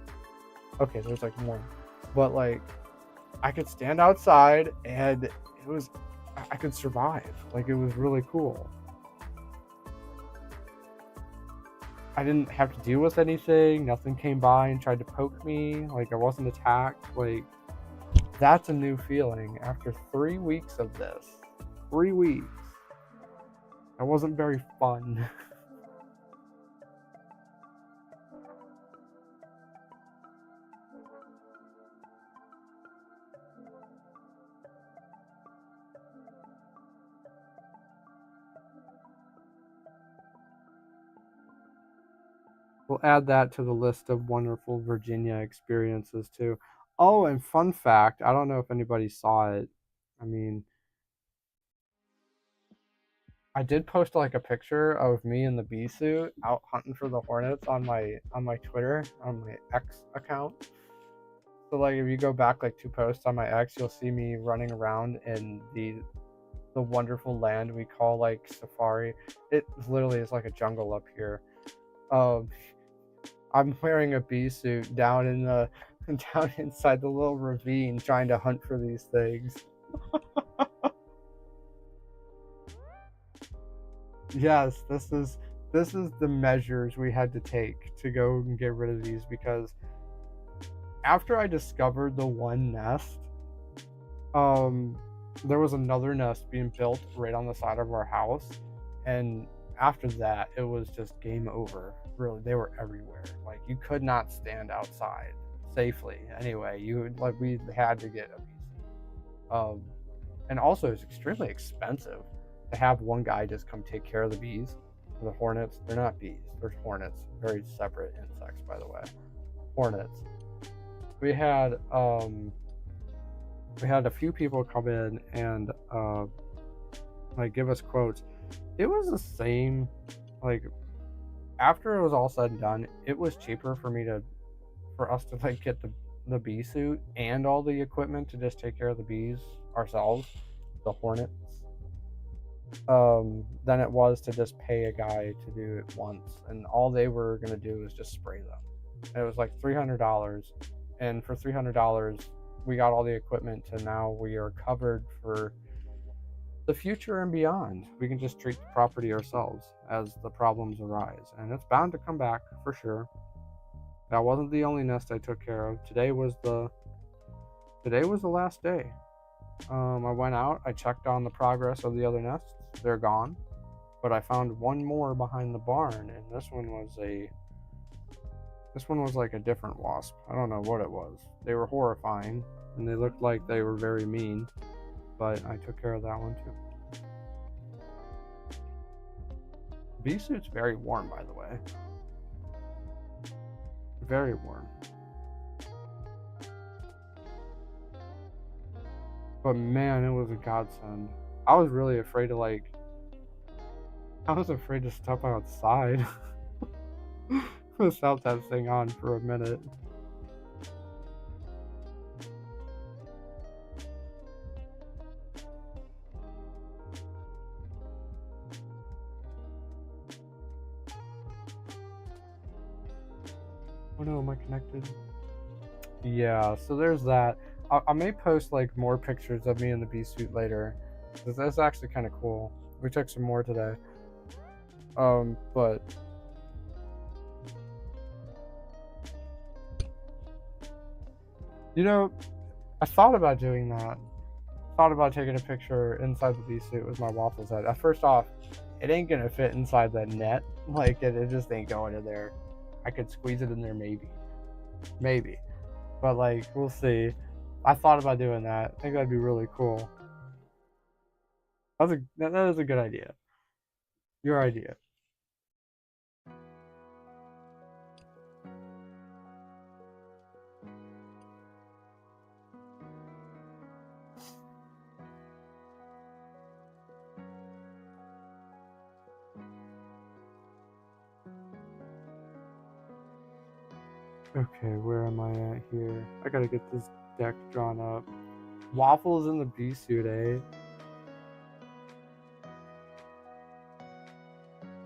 Speaker 1: Okay, there's like one. But like I could stand outside and I could survive. Like it was really cool. I didn't have to deal with anything. Nothing came by and tried to poke me. Like I wasn't attacked. Like that's a new feeling after 3 weeks of this. 3 weeks. That wasn't very fun. We'll add that to the list of wonderful Virginia experiences too. Oh, and fun fact, I don't know if anybody saw it. I mean, I did post like a picture of me in the bee suit out hunting for the hornets on my Twitter, on my X account. So like if you go back like 2 posts on my X, you'll see me running around in the wonderful land we call like safari. It literally is like a jungle up here. Um, I'm wearing a bee suit down inside the little ravine trying to hunt for these things. Yes, this is the measures we had to take to go and get rid of these, because after I discovered the one nest, there was another nest being built right on the side of our house, and after that it was just game over. Really, they were everywhere. Like you could not stand outside safely anyway. We had to get a bee. And also it's extremely expensive to have one guy just come take care of the bees. The hornets, they're not bees, they're hornets. Very separate insects, by the way. Hornets. We had a few people come in and like give us quotes. It was the same, like after it was all said and done, it was cheaper for us to like get the bee suit and all the equipment to just take care of the bees ourselves, the hornets, than it was to just pay a guy to do it once. And all they were gonna do is just spray them. And it was like $300, and for $300 we got all the equipment to now we are covered for the future and beyond. We can just treat the property ourselves as the problems arise, and it's bound to come back for sure. That wasn't the only nest I took care of. Today was the last day. I went out, I checked on the progress of the other nests. They're gone, but I found one more behind the barn, and this This one was like a different wasp. I don't know what it was. They were horrifying, and they looked like they were very mean, but I took care of that one too. Bee suit's very warm, by the way. Very warm. But man, it was a godsend. I was really afraid to step outside without that thing on for a minute. Oh no, am I connected? Yeah, so there's that. I may post like more pictures of me in the bee suit later, because that's actually kind of cool. We took some more today. But you know, I thought about doing that. Thought about taking a picture inside the bee suit with my Waffle's head. First off, it ain't gonna fit inside that net. Like it just ain't going in there. I could squeeze it in there maybe, but like we'll see. I thought about doing that. I think that'd be really cool. That is a good idea. Your idea. Okay, where am I at here? I gotta get this deck drawn up. Waffles in the bee suit, eh?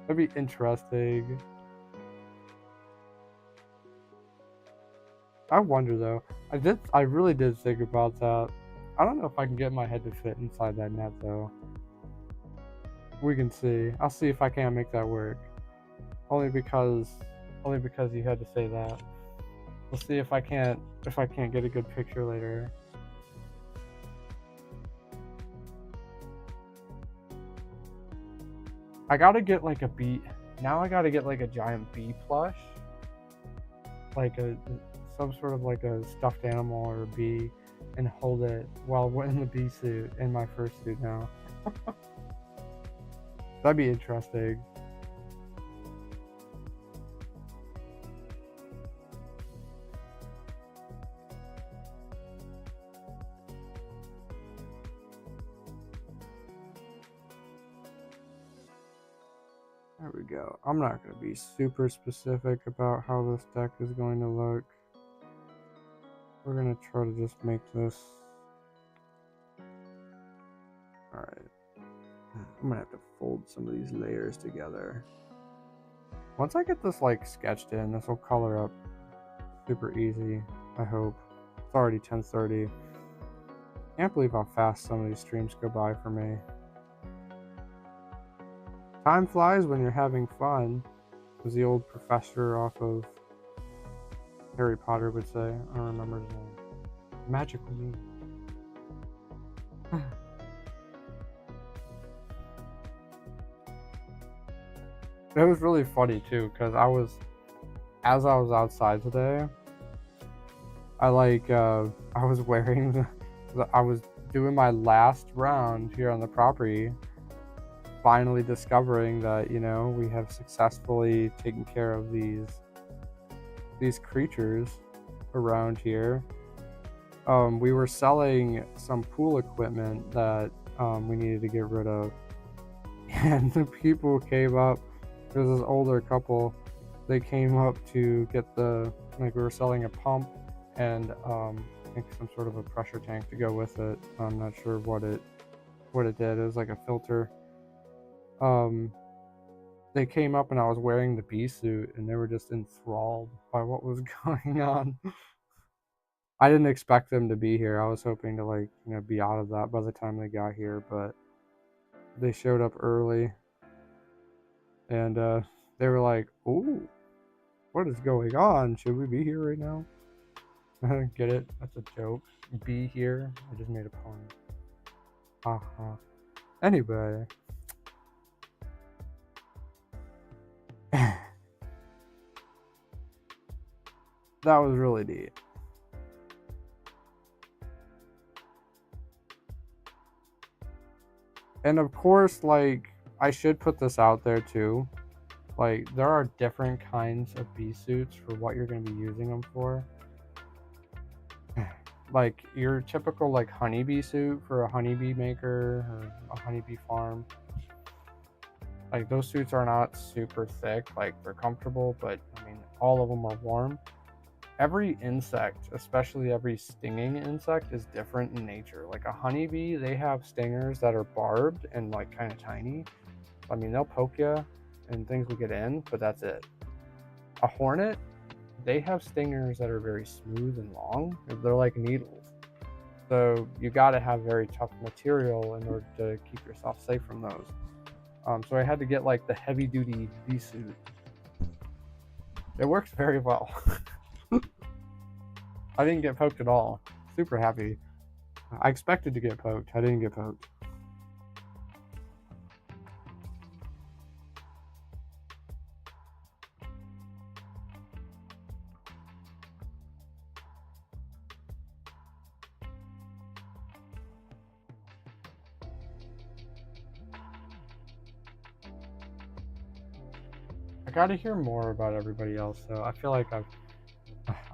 Speaker 1: That'd be interesting. I wonder though. I really did think about that. I don't know if I can get my head to fit inside that net though. We can see. I'll see if I can't make that work. Only because you had to say that. We'll see if I can't get a good picture later. I gotta get like a bee. Now I gotta get like a giant bee plush, like some sort of like a stuffed animal or a bee, and hold it while we're in the bee suit in my first suit now. That'd be interesting. There we go. I'm not going to be super specific about how this deck is going to look. We're going to try to just make this... Alright. I'm going to have to fold some of these layers together. Once I get this like sketched in, this will color up super easy, I hope. It's already 10:30. Can't believe how fast some of these streams go by for me. Time flies when you're having fun, as the old professor off of Harry Potter would say. I don't remember his name. Magical me. It was really funny too, because as I was outside today, I was wearing I was doing my last round here on the property, finally discovering that, you know, we have successfully taken care of these creatures around here. We were selling some pool equipment that we needed to get rid of, and the people came up. There was this older couple. They came up to get we were selling a pump and I think some sort of a pressure tank to go with it. I'm not sure what it did. It was like a filter. They came up and I was wearing the bee suit, and they were just enthralled by what was going on. I didn't expect them to be here. I was hoping to be out of that by the time they got here, but they showed up early, and they were like, "Ooh, what is going on? Should we be here right now?" Get it? That's a joke. Be here? I just made a pun. Anyway. That was really neat. And of course, like, I should put this out there too. Like, there are different kinds of bee suits for what you're going to be using them for. Like, your typical, like, honeybee suit for a honeybee maker or a honeybee farm. Like, those suits are not super thick. Like, they're comfortable, but, I mean, all of them are warm. Every insect, especially every stinging insect, is different in nature. Like, a honeybee, they have stingers that are barbed and, like, kind of tiny. I mean, they'll poke you and things will get in, but that's it. A hornet, they have stingers that are very smooth and long. They're like needles. So you got to have very tough material in order to keep yourself safe from those. So I had to get like the heavy duty bee suit. It works very well. I didn't get poked at all. Super happy. I expected to get poked. I didn't get poked. I got to hear more about everybody else, though. I feel like I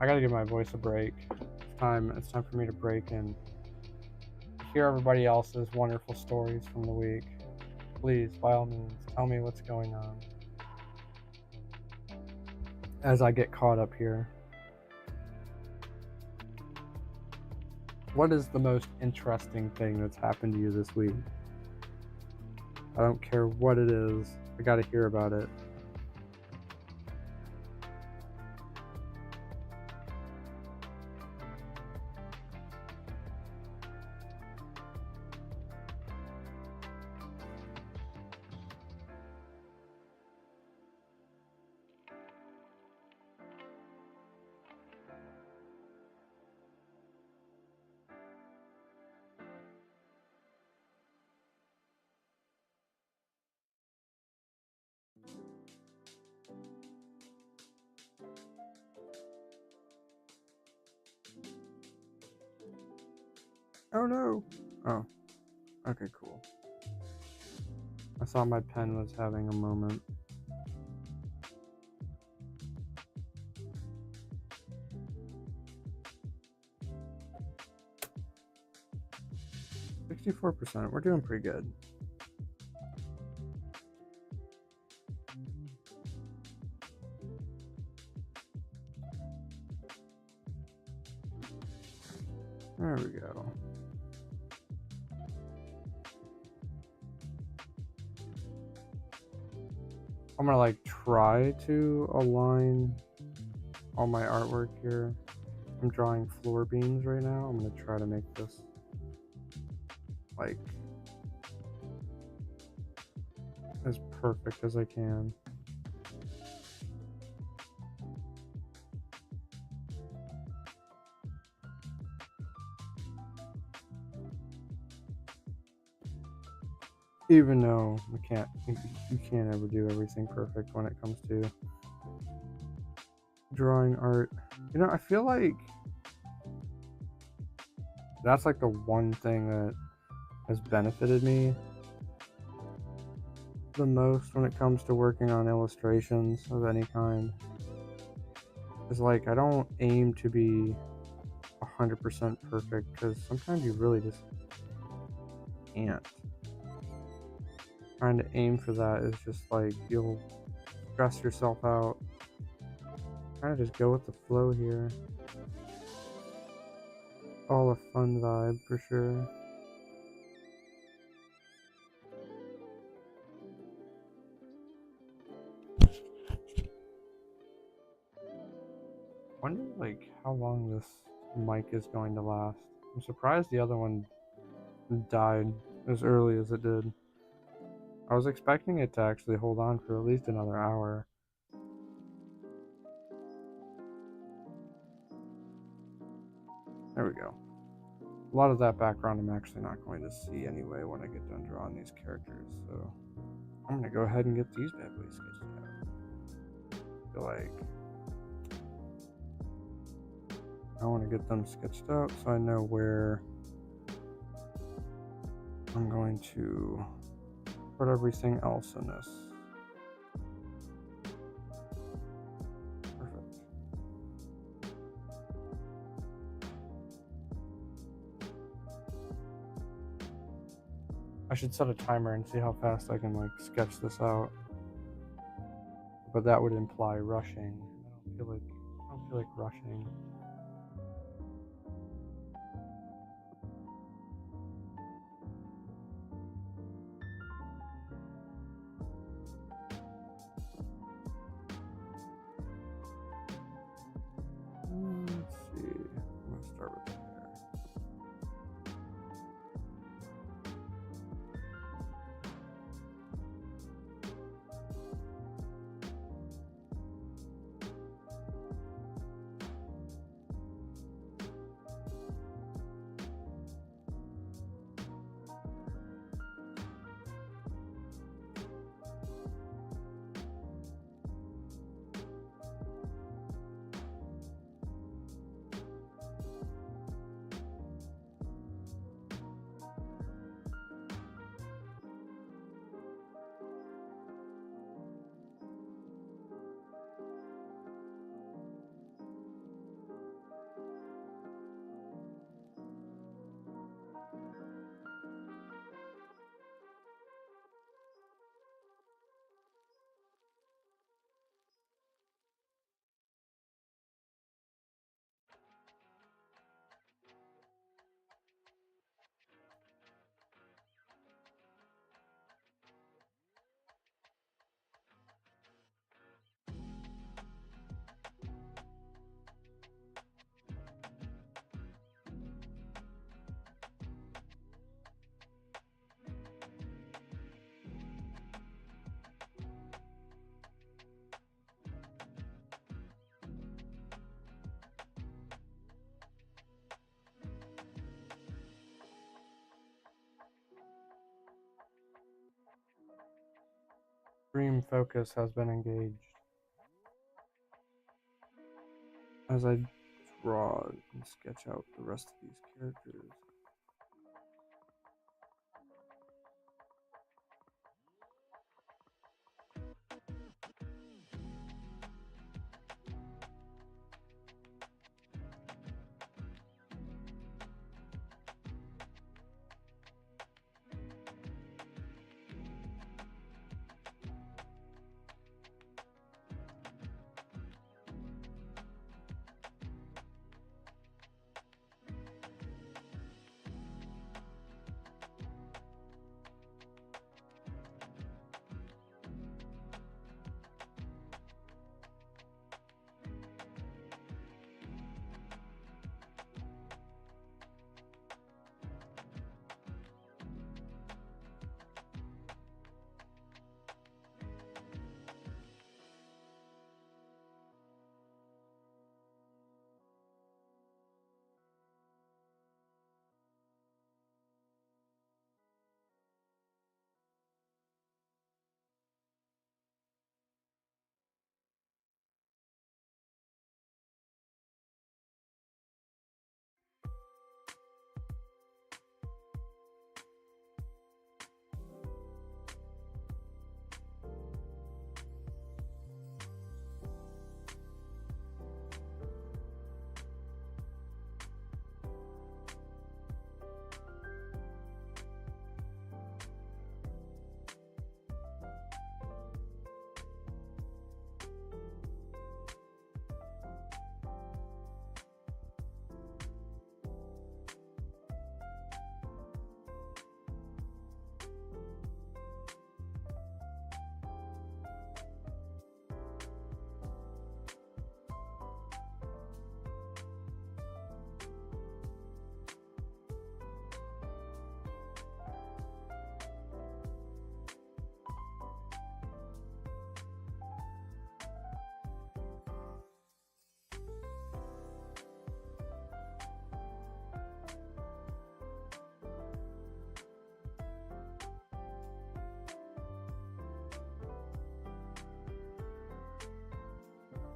Speaker 1: got to give my voice a break. It's time for me to break and hear everybody else's wonderful stories from the week. Please, by all means, tell me what's going on as I get caught up here. What is the most interesting thing that's happened to you this week? I don't care what it is. I got to hear about it. Oh no. Oh. Okay, cool. I saw my pen was having a moment. %. We're doing pretty good. There we go. I'm gonna like try to align all my artwork here. I'm drawing floor beams right now. I'm gonna try to make this like as perfect as I can. Even though you can't ever do everything perfect when it comes to drawing art. You know, I feel like that's like the one thing that has benefited me the most when it comes to working on illustrations of any kind. Is like I don't aim to be 100% perfect because sometimes you really just can't. Trying to aim for that is just like you'll stress yourself out. Kind of just go with the flow here. All a fun vibe for sure. Wonder like how long this mic is going to last. I'm surprised the other one died as early as it did. I was expecting it to actually hold on for at least another hour. There we go. A lot of that background I'm actually not going to see anyway when I get done drawing these characters, so I'm gonna go ahead and get these bad boys sketched out. I feel like I want to get them sketched out so I know where I'm going to put everything else in this. Perfect. I should set a timer and see how fast I can like sketch this out. But that would imply rushing. I don't feel like rushing. Let's see. I'm gonna start with there. Stream focus has been engaged. As I draw and sketch out the rest of these characters.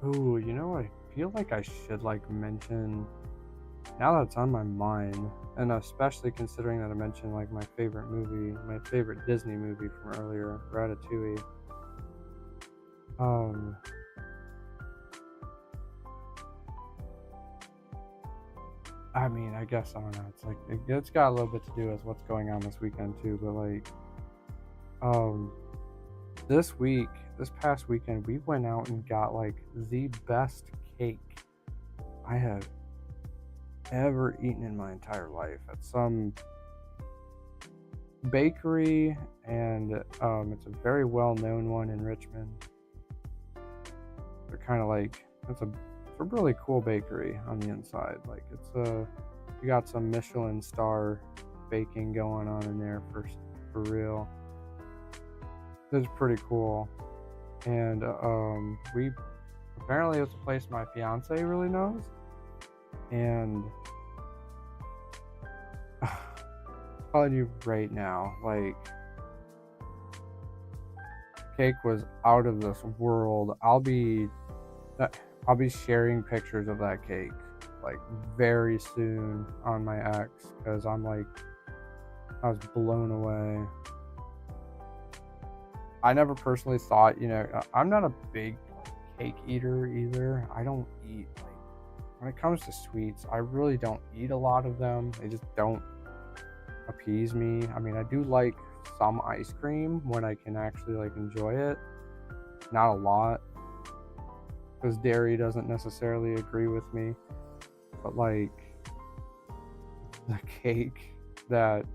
Speaker 1: Ooh, I feel like I should like mention now that it's on my mind, and especially considering that I mentioned like my favorite Disney movie from earlier, Ratatouille. I mean, I guess I don't know. It's like it's got a little bit to do with what's going on this weekend too. But like, this past weekend, we went out and got like the best cake I have ever eaten in my entire life at some bakery, and it's a very well-known one in Richmond. They're kind of like it's a really cool bakery on the inside. Like you got some Michelin star baking going on in there for real. It's pretty cool. And we apparently it's a place my fiance really knows, and I'm telling you right now, like, cake was out of this world. I'll be sharing pictures of that cake like very soon on my ex, because I was blown away. I never personally thought, I'm not a big cake eater either. I don't eat, like, when it comes to sweets, I really don't eat a lot of them. They just don't appease me. I mean, I do like some ice cream when I can actually like enjoy it. Not a lot, because dairy doesn't necessarily agree with me. But like the cake that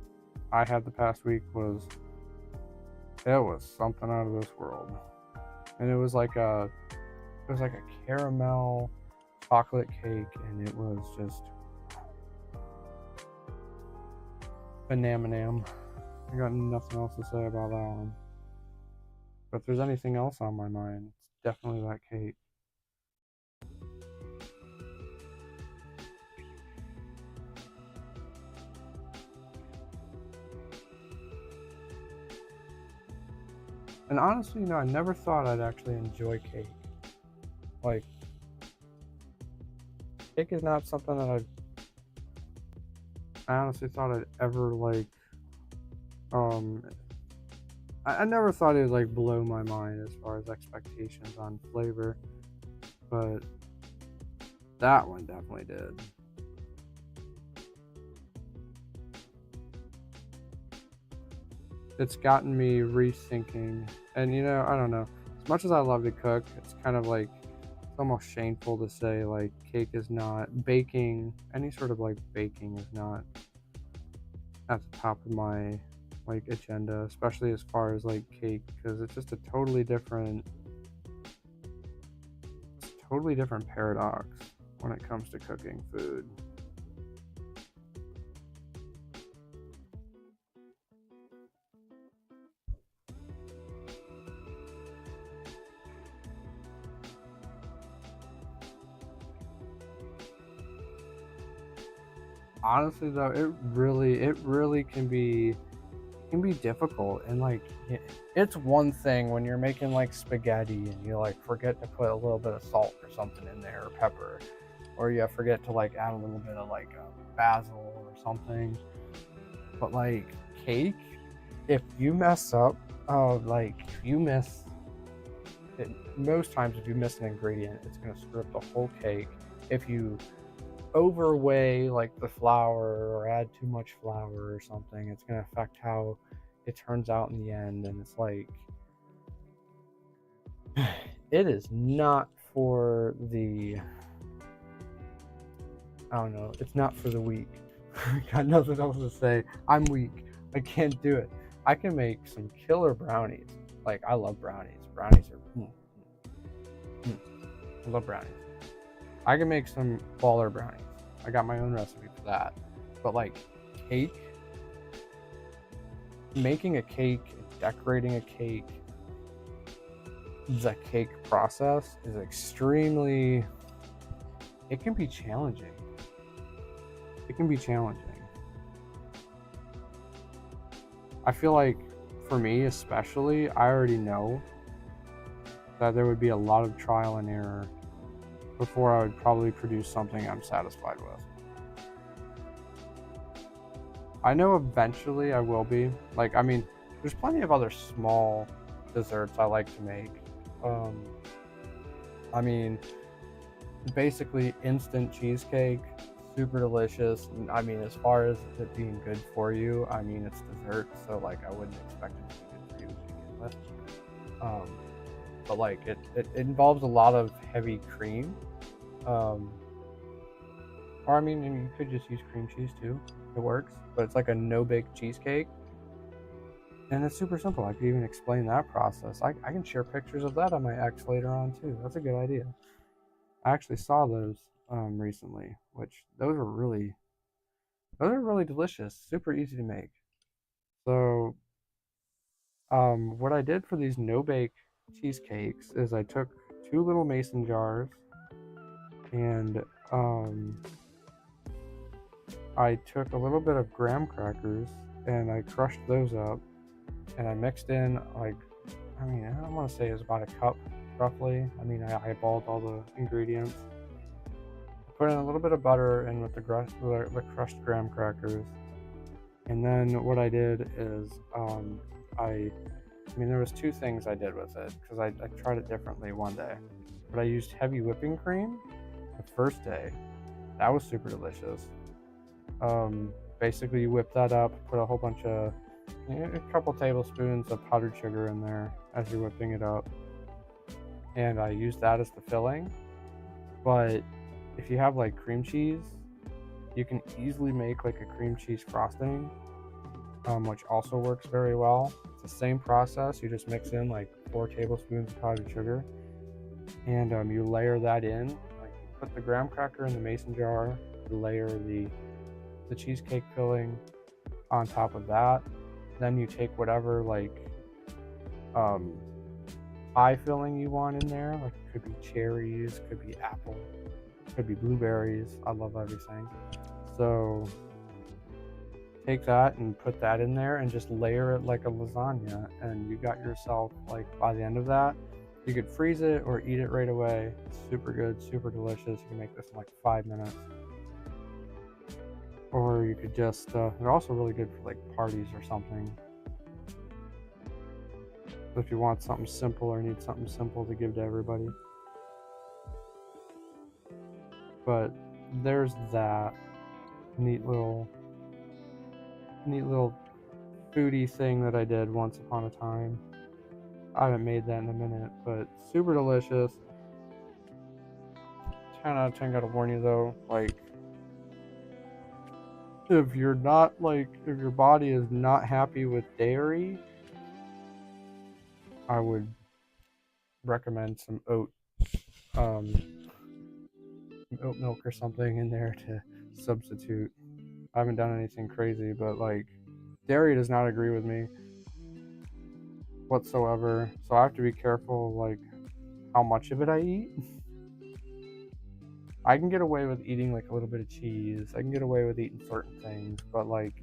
Speaker 1: I had the past week was something out of this world. And it was like a caramel chocolate cake, and it was just banam. I got nothing else to say about that one. But if there's anything else on my mind, it's definitely that cake. And honestly, I never thought I'd actually enjoy cake. Like, cake is not something that I honestly thought I'd ever like. I never thought it would like blow my mind as far as expectations on flavor, but that one definitely did. It's gotten me rethinking, and I don't know. As much as I love to cook, it's kind of like it's almost shameful to say like any sort of like baking is not at the top of my like agenda, especially as far as like cake, because it's just a totally different paradox when it comes to cooking food. Honestly though, it really can be difficult, and like it's one thing when you're making like spaghetti and you like forget to put a little bit of salt or something in there, or pepper, or you forget to like add a little bit of like basil or something. But like cake, if you mess up, if you miss it, most times if you miss an ingredient, it's gonna screw up the whole cake. If you overweigh like the flour or add too much flour or something, it's going to affect how it turns out in the end. And it's like it is not for the it's not for the weak. Got nothing else to say. I'm weak. I can't do it. I can make some killer brownies. Like, I love brownies. Brownies are I love brownies. I can make some baller brownies. I got my own recipe for that. But like cake, making a cake, decorating a cake, the cake process is it can be challenging. I feel like for me especially, I already know that there would be a lot of trial and error before I would probably produce something I'm satisfied with. I know eventually I will be. Like, I mean, there's plenty of other small desserts I like to make. Um, I mean, basically instant cheesecake, super delicious. I mean, as far as it being good for you, I mean, it's dessert, so like I wouldn't expect it to be good for you to begin with. Um, but like it involves a lot of heavy cream. Um, or I mean, you could just use cream cheese too. It works, but it's like a no-bake cheesecake. And it's super simple. I could even explain that process. I can share pictures of that on my X later on too. That's a good idea. I actually saw those recently, which those are really delicious, super easy to make. So what I did for these no bake cheesecakes is I took two little mason jars and I took a little bit of graham crackers and I crushed those up and I mixed in like I mean I don't want to say it was about a cup roughly. I mean I eyeballed all the ingredients. Put in a little bit of butter and with the crushed graham crackers. And then what I did is I mean there was two things I did with it because I tried it differently one day. But I used heavy whipping cream the first day. That was super delicious. Basically you whip that up, put a whole bunch of a couple tablespoons of powdered sugar in there as you're whipping it up. And I used that as the filling. But if you have like cream cheese, you can easily make like a cream cheese frosting, which also works very well. It's the same process. You just mix in like 4 tablespoons of powdered sugar, and you layer that in. Like put the graham cracker in the mason jar, layer the cheesecake filling on top of that. Then you take whatever like um, pie filling you want in there. Like it could be cherries, could be apple, could be blueberries. I love everything. So take that and put that in there and just layer it like a lasagna, and you got yourself like by the end of that you could freeze it or eat it right away. It's super good, super delicious. You can make this in like 5 minutes, or you could just they're also really good for like parties or something. So if you want something simple or need something simple to give to everybody. But there's that neat little foodie thing that I did once upon a time. I haven't made that in a minute, but super delicious. 10 out of 10 gotta warn you though, like if you're not like if your body is not happy with dairy, I would recommend some um oat milk or something in there to substitute. I haven't done anything crazy, but like dairy does not agree with me whatsoever. So I have to be careful like how much of it I eat. I can get away with eating like a little bit of cheese. I can get away with eating certain things, but like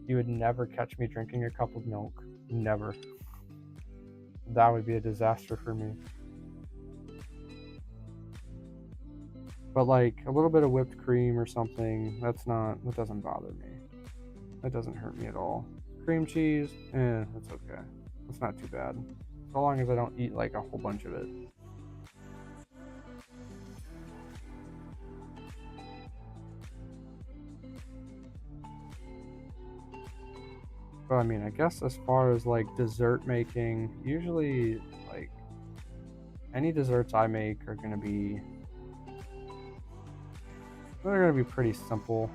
Speaker 1: you would never catch me drinking a cup of milk. Never. That would be a disaster for me. But like a little bit of whipped cream or something, that doesn't bother me. That doesn't hurt me at all. Cream cheese, that's okay. It's not too bad. So long as I don't eat like a whole bunch of it. But I mean, I guess as far as like dessert making, usually like any desserts I make are gonna be they're gonna be pretty simple.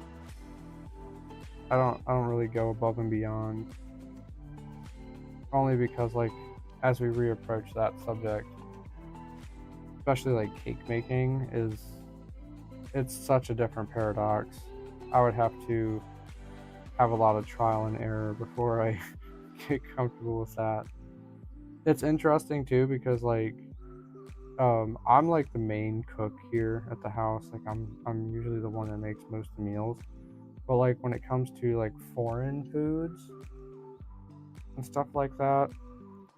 Speaker 1: I don't really go above and beyond. Only because like as we reapproach that subject, especially like cake making it's such a different paradox. I would have to have a lot of trial and error before I get comfortable with that. It's interesting too because like I'm like the main cook here at the house. Like I'm usually the one that makes most of the meals. But like when it comes to like foreign foods and stuff like that,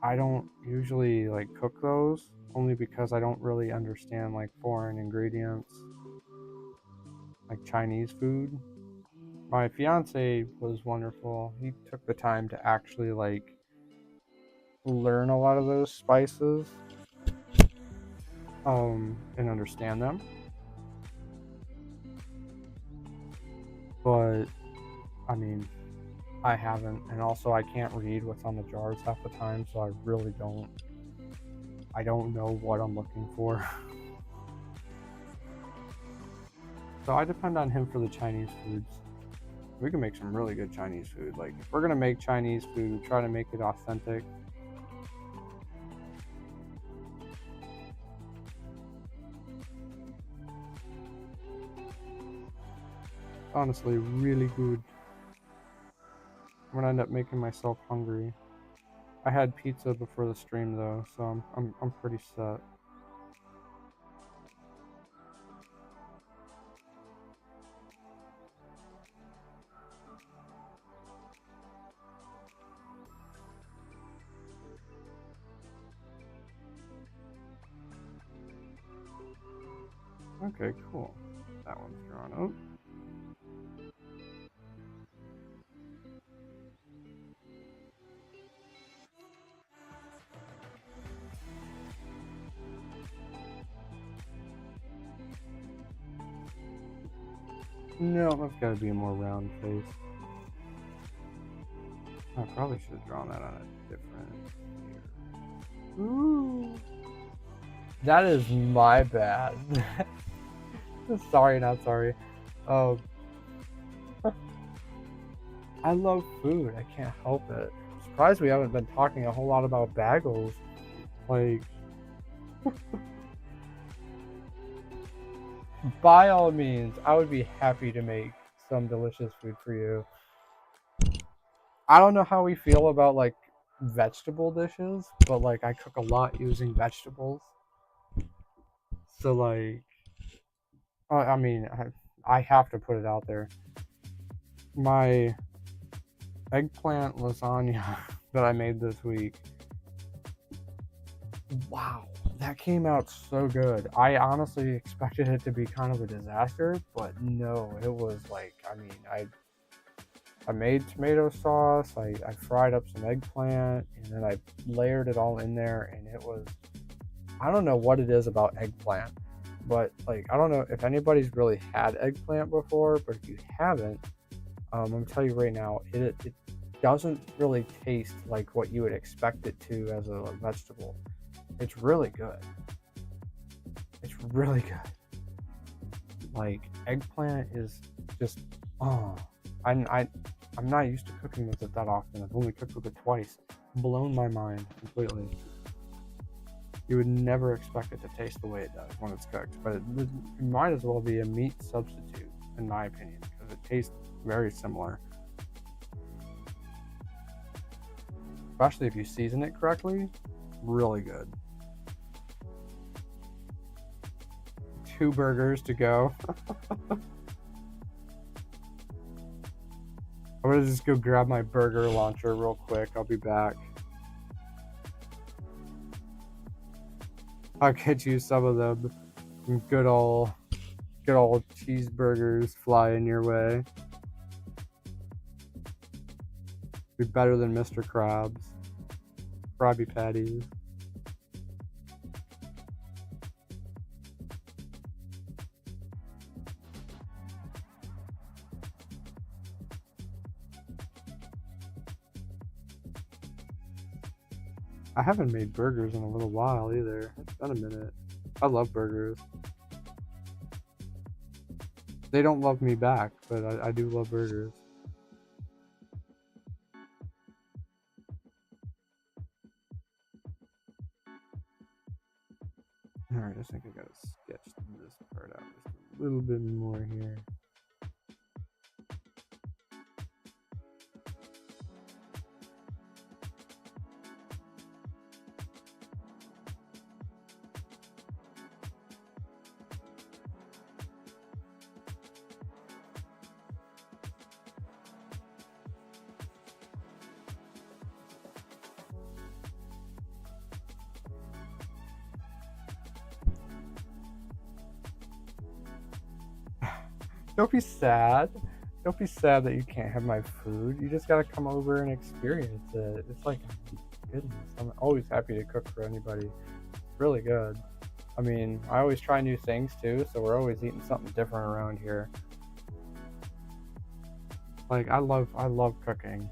Speaker 1: I don't usually like cook those only because I don't really understand like foreign ingredients, like Chinese food. My fiance was wonderful. He took the time to actually like learn a lot of those spices and understand them. But I mean, I haven't, and also I can't read what's on the jars half the time, so I really I don't know what I'm looking for. So I depend on him for the Chinese foods. We can make some really good Chinese food. Like, if we're gonna make Chinese food, try to make it authentic. Honestly, really good. I'm gonna end up making myself hungry. I had pizza before the stream though, so I'm pretty set. Okay, cool. That one's drawn out. No, that's gotta be a more round face. I probably should have drawn that on a different here. Ooh. That is my bad. Sorry, not sorry. I love food. I can't help it. I'm surprised we haven't been talking a whole lot about bagels. Like, by all means, I would be happy to make some delicious food for you. I don't know how we feel about like vegetable dishes, but like I cook a lot using vegetables. So like, I mean, I have to put it out there. My eggplant lasagna that I made this week. Wow, that came out so good. I honestly expected it to be kind of a disaster, but no, it was like, I mean, I made tomato sauce, I fried up some eggplant, and then I layered it all in there, and it was, I don't know what it is about eggplant, but like, I don't know if anybody's really had eggplant before, but if you haven't, I'm gonna tell you right now, it doesn't really taste like what you would expect it to as a vegetable. It's really good. It's really good. Like, eggplant is just, oh, I'm not used to cooking with it that often. I've only cooked with it twice. Blown my mind completely. You would never expect it to taste the way it does when it's cooked, but it might as well be a meat substitute, in my opinion, because it tastes very similar. Especially if you season it correctly, really good. 2 burgers to go. I'm gonna just go grab my burger launcher real quick. I'll be back. I'll get you some of them good old cheeseburgers flying your way. Be better than Mr. Krabs. Krabby Patties. I haven't made burgers in a little while either. It's been a minute. I love burgers. They don't love me back, but I do love burgers. Alright, I think I gotta sketch this part out just a little bit more here. Don't be sad. don't be sad that you can't have my food. You just gotta come over and experience it. It's like, goodness, I'm always happy to cook for anybody. It's really good. I mean, I always try new things too, so we're always eating something different around here. Like, I love cooking.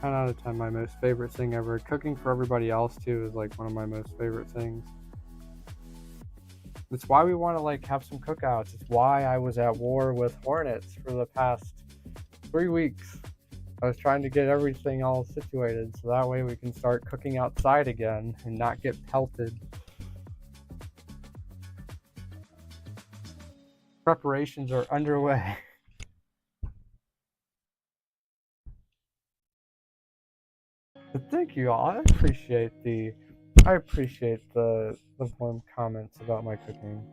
Speaker 1: 10 out of 10, my most favorite thing ever. Cooking for everybody else too is like one of my most favorite things. It's why we want to like have some cookouts. It's why I was at war with hornets for the past 3 weeks. I was trying to get everything all situated so that way we can start cooking outside again and not get pelted. Preparations are underway. But thank you all. I appreciate the warm comments about my cooking.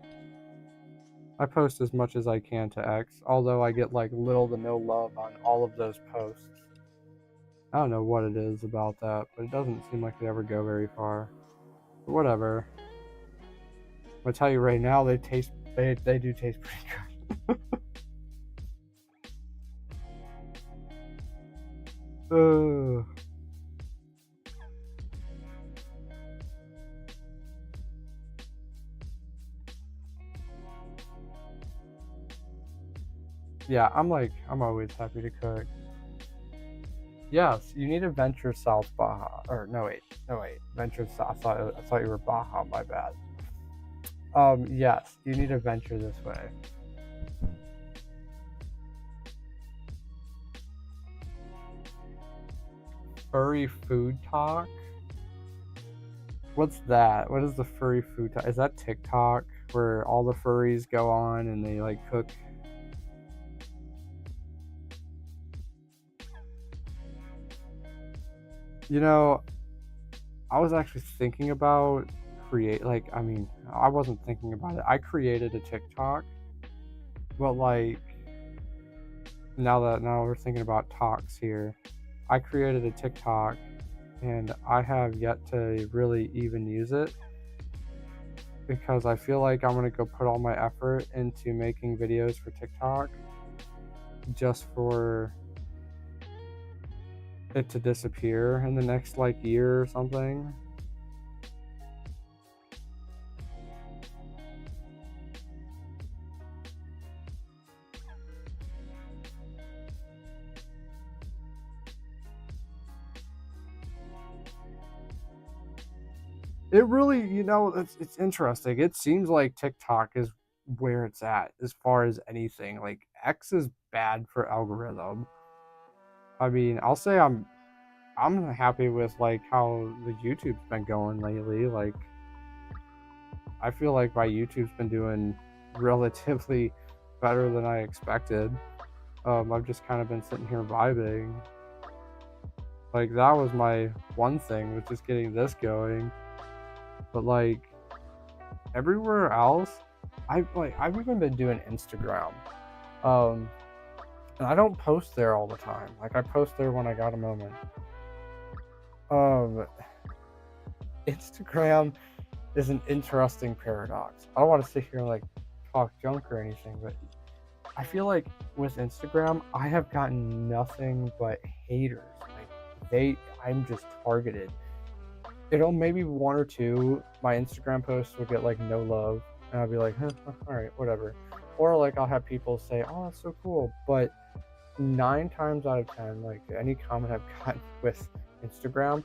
Speaker 1: I post as much as I can to X, although I get like little to no love on all of those posts. I don't know what it is about that, but it doesn't seem like they ever go very far. But whatever. I'm gonna tell you right now, they do taste pretty good. Yeah, I'm always happy to cook. Yes, you need to venture south Baja. Or no wait. Venture south. I thought you were Baja, my bad. Yes, you need to venture this way. Furry food talk? What's that? What is the furry food talk? Is that TikTok where all the furries go on and they like cook? You know, I was actually thinking about I wasn't thinking about it. I created a TikTok, but like now we're thinking about talks here. I created a TikTok and I have yet to really even use it because I feel like I'm gonna go put all my effort into making videos for TikTok just for it to disappear in the next like year or something. It really, it's interesting. It seems like TikTok is where it's at as far as anything. Like X is bad for algorithm. I mean, I'll say I'm happy with like how the YouTube's been going lately. Like I feel like my YouTube's been doing relatively better than I expected. I've just kind of been sitting here vibing. Like that was my one thing, was just getting this going. But like everywhere else, I've even been doing Instagram. And I don't post there all the time. Like I post there when I got a moment. Instagram is an interesting paradox. I don't want to sit here and like talk junk or anything, but I feel like with Instagram, I have gotten nothing but haters. Like I'm just targeted. Maybe one or two my Instagram posts would get like no love, and I'll be like, all right, whatever. Or like I'll have people say, oh, that's so cool, but 9 times out of 10, like any comment I've gotten with Instagram,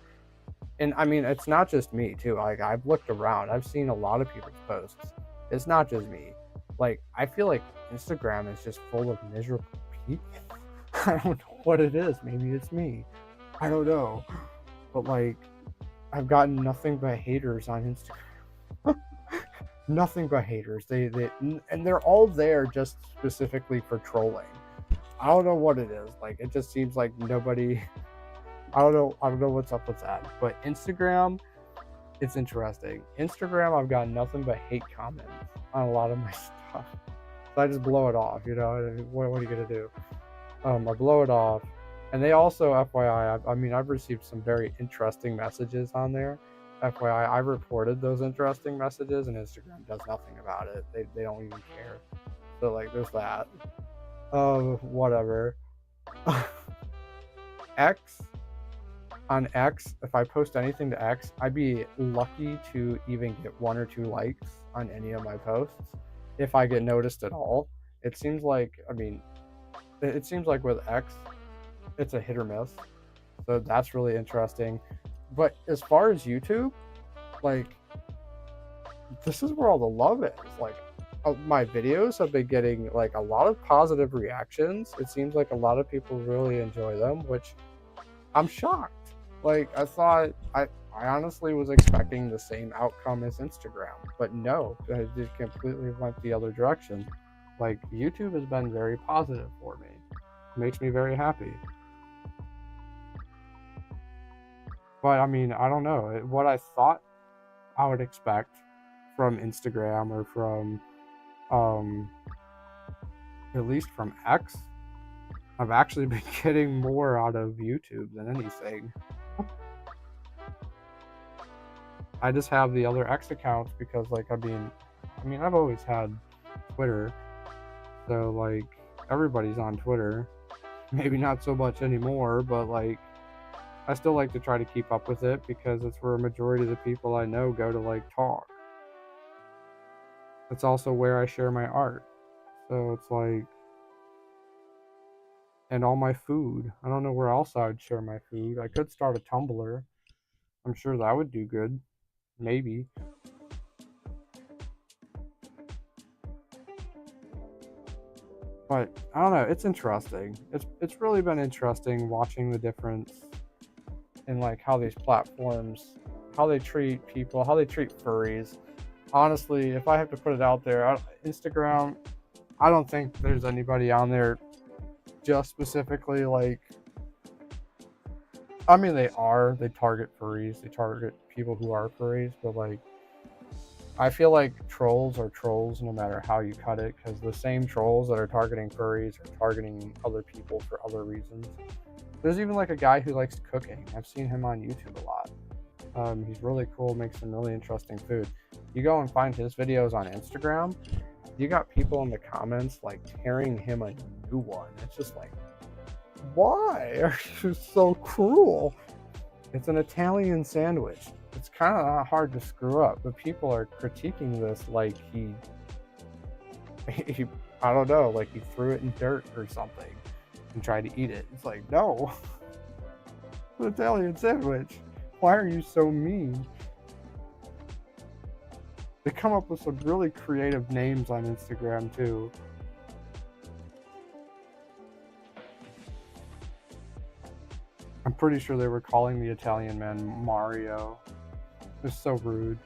Speaker 1: and I mean it's not just me too. Like I've looked around, I've seen a lot of people's posts. It's not just me. Like I feel like Instagram is just full of miserable people. I don't know what it is. Maybe it's me. I don't know. But like I've gotten nothing but haters on Instagram. Nothing but haters. And they're all there just specifically for trolling. I don't know what it is. Like it just seems like nobody. I don't know what's up with that. But Instagram, it's interesting. Instagram, I've gotten nothing but hate comments on a lot of my stuff. So I just blow it off. What are you gonna do? I blow it off. And they also, FYI, I've received some very interesting messages on there. FYI, I reported those interesting messages, and Instagram does nothing about it. They don't even care. So, like, there's that. Whatever. X, on X, if I post anything to X, I'd be lucky to even get 1 or 2 likes on any of my posts if I get noticed at all. It seems like, I mean, it seems like with X, it's a hit or miss. So that's really interesting. But as far as YouTube, like, this is where all the love is. Like, my videos have been getting like a lot of positive reactions. It seems like a lot of people really enjoy them, which I'm shocked. Like, I honestly was expecting the same outcome as Instagram, but no, it just completely went the other direction. Like, YouTube has been very positive for me. It makes me very happy. But I mean, I don't know. What I thought I would expect from Instagram or from um at least from X, I've actually been getting more out of YouTube than anything. I just have the other X accounts because, like, I mean, I've always had Twitter, so like everybody's on Twitter. Maybe not so much anymore, but like I still like to try to keep up with it because it's where a majority of the people I know go to like talk. It's also where I share my art. So it's like, and all my food. I don't know where else I would share my food. I could start a Tumblr. I'm sure that would do good. Maybe. But I don't know, it's interesting. It's really been interesting watching the difference in like how these platforms, how they treat people, how they treat furries. Honestly, if I have to put it out there, Instagram, I don't think there's anybody on there just specifically like, I mean, they target furries, they target people who are furries, but like, I feel like trolls are trolls no matter how you cut it, because the same trolls that are targeting furries are targeting other people for other reasons. There's even like a guy who likes cooking. I've seen him on YouTube a lot. He's really cool, makes some really interesting food. You go and find his videos on Instagram, you got people in the comments like tearing him a new one. It's just like, why are you so cruel? It's an Italian sandwich. It's kind of not hard to screw up, but people are critiquing this like he I don't know, like he threw it in dirt or something and tried to eat it. It's like, no, it's an Italian sandwich. Why are you so mean? They come up with some really creative names on Instagram too. I'm pretty sure they were calling the Italian man Mario. It's so rude.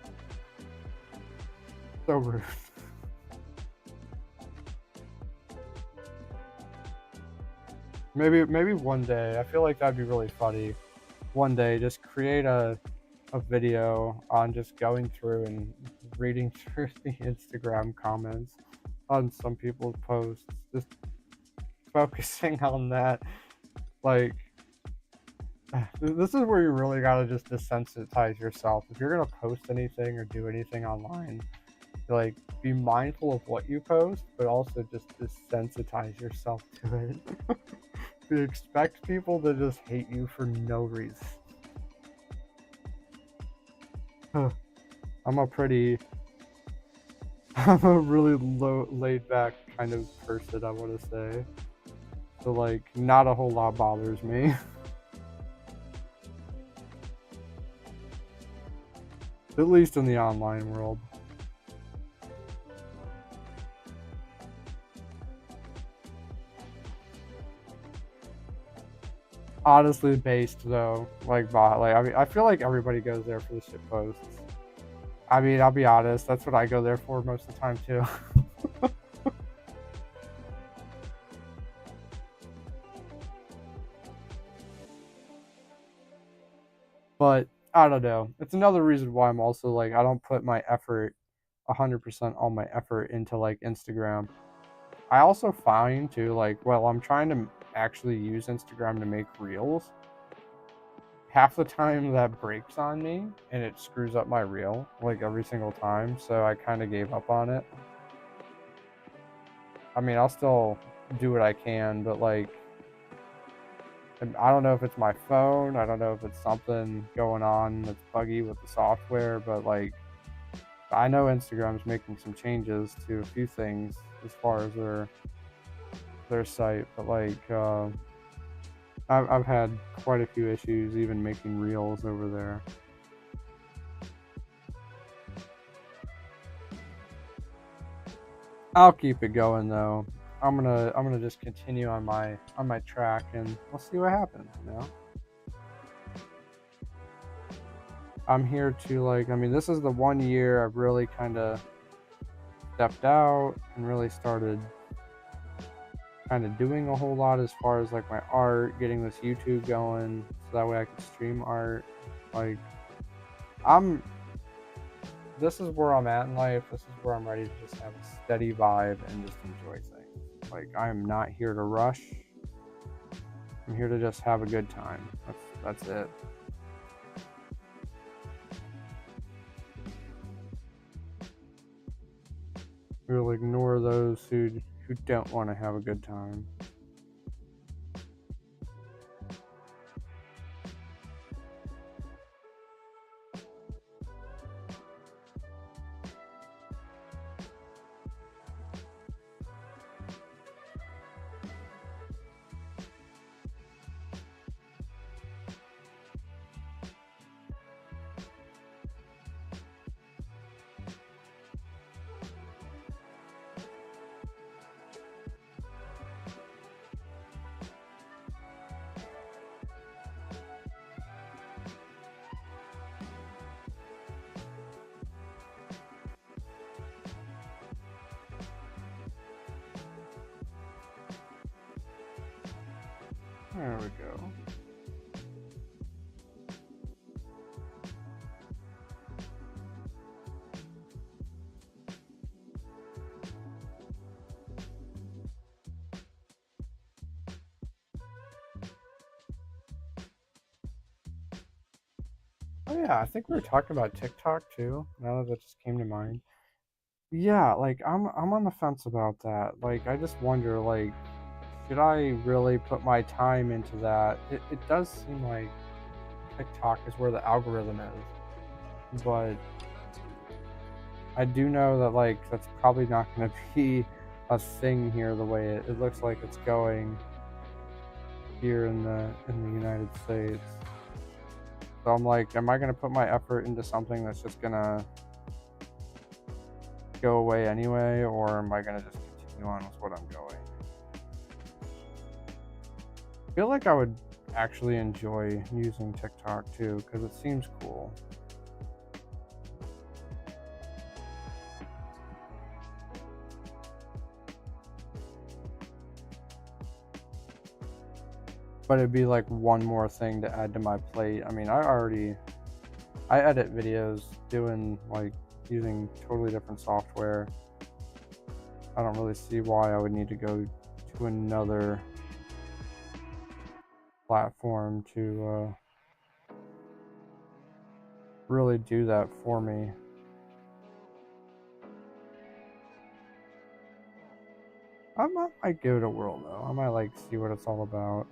Speaker 1: So rude. Maybe one day. I feel like that'd be really funny. One day, just create a video on just going through and reading through the Instagram comments on some people's posts, just focusing on that. Like, this is where you really gotta just desensitize yourself. If you're gonna post anything or do anything online, like, be mindful of what you post, but also just desensitize yourself to it. You expect people to just hate you for no reason. I'm a really laid back kind of person, I want to say. So like, not a whole lot bothers me. At least in the online world. Honestly based though, like I mean, I feel like everybody goes there for the shit posts. I mean, I'll be honest, that's what I go there for most of the time too. But I don't know. It's another reason why I'm also like, I don't put my effort 100% all my effort into like Instagram. I also find too, like, well, I'm trying to actually use Instagram to make reels. Half the time that breaks on me and it screws up my reel like every single time, so I kind of gave up on it. I mean, do what I can, but like, I don't know if it's my phone, I don't know if it's something going on that's buggy with the software, but like, I know Instagram's making some changes to a few things as far as their site, but like, I've had quite a few issues even making reels over there. I'll keep it going though. I'm gonna just continue on my track, and we'll see what happens, you know? I'm here to like, I mean, this is the 1 year I've really kind of stepped out and really started kind of doing a whole lot as far as like my art, getting this YouTube going so that way I can stream art. Like, I'm this is where I'm at in life. This is where I'm ready to just have a steady vibe and just enjoy things. Like, I'm not here to rush. I'm here to just have a good time. That's it. We'll ignore those who don't want to have a good time. There we go. Oh yeah, I think we were talking about TikTok too. Now that just came to mind. Yeah, like I'm on the fence about that. Like, I just wonder, like, should I really put my time into that? It does seem like TikTok is where the algorithm is, but I do know that like that's probably not going to be a thing here the way it looks like it's going here in the United States. So I'm like, am I going to put my effort into something that's just going to go away anyway, or am I going to just continue on with what I'm going? I feel like I would actually enjoy using TikTok too because it seems cool. But it'd be like one more thing to add to my plate. I mean, I edit videos doing like using totally different software. I don't really see why I would need to go to another platform to really do that for me. Might give it a whirl though. I might like see what it's all about.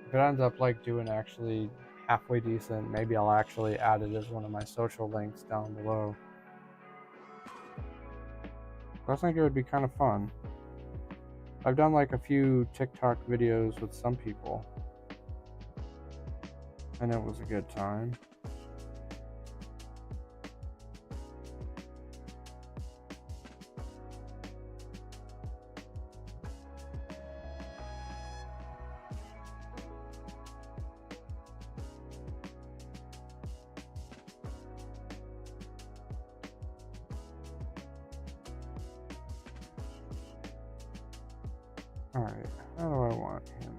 Speaker 1: If it ends up like doing actually halfway decent, maybe I'll actually add it as one of my social links down below. I think it would be kind of fun. I've done like a few TikTok videos with some people, and it was a good time. Alright, how do I want him?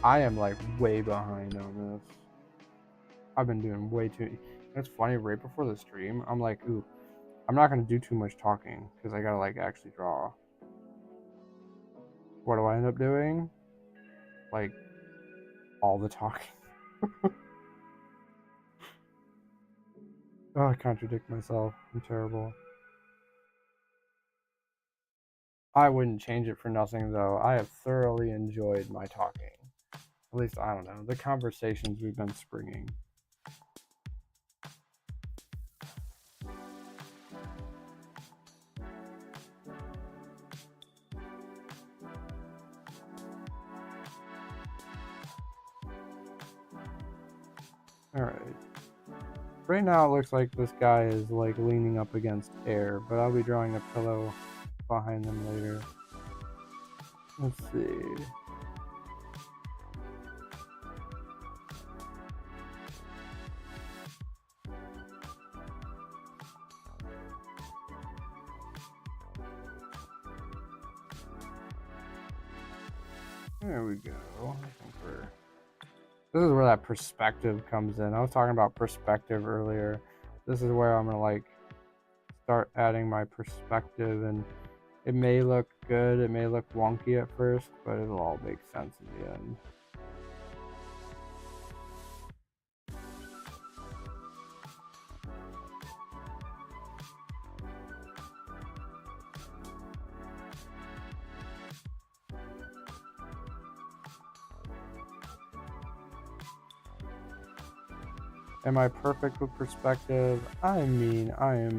Speaker 1: I am like way behind on this. I've been doing way too. It's funny, right before the stream, I'm like, ooh, I'm not gonna do too much talking because I gotta like actually draw. What do I end up doing? Like, all the talking. Oh, I contradict myself. I'm terrible. I wouldn't change it for nothing, though. I have thoroughly enjoyed my talking. At least, I don't know, the conversations we've been springing. Alright. Right now it looks like this guy is like leaning up against air, but I'll be drawing a pillow behind them later. Let's see. There we go. I think this is where that perspective comes in. I was talking about perspective earlier. This is where I'm gonna like start adding my perspective, and it may look good, it may look wonky at first, but it'll all make sense in the end. Am I perfect with perspective? I mean, I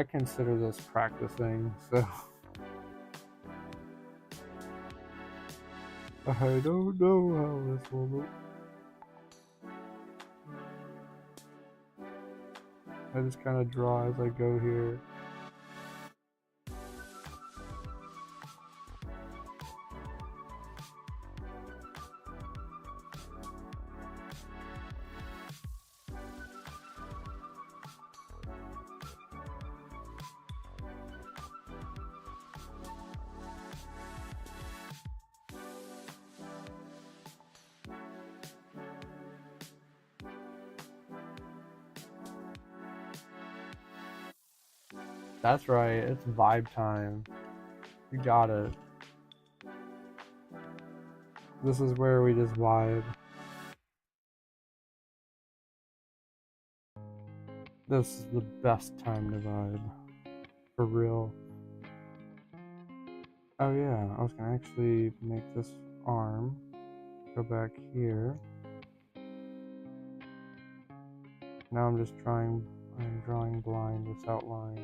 Speaker 1: consider this practicing, so I don't know how this will look. I just kind of draw as I go here. That's right, it's vibe time. You got it. This is where we just vibe. This is the best time to vibe. For real. Oh yeah, I was gonna actually make this arm. Go back here. Now I'm drawing blind without lines.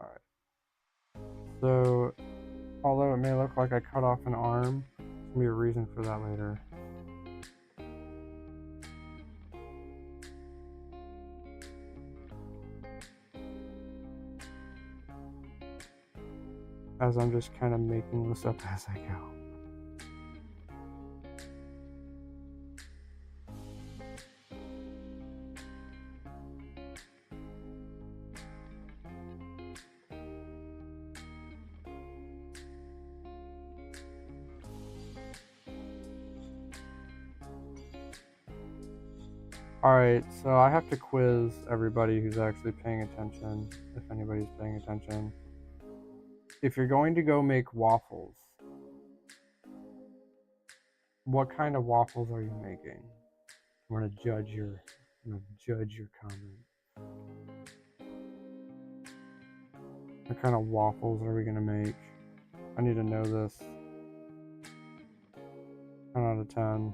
Speaker 1: Alright. So, although it may look like I cut off an arm, there's gonna be a reason for that later. As I'm just kind of making this up as I go. Alright, so I have to quiz everybody who's actually paying attention, if anybody's paying attention. If you're going to go make waffles, what kind of waffles are you making? I'm gonna judge your comment. What kind of waffles are we gonna make? I need to know this. 10 out of 10.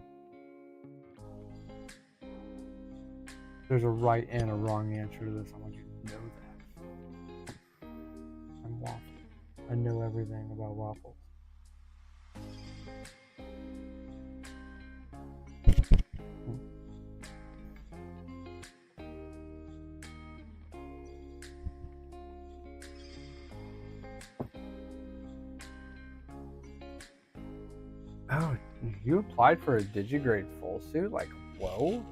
Speaker 1: There's a right and a wrong answer to this. I want you to know that. I'm Waffle. I know everything about waffles. Oh, you applied for a Digigrade full suit? Like, whoa,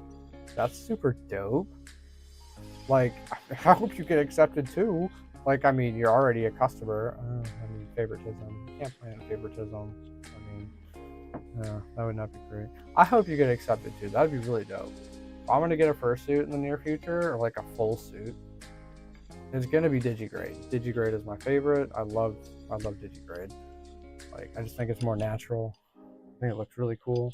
Speaker 1: that's super dope. Like, I hope you get accepted too. Like, I mean, you're already a customer. I mean, favoritism. You can't plan favoritism. I mean, yeah, that would not be great. I hope you get accepted too. That'd be really dope. I'm gonna get a fursuit in the near future, or like a full suit, it's gonna be Digigrade. Digigrade is my favorite. I love Digigrade. Like, I just think it's more natural. I think it looks really cool.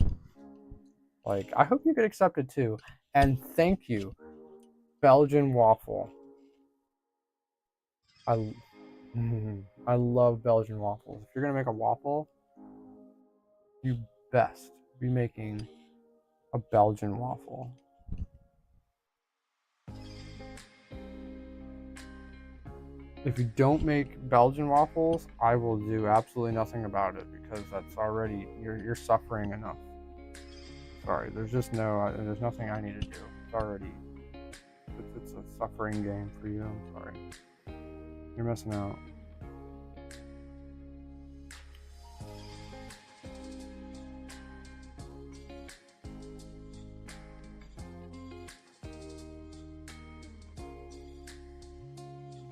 Speaker 1: Like, I hope you get accepted too. And thank you, Belgian Waffle. I I love Belgian waffles. If you're gonna make a waffle, you best be making a Belgian waffle. If you don't make Belgian waffles, I will do absolutely nothing about it, because that's already, you're suffering enough. Sorry, there's nothing I need to do. It's already, it's a suffering game for you. I'm sorry. You're missing out.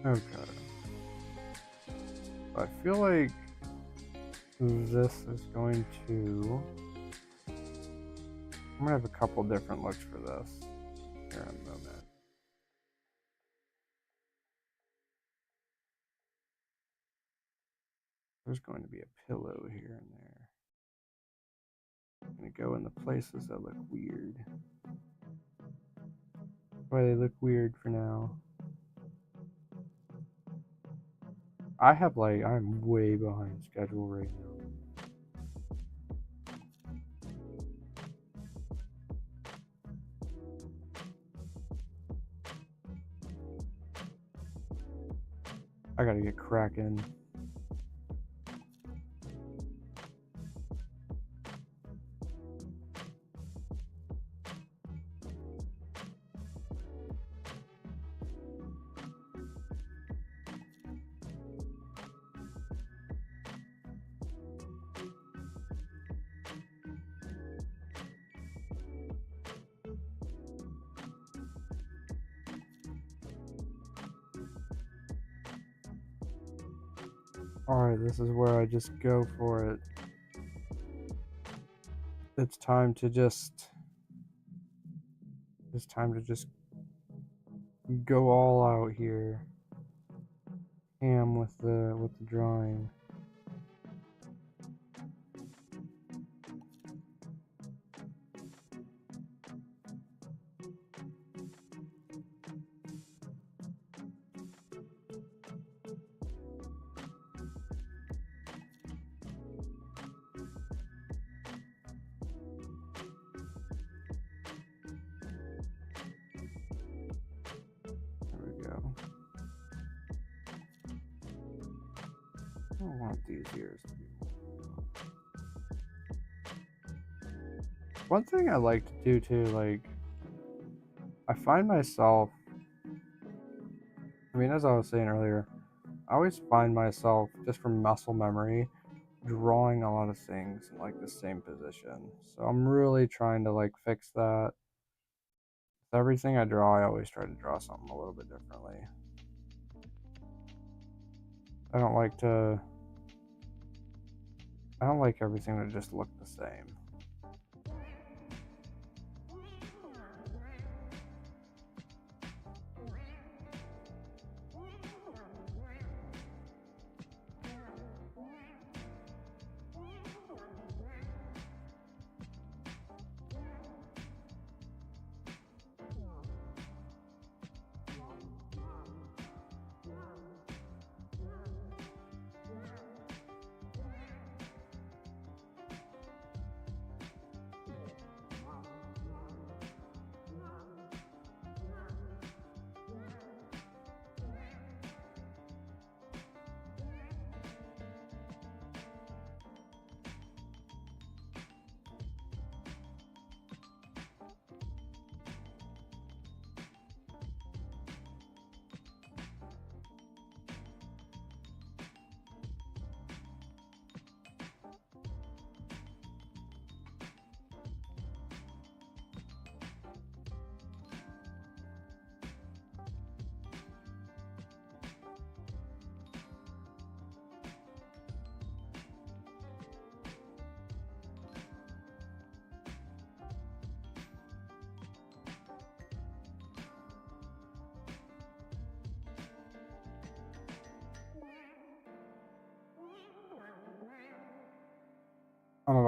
Speaker 1: Okay. I feel like this is going to... I'm gonna have a couple different looks for this here in a moment. There's going to be a pillow here and there. I'm gonna go in the places that look weird. Why they look weird for now. I'm way behind schedule right now. I gotta get cracking. Alright, this is where I just go for it. It's time to just go all out here. Ham with the drawing. I don't want these ears to be more. One thing I like to do too, like, I find myself, as I was saying earlier, I always find myself, just from muscle memory, drawing a lot of things in like the same position. So I'm really trying to like fix that. With everything I draw, I always try to draw something a little bit differently. I don't like everything to just look the same.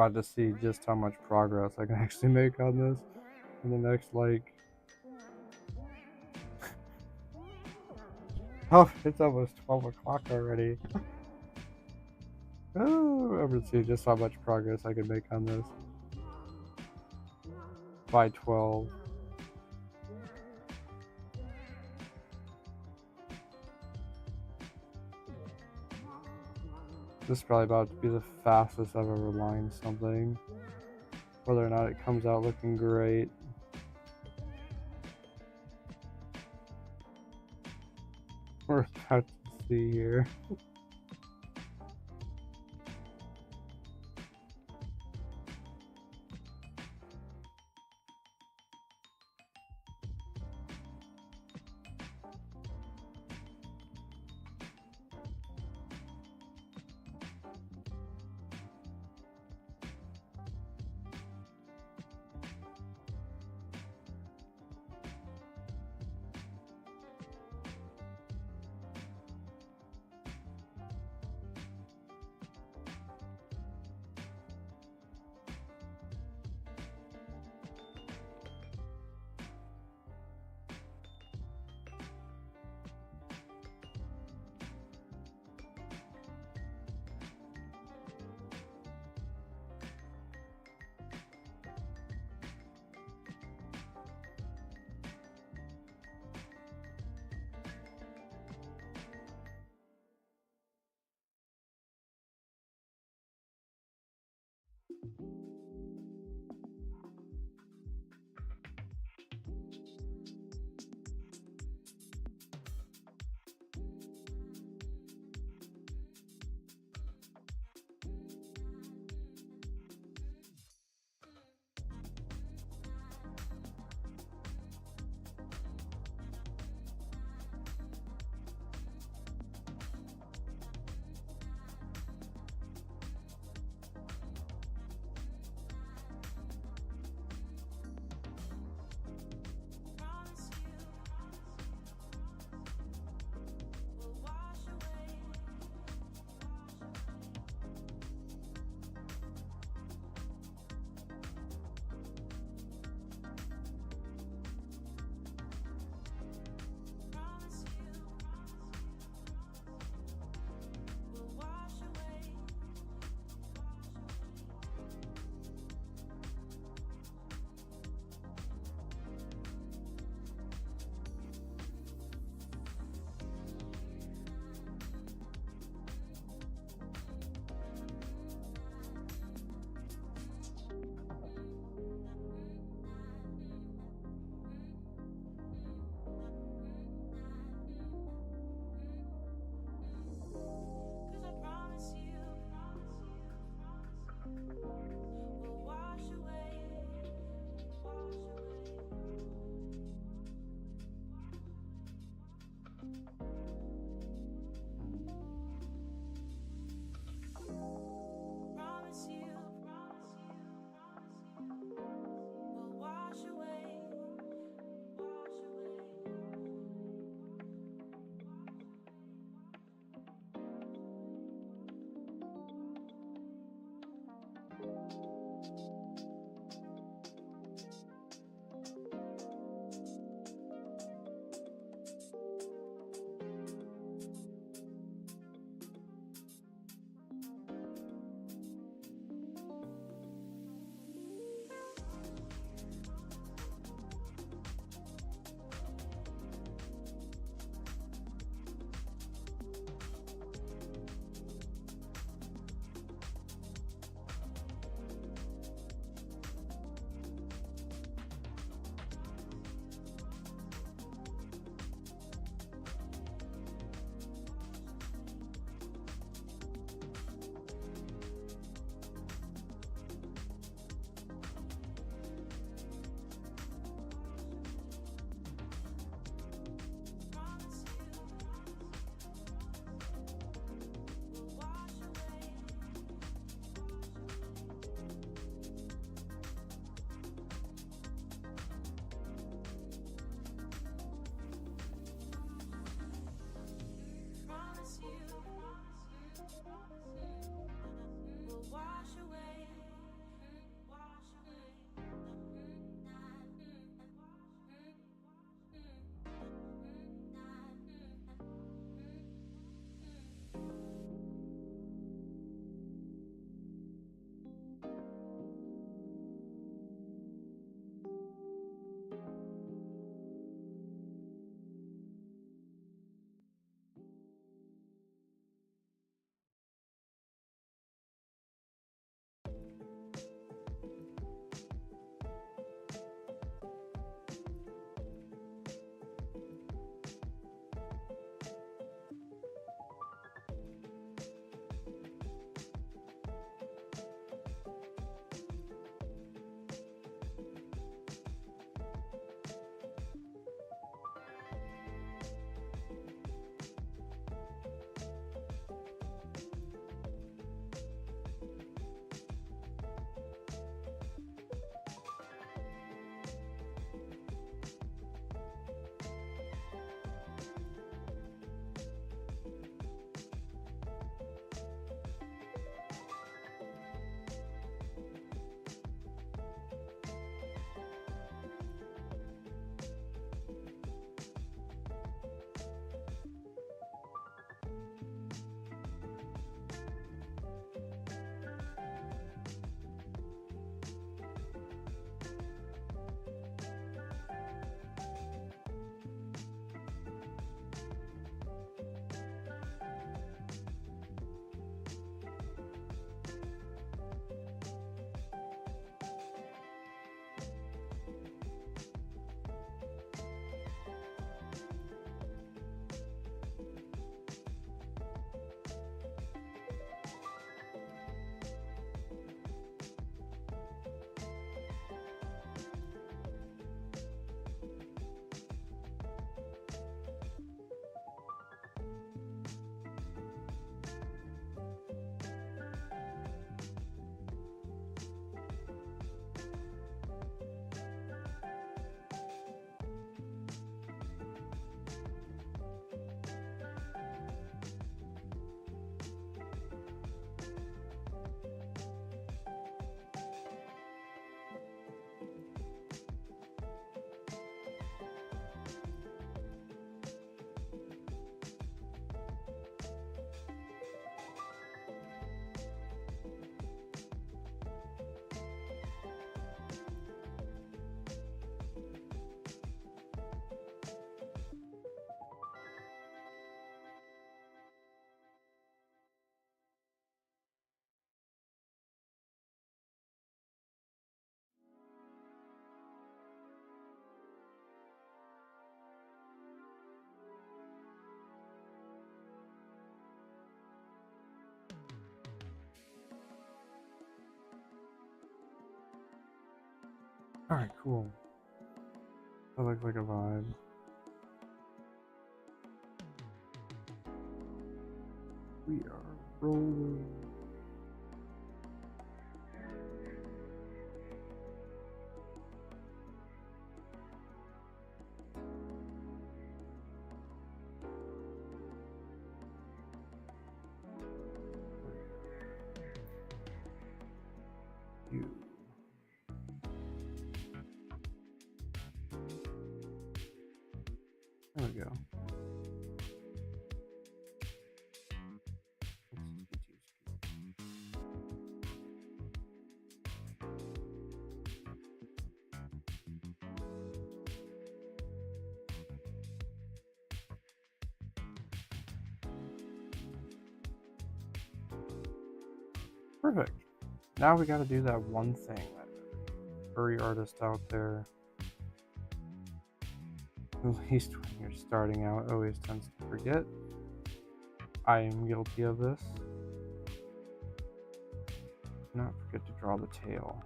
Speaker 1: about to see just how much progress I can actually make on this in the next, like... Oh, it's almost 12 o'clock already. Oh, I'm gonna see just how much progress I can make on this by 12. This is probably about to be the fastest I've ever lined something. Whether or not it comes out looking great. We're about to see here. Alright, cool. That looks like a vibe. We are rolling. You. There we go. Perfect. Now we gotta do that one thing that furry artist out there, at least when you're starting out, always tends to forget. I am guilty of this. Do not forget to draw the tail.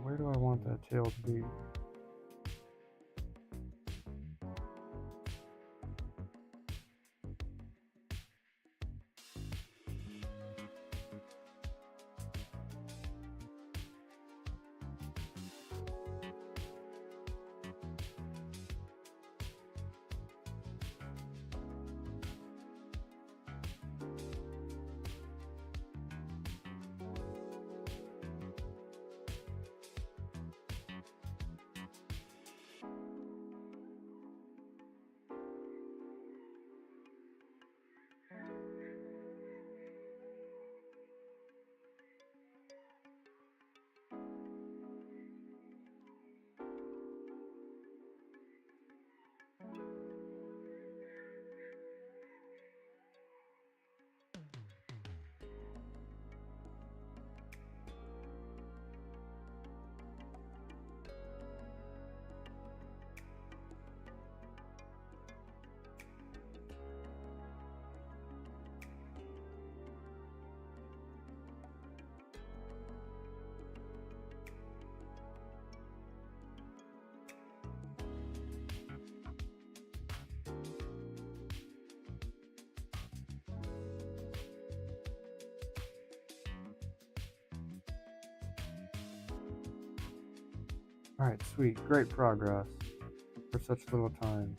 Speaker 1: Where do I want that tail to be? Alright, sweet. Great progress for such little time.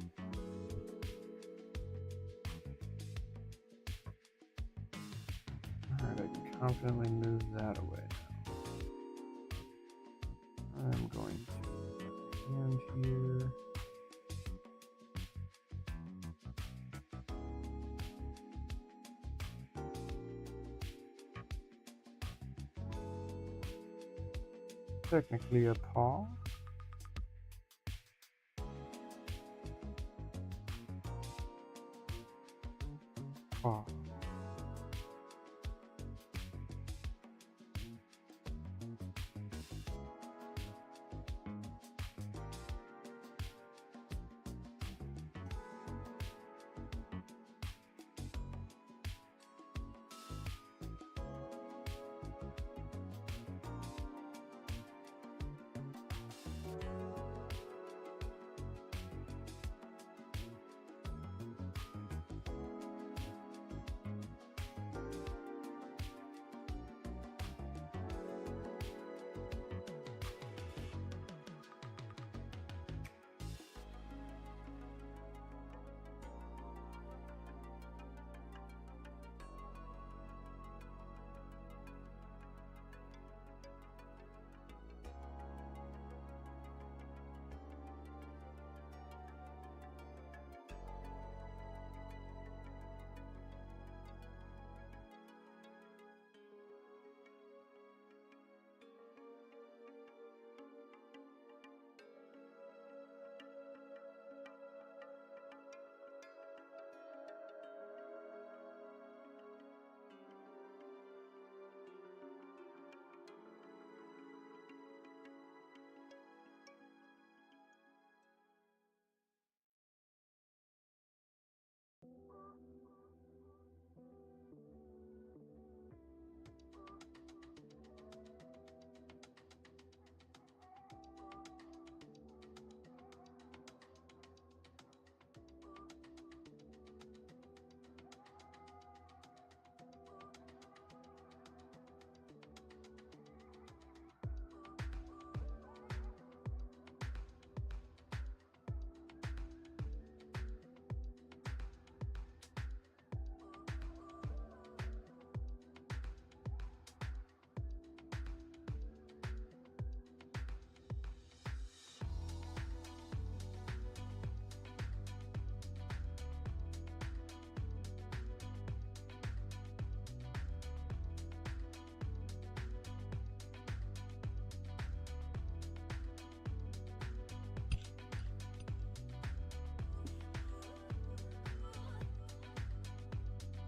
Speaker 1: Alright, I can confidently move that away now. I'm going to hand here. Technically a paw. Paw.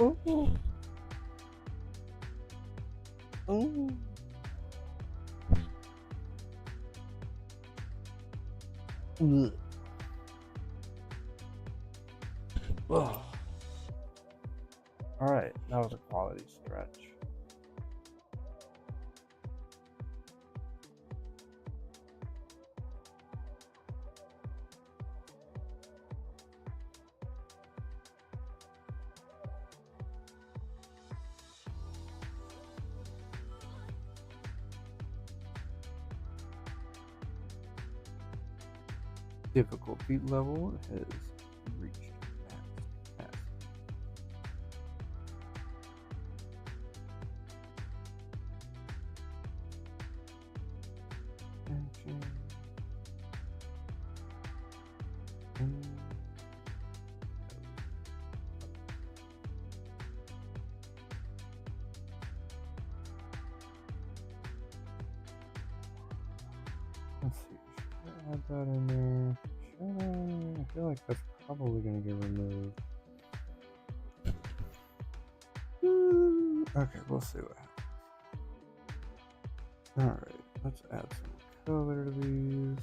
Speaker 1: Ooh. Ooh. Ugh. Ugh. All right, that was a quality stretch. Difficulty level has reached max. Let's see. Should I add that in there? Should I? I feel like that's probably going to get removed. Okay, we'll see what happens. Alright, let's add some color to these.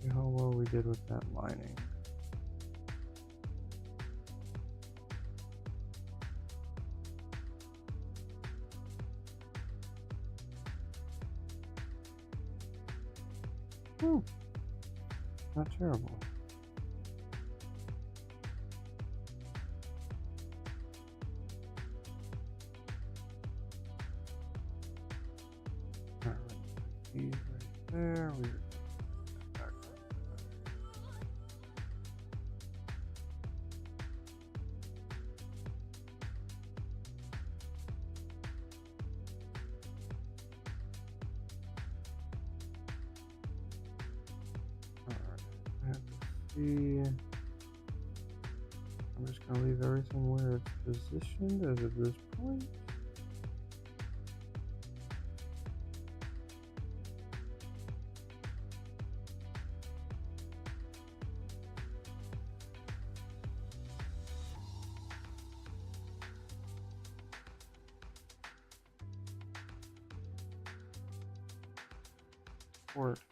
Speaker 1: See how well we did with that lining. Not terrible. Alright, these right there. I'm just going to leave everything where it's positioned as of this point. Perfect.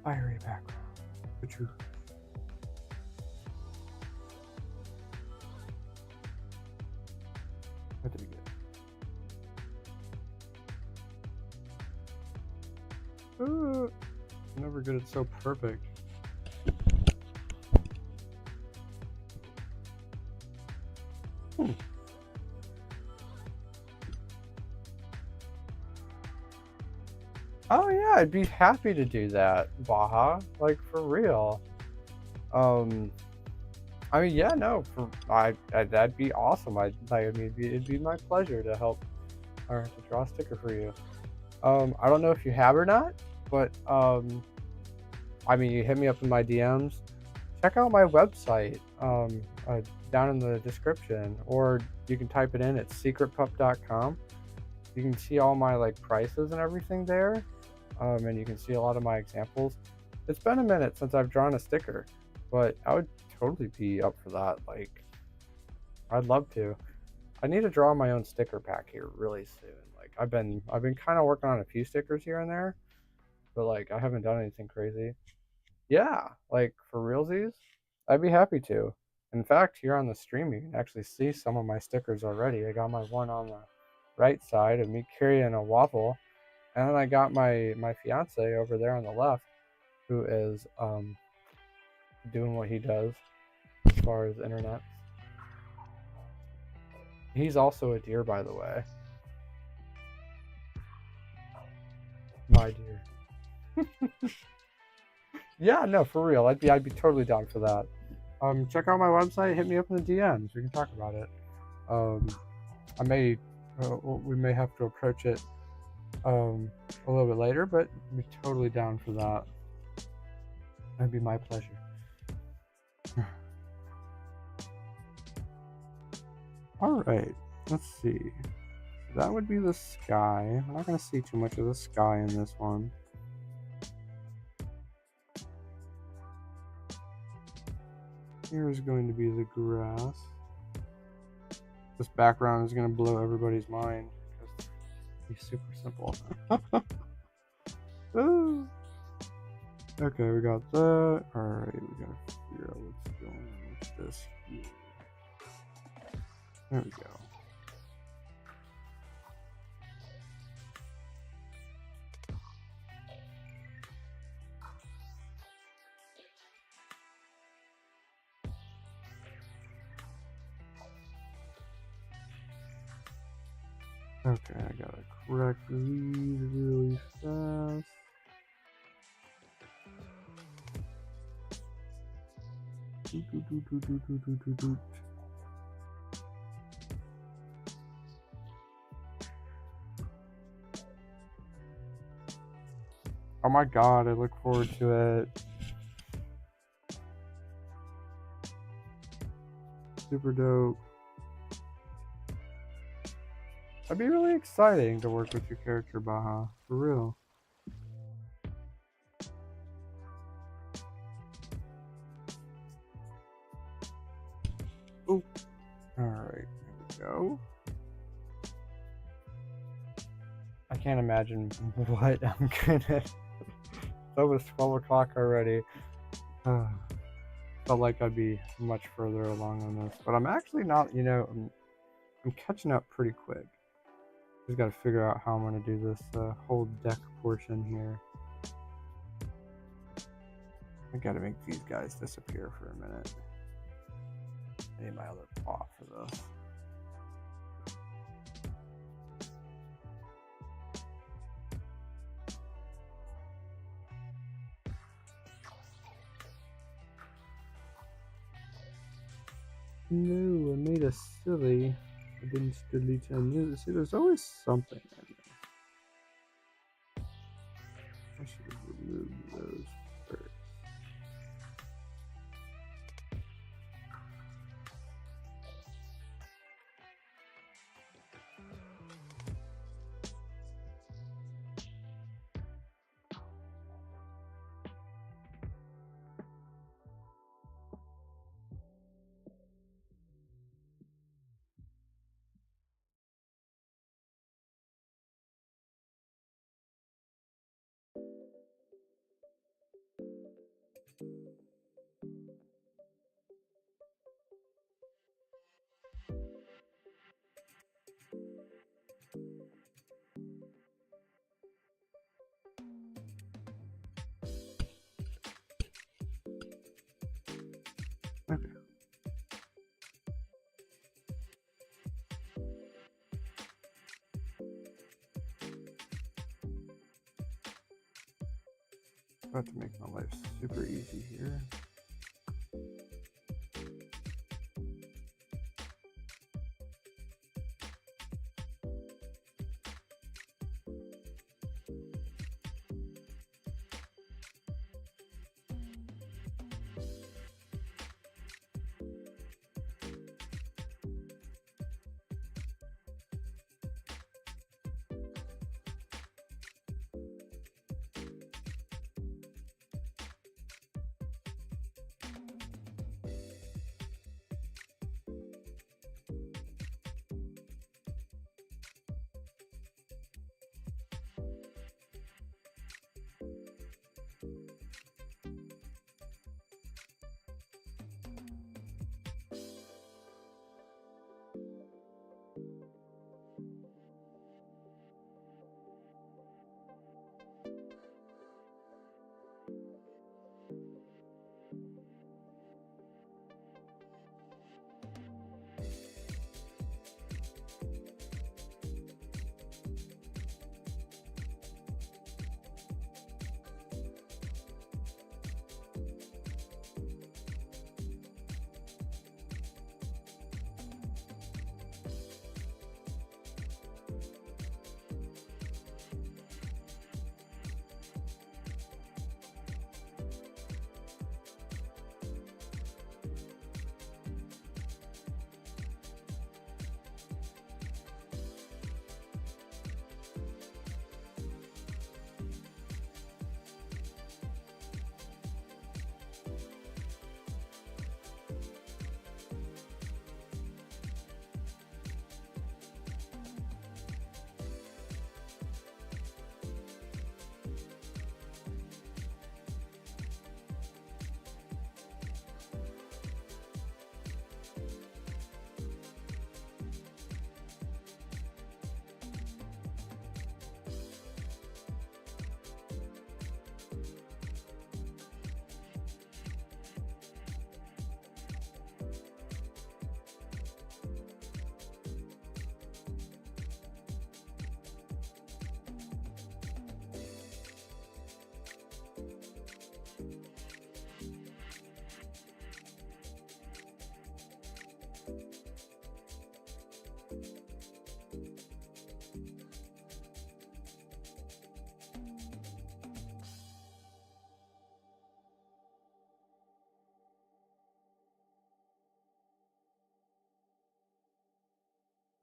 Speaker 1: Fiery background. The truth. What did we get? Ooh, never get it so perfect. Oh yeah, I'd be happy to do that, Baja. Like for real. I mean, yeah, no, that'd be awesome. It'd be my pleasure to help or to draw a sticker for you. I don't know if you have or not, but I mean, you hit me up in my DMs. Check out my website down in the description, or you can type it in at secretpup.com. You can see all my like prices and everything there, and you can see a lot of my examples. It's been a minute since I've drawn a sticker, but I would totally be up for that. Like, I'd love to. I need to draw my own sticker pack here really soon. Like, I've been kind of working on a few stickers here and there, but like I haven't done anything crazy. Yeah, like for realsies, I'd be happy to. In fact, here on the stream, you can actually see some of my stickers already. I got my one on the right side of me carrying a waffle, and then I got my fiance over there on the left, who is doing what he does. far as internet. He's also a deer, by the way. My dear. Yeah, no, for real. I'd be totally down for that. Check out my website. Hit me up in the DMs. We can talk about it. We may have to approach it a little bit later, but I'd be totally down for that. That'd be my pleasure. All right, let's see. That would be the sky. I'm not going to see too much of the sky in this one. Here's going to be the grass. This background is going to blow everybody's mind because it's super simple. Okay, we got that. Alright, we got to figure out what's going on with this here. There we go. Okay, I gotta correct these really fast. Oh my god, I look forward to it. Super dope. That'd be really exciting to work with your character, Baja. For real. Oh. Alright, there we go. I can't imagine what I'm gonna... That was 12 o'clock already. Felt like I'd be much further along on this. But I'm actually not, I'm catching up pretty quick. Just gotta figure out how I'm gonna do this whole deck portion here. I gotta make these guys disappear for a minute. I need my other paw for this. No, I made a silly. I didn't delete them. See, there's always something in there. I should have removed those first. Okay. About to make my life super easy here.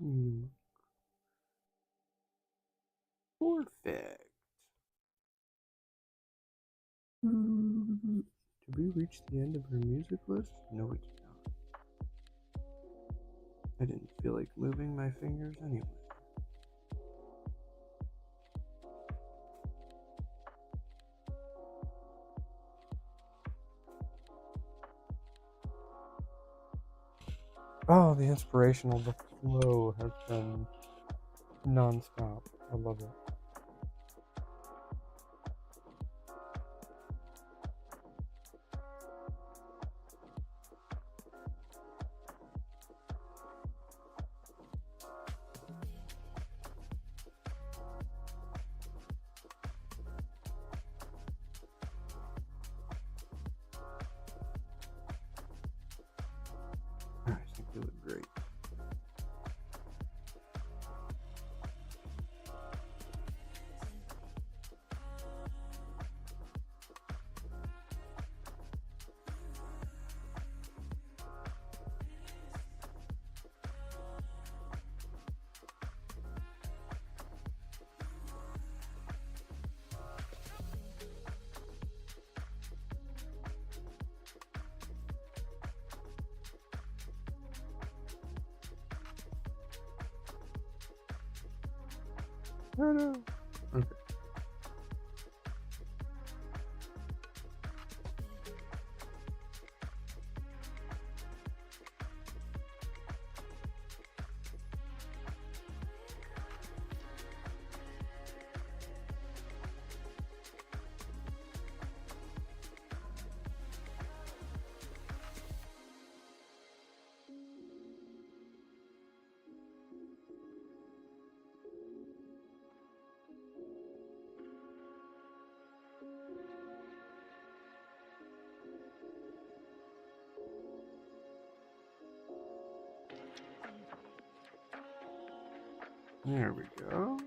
Speaker 1: Mm. Perfect. Did we reach the end of our music list? No, we did not. I didn't feel like moving my fingers anyway. Oh, the inspirational, the flow has been non-stop. I love it. I think we look great. Oh no. Okay. There we go.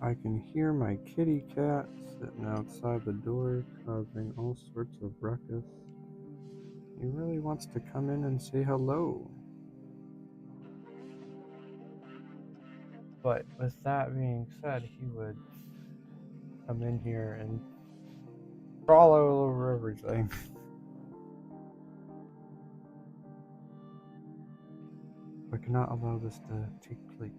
Speaker 1: I can hear my kitty cat sitting outside the door, causing all sorts of ruckus. He really wants to come in and say hello. But with that being said, he would come in here and crawl all over everything. I cannot allow this to take place.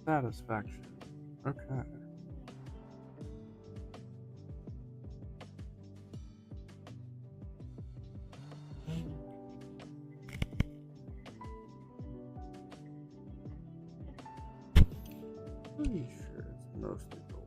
Speaker 1: Satisfaction. Okay. Pretty sure it's mostly gold.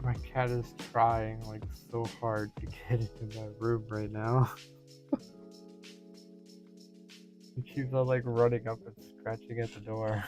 Speaker 1: My cat is trying like so hard to get into my room right now. He keeps on like running up and scratching at the door.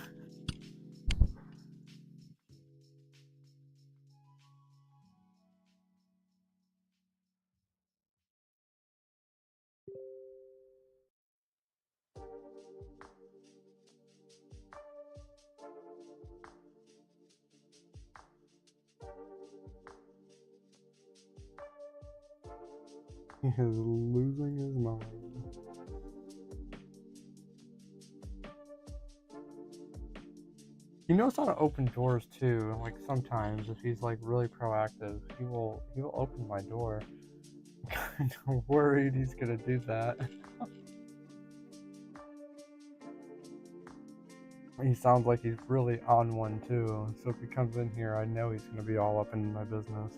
Speaker 1: He is losing his mind. He knows how to open doors too. Like sometimes, if he's like really proactive, he will open my door. I'm kind of worried he's gonna do that. He sounds like he's really on one too. So if he comes in here, I know he's gonna be all up in my business.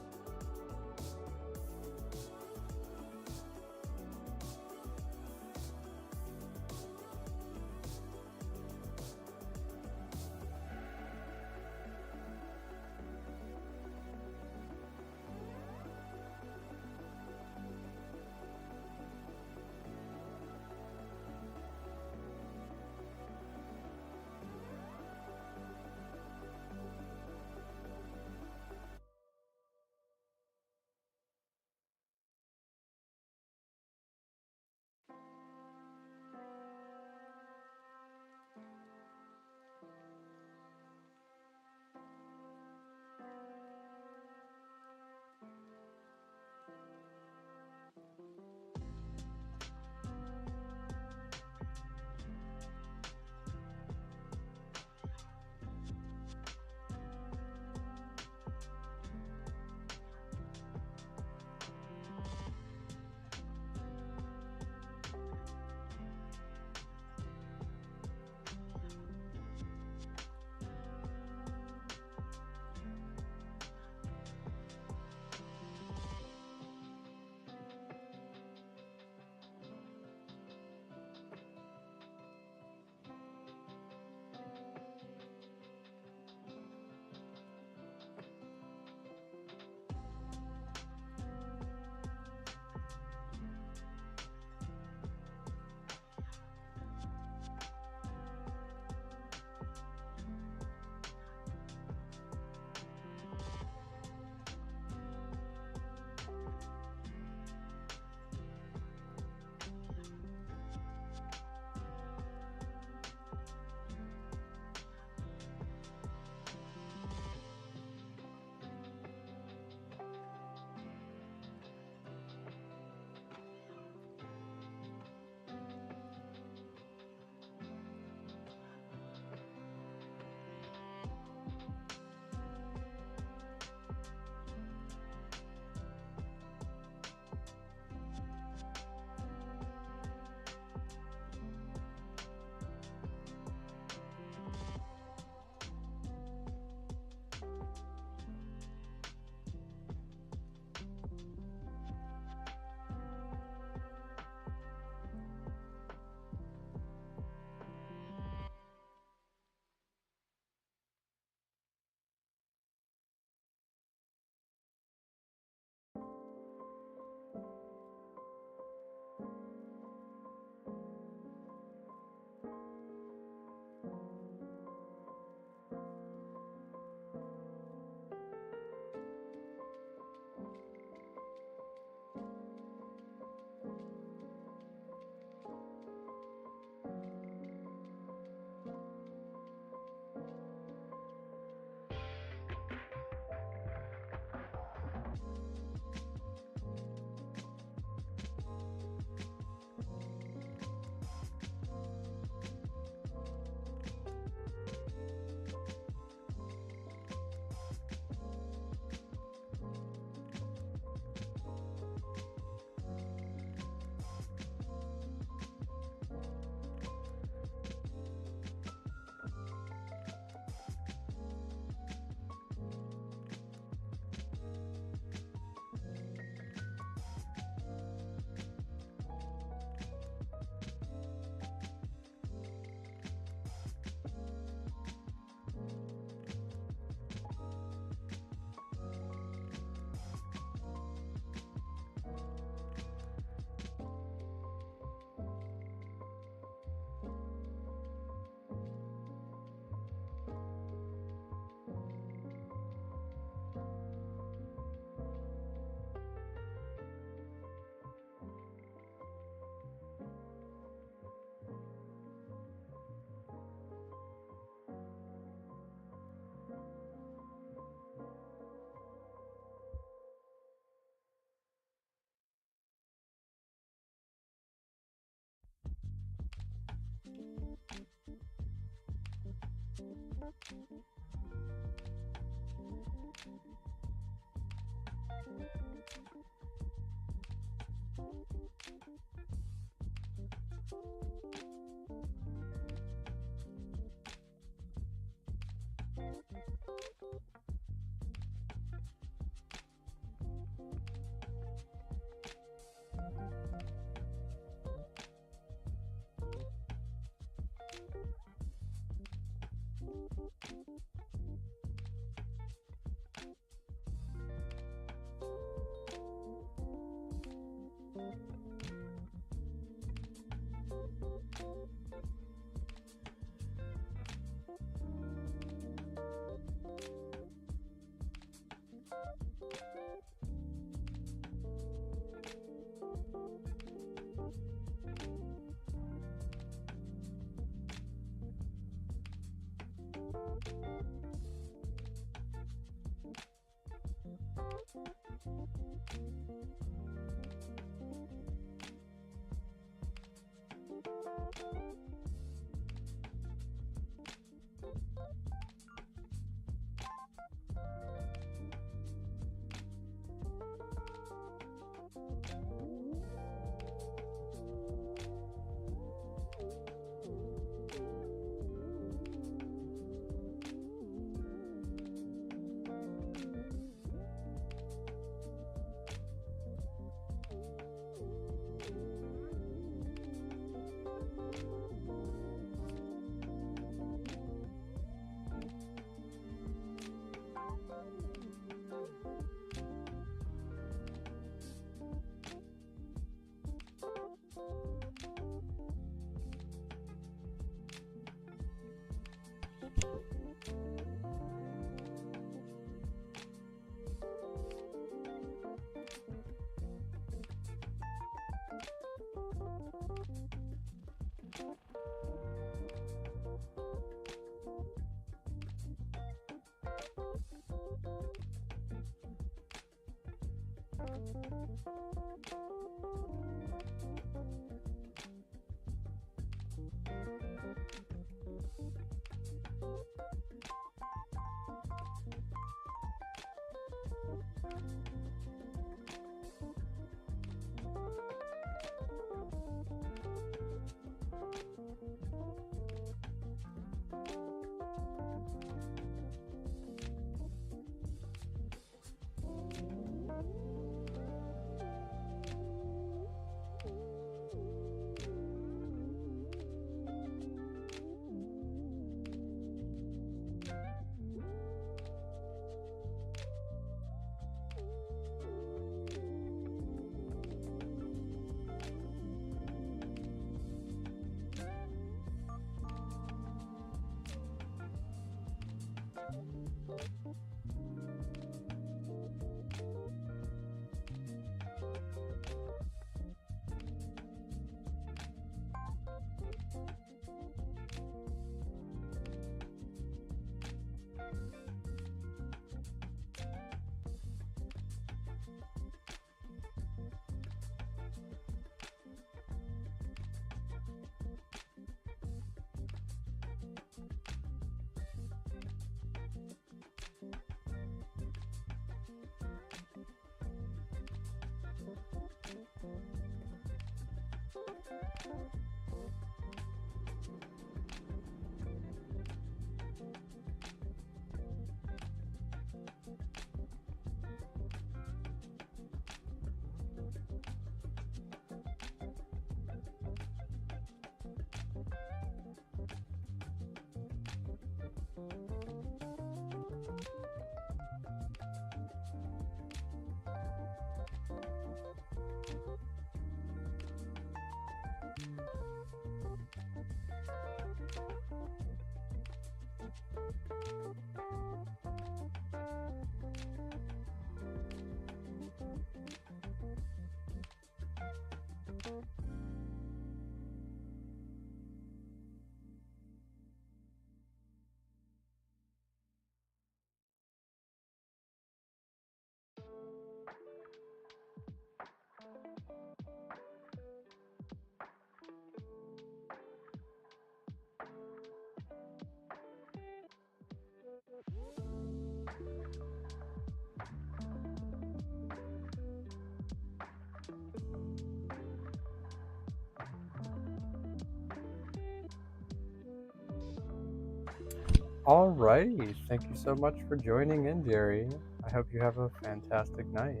Speaker 1: Alrighty, thank you so much for joining in, Jerry. I hope you have a fantastic night.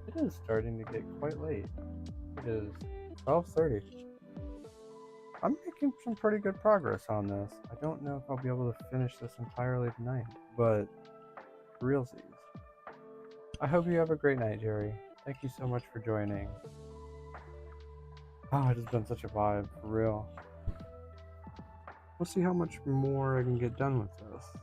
Speaker 1: It is starting to get quite late. It is 12:30. I'm making some pretty good progress on this. I don't know if I'll be able to finish this entirely tonight, but for realsies. I hope you have a great night, Jerry. Thank you so much for joining. Oh, it has been such a vibe, for real. We'll see how much more I can get done with this.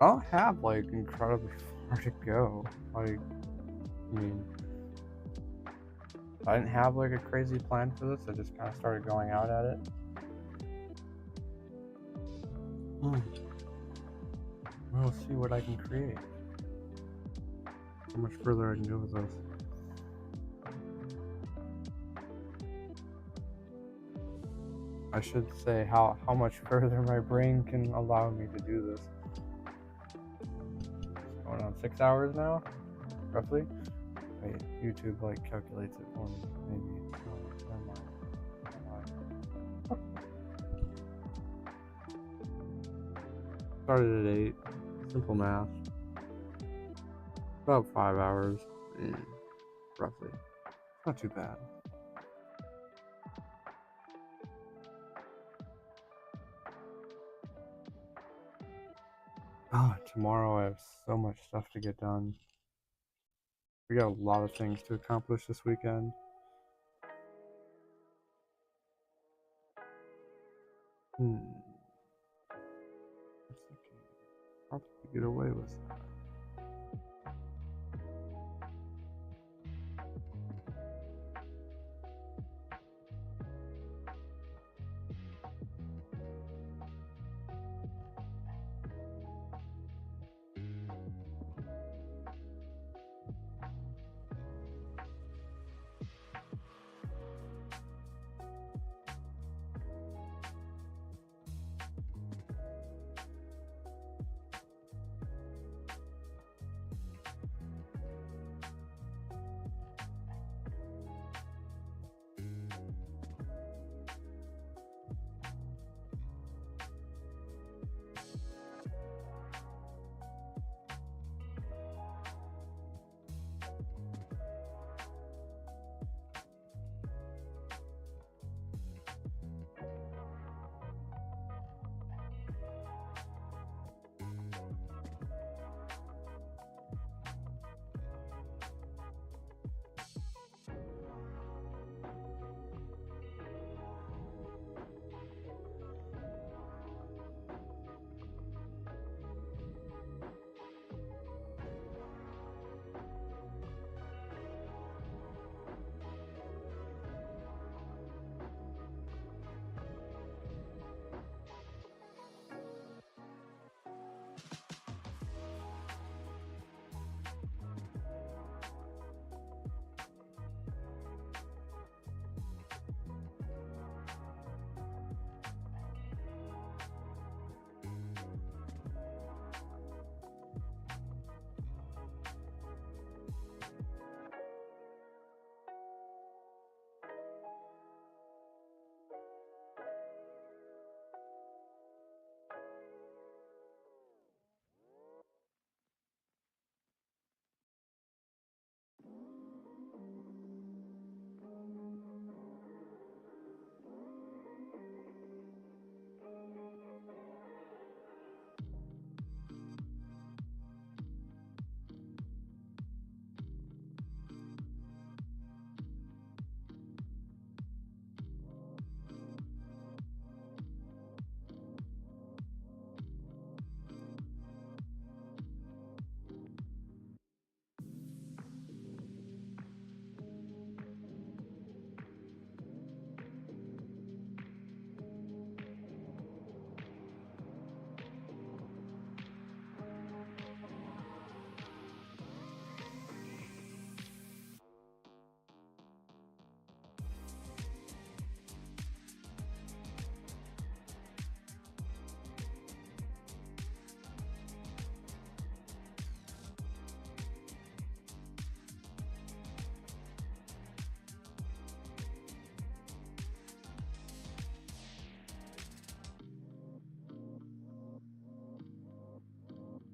Speaker 1: I don't have like incredibly far to go. Like, I mean, I didn't have like a crazy plan for this. I just kind of started going out at it. We'll see what I can create. How much further I can go with this. I should say how much further my brain can allow me to do this. It's going on 6 hours now, roughly. Wait, YouTube like calculates it for me, maybe. Oh, never mind. Started at 8. Simple math. About 5 hours, roughly. Not too bad. Oh, tomorrow I have so much stuff to get done. We got a lot of things to accomplish this weekend. How did we get away with that?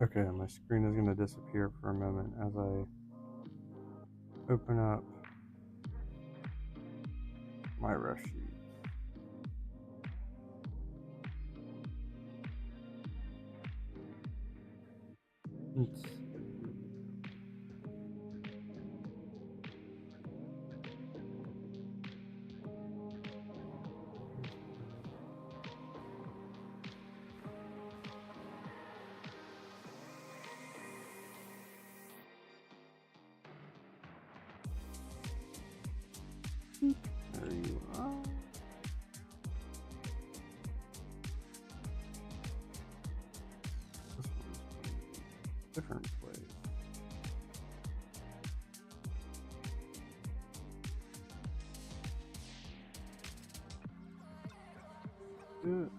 Speaker 1: Okay, my screen is going to disappear for a moment as I open up my rush sheet. Oops. There you are. This one's a different place. Good.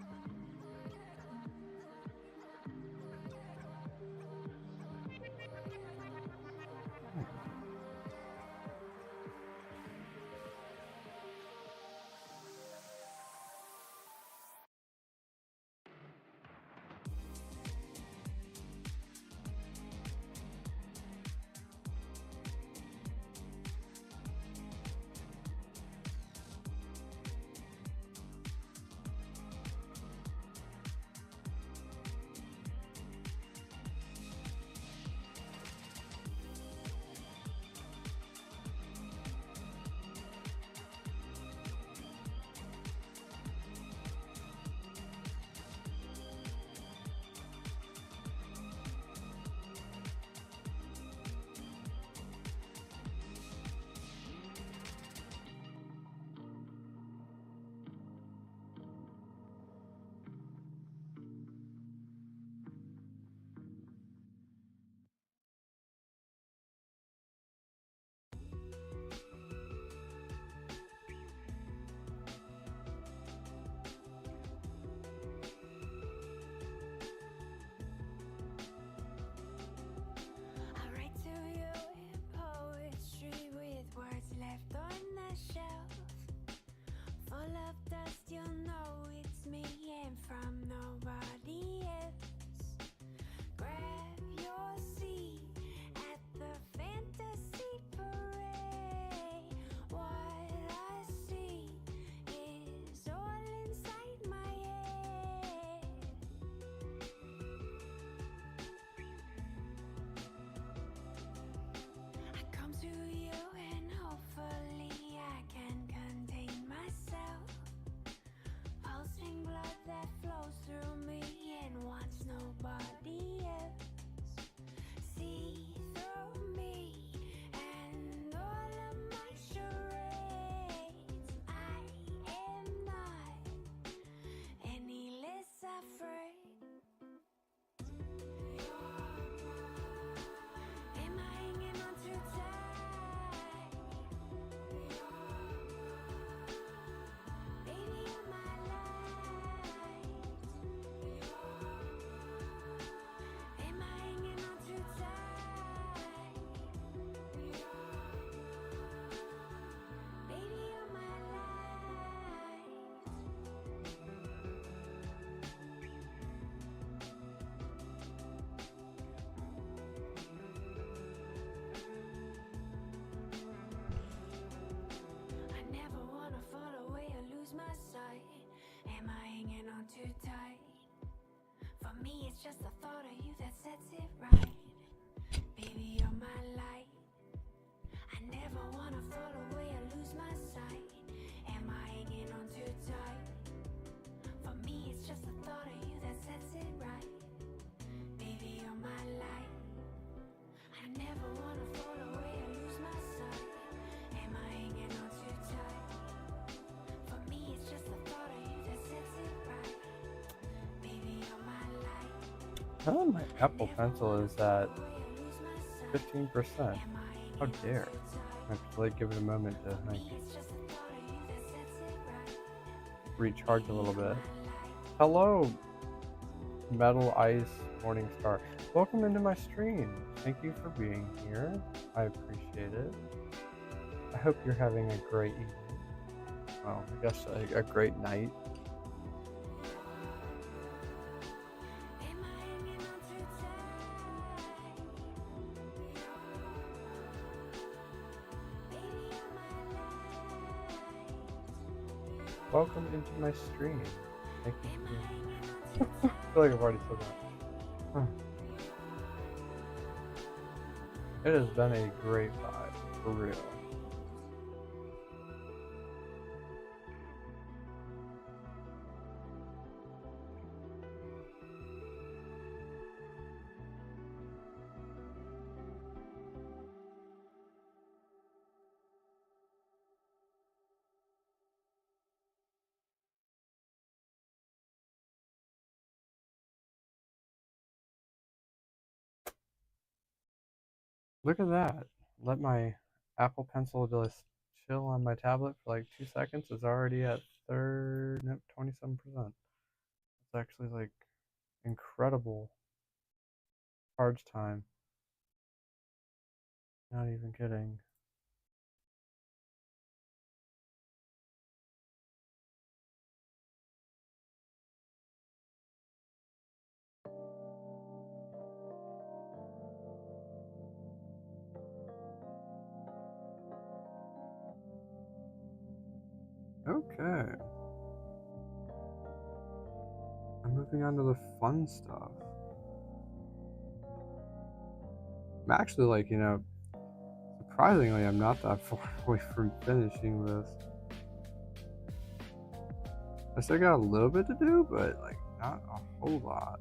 Speaker 2: Just the thought of you that sets it right. Baby, you're my light. I never wanna fall away or lose my sight. Am I hanging on too tight? For me, it's just the thought of you that sets it right. Baby, you're my light. I never wanna fall away or lose my sight. Am I hanging on too tight? For me, it's just the thought of you that sets it right. Baby, you're my light.
Speaker 1: My Apple Pencil is at 15%. How dare. I have to give it a moment to recharge a little bit. Hello, Metal Ice Morningstar. Welcome into my stream. Thank you for being here. I appreciate it. I hope you're having a great evening. Well, I guess a great night. Welcome into my stream. Thank you for being here. I feel like I've already said that. Huh. It has been a great vibe, for real. Look at that. Let my Apple Pencil just chill on my tablet for like 2 seconds. It's already at 27%. It's actually like incredible charge time. Not even kidding. Okay. I'm moving on to the fun stuff. I'm actually like, surprisingly, I'm not that far away from finishing this. I still got a little bit to do, but like not a whole lot.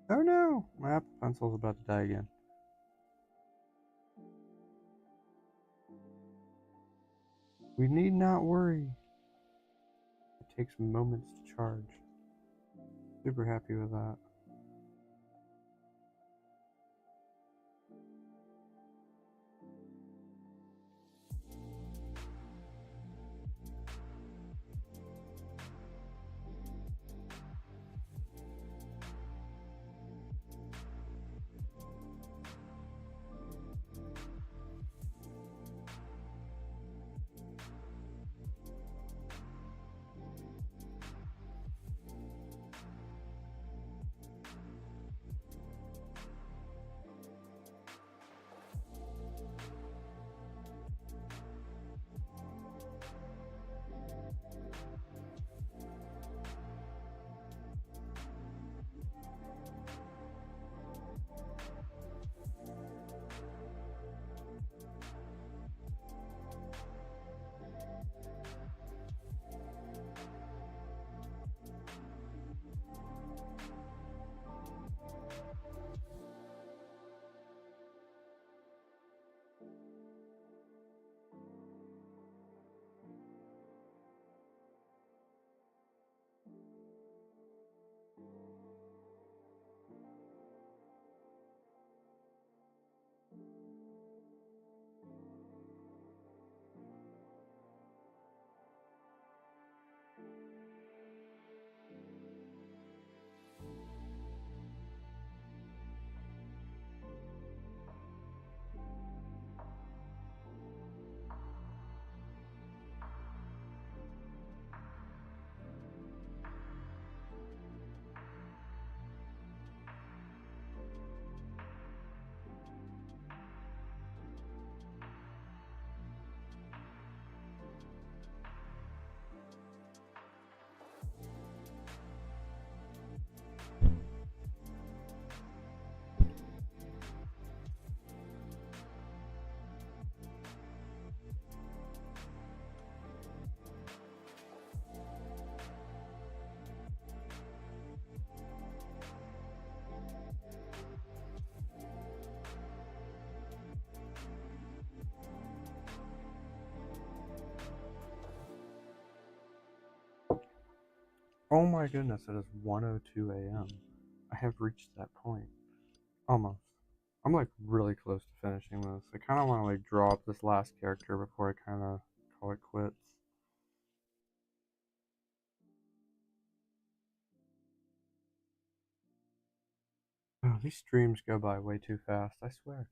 Speaker 1: Oh no! My Apple Pencil's about to die again. We need not worry. It takes moments to charge. Super happy with that. Oh my goodness, it is 1:02 a.m. I have reached that point. Almost. I'm like really close to finishing this. I kind of want to like draw up this last character before I kind of call it quits. Oh, these streams go by way too fast, I swear.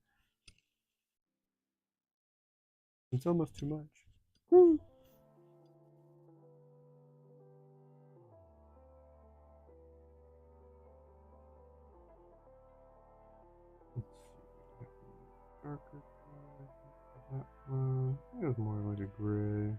Speaker 1: It's almost too much. Woo. Let's see. Darker color. That one. It was more like a gray.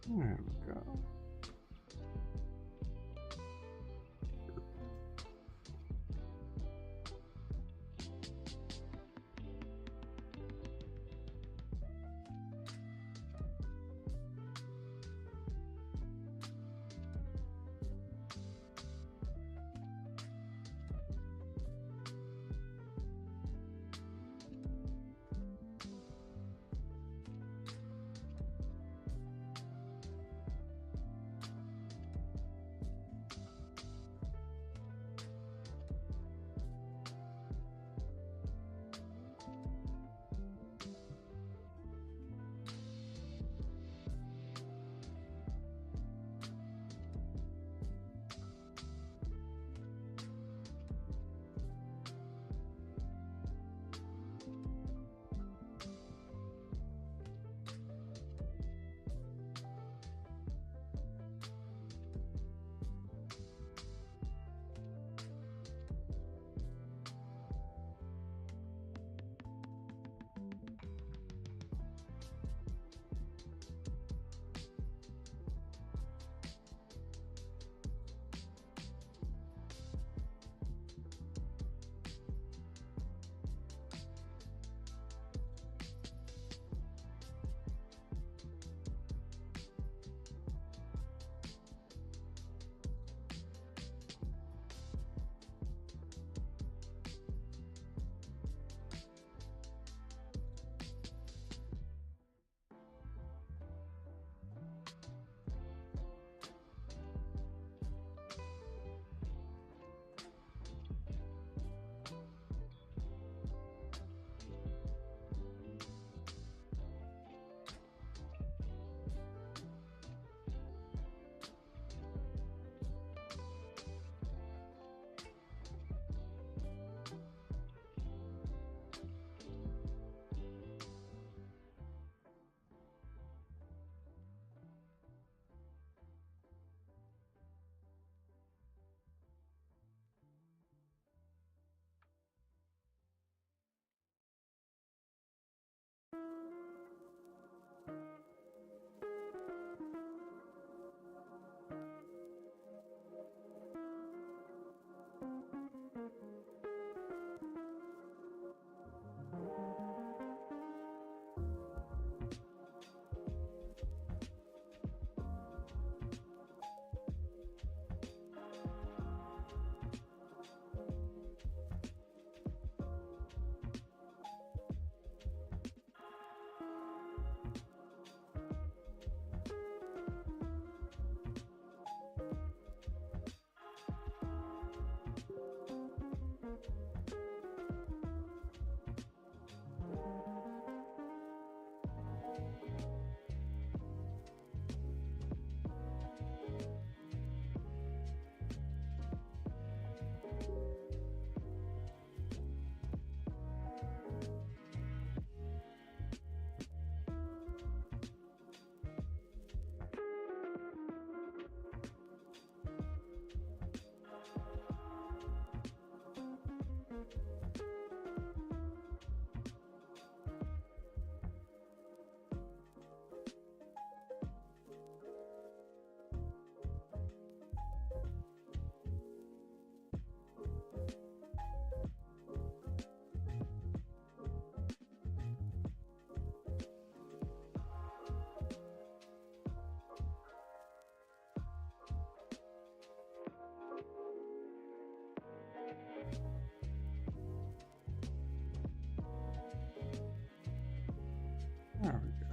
Speaker 1: There we go.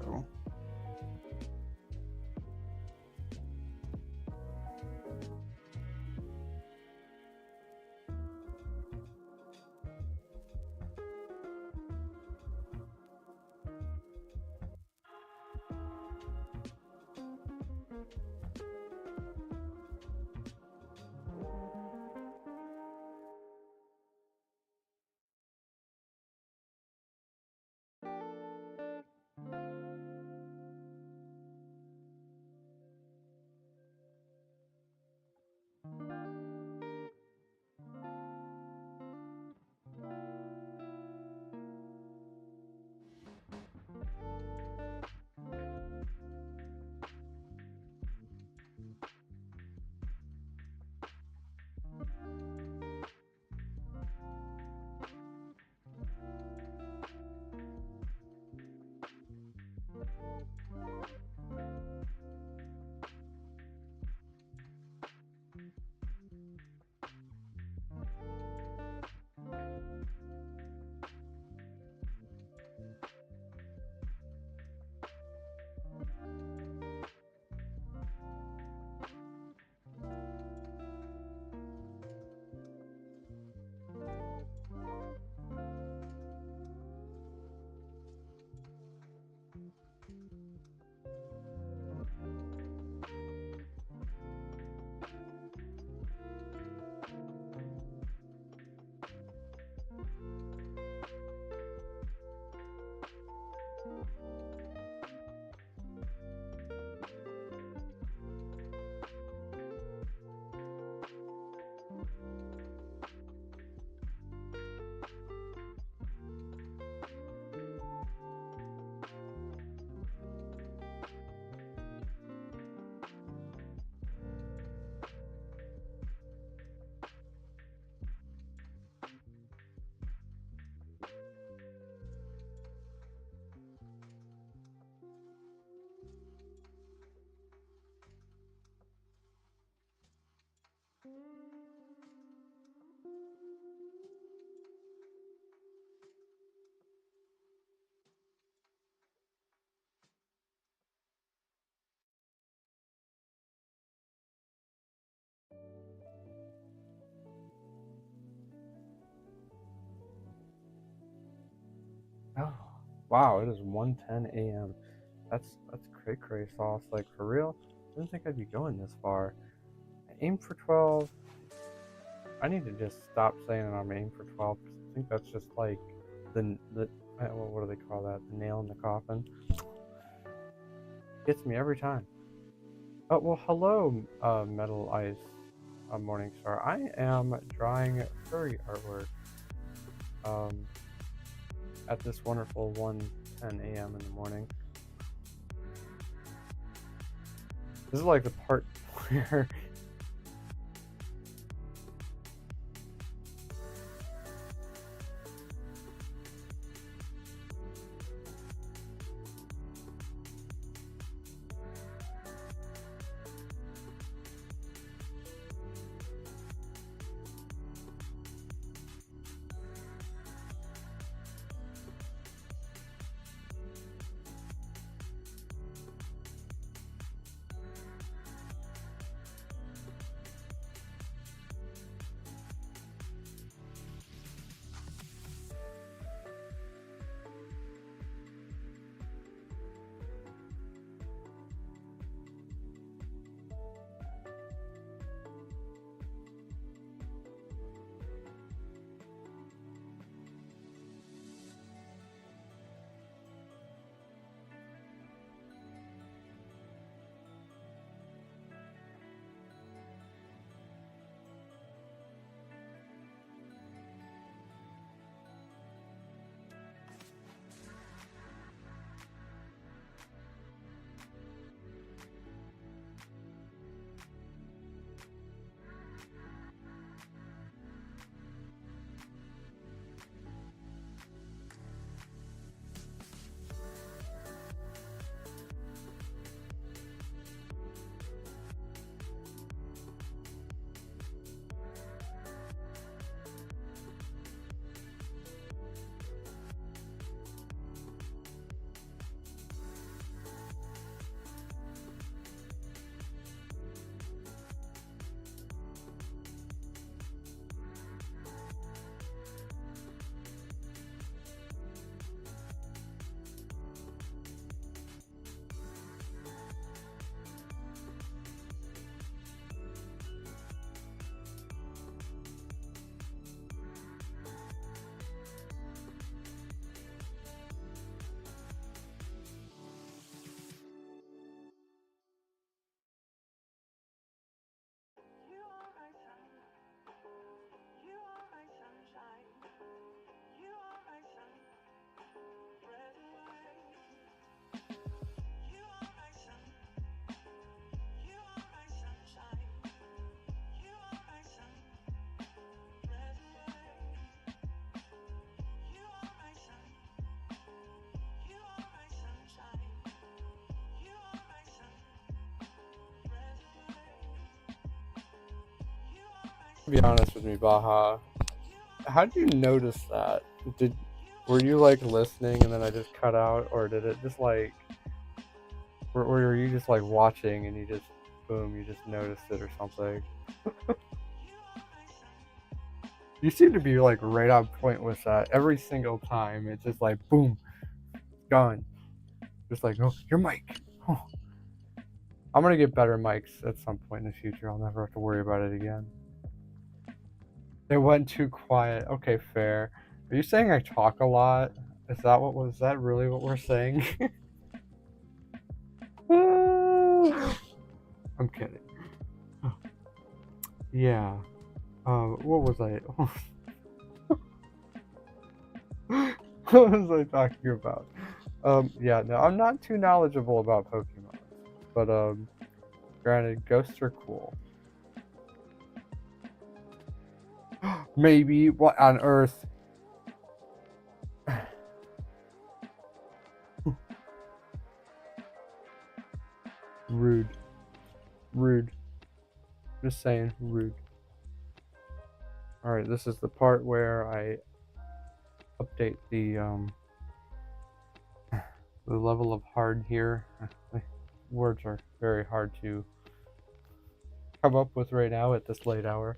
Speaker 3: go.
Speaker 1: Oh, wow, it is 1:10 a.m. That's cray sauce. Like, for real? I didn't think I'd be going this far. I aim for 12. I need to just stop saying I'm aim for 12 because I think that's just like the what do they call that? The nail in the coffin. Gets me every time. Oh, well, hello, Metal Ice Morningstar. I am drawing furry artwork at this wonderful 1:10 a.m. in the morning. This is like the part where Be honest with me, Baha. How did you notice that? Were you like listening and then I just cut out, or did it just like, or were you just like watching and you just boom, you just noticed it or something? You seem to be like right on point with that every single time. It's just like boom, gone. Just like, oh, your mic. Oh. I'm gonna get better mics at some point in the future. I'll never have to worry about it again. It went too quiet. Okay, fair. Are you saying I talk a lot? Is that what was that really what we're saying? I'm kidding. Yeah. What was I? What was I talking about? Yeah, no, I'm not too knowledgeable about Pokemon, but granted, ghosts are cool. Maybe what on earth? Rude, rude. Just saying, rude. All right, this is the part where I update the the level of hard here. Words are very hard to come up with right now at this late hour.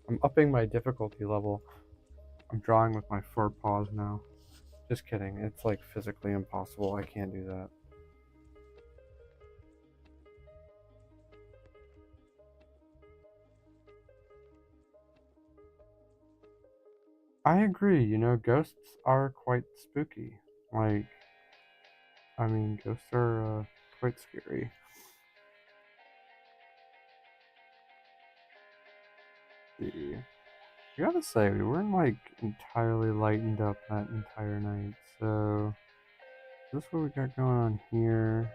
Speaker 1: I'm upping my difficulty level. I'm drawing with my forepaws now. Just kidding. It's like physically impossible. I can't do that. I agree. You know, ghosts are quite spooky. Like, I mean, ghosts are quite scary. See. I gotta say, we weren't like entirely lightened up that entire night. So, is this what we got going on here?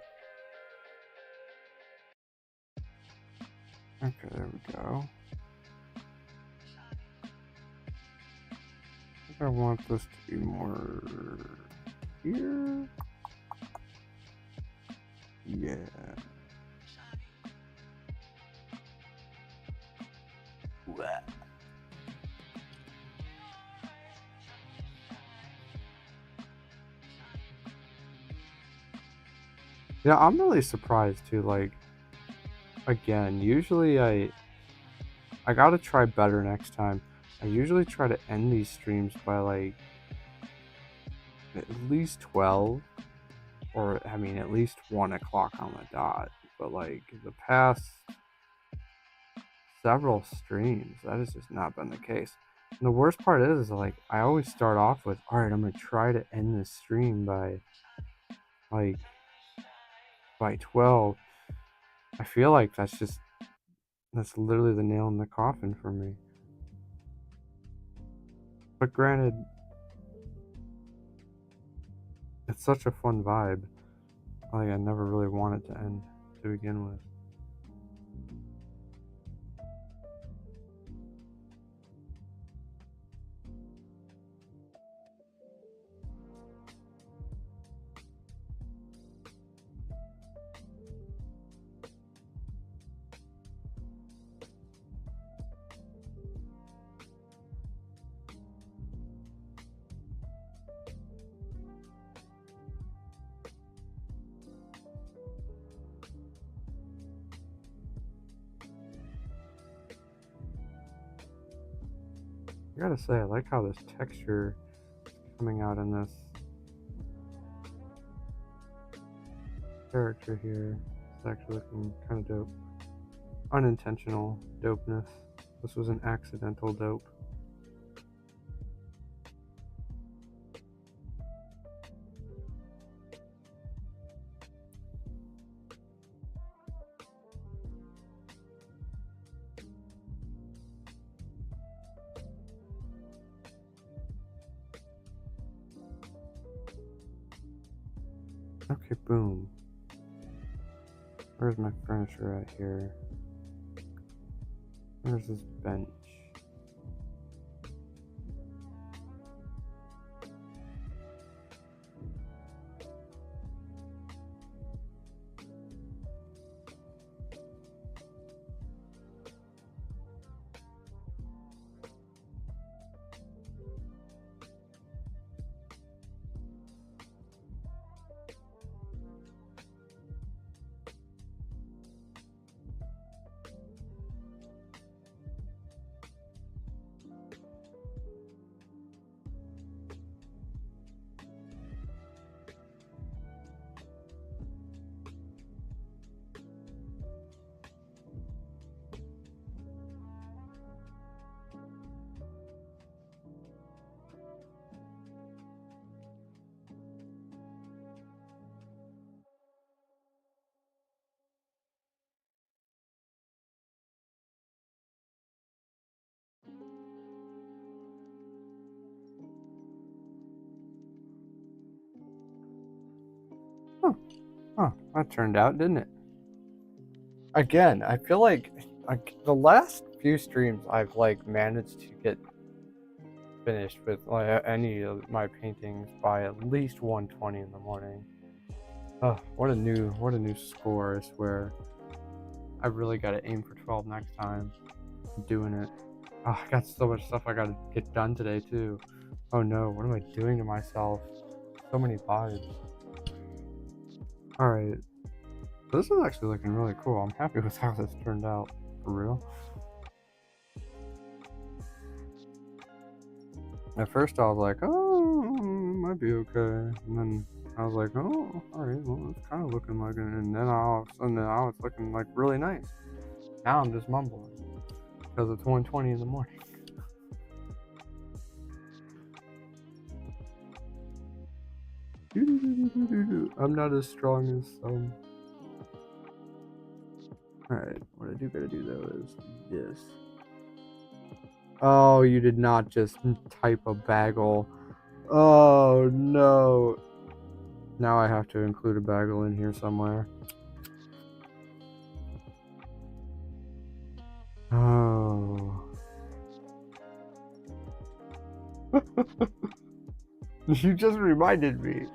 Speaker 1: Okay, there we go. I think I want this to be more here. Yeah. Yeah, I'm really surprised too. Like, again, usually I gotta try better next time. I usually try to end these streams by like at least 12, or I mean at least 1 o'clock on the dot. But like the past several streams, that has just not been the case. And the worst part is like I always start off with, all right, I'm gonna try to end this stream by like by 12. I feel like that's literally the nail in the coffin for me. But granted, it's such a fun vibe. Like I never really wanted to end to begin with. I gotta say, I like how this texture is coming out in this character here. It's actually looking kind of dope. Unintentional dopeness. This was an accidental dope. Okay, boom. Where's my furniture at here? Where's this bench? Huh, that turned out, didn't it? Again, I feel like the last few streams I've like managed to get finished with like any of my paintings by at least 1:20 in the morning. Oh, what a new score! I swear, I really got to aim for 12 next time. I'm doing it. Oh, I got so much stuff I got to get done today too. Oh no, what am I doing to myself? So many vibes. All right, this is actually looking really cool. I'm happy with how this turned out. For real. At first I was like, oh, it might be okay. And then I was like, oh, alright, well, it's kind of looking like it. And then all of a sudden now it's looking like really nice. Now I'm just mumbling because it's 1:20 in the morning. I'm not as strong as some. Alright, what I do gotta do though is this. Oh, you did not just type a bagel. Oh no. Now I have to include a bagel in here somewhere. Oh. You just reminded me.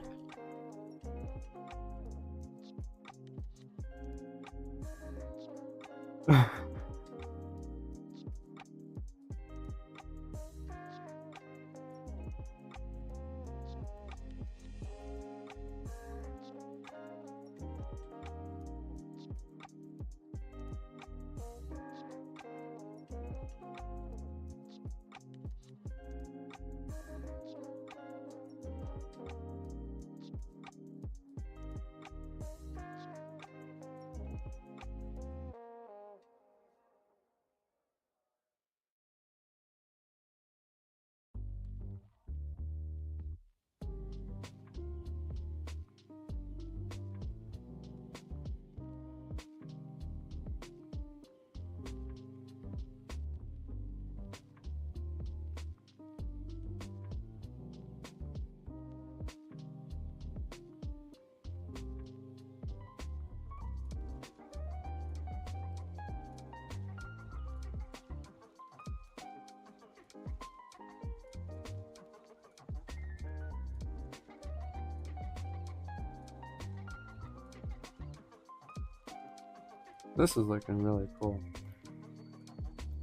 Speaker 1: This is looking really cool.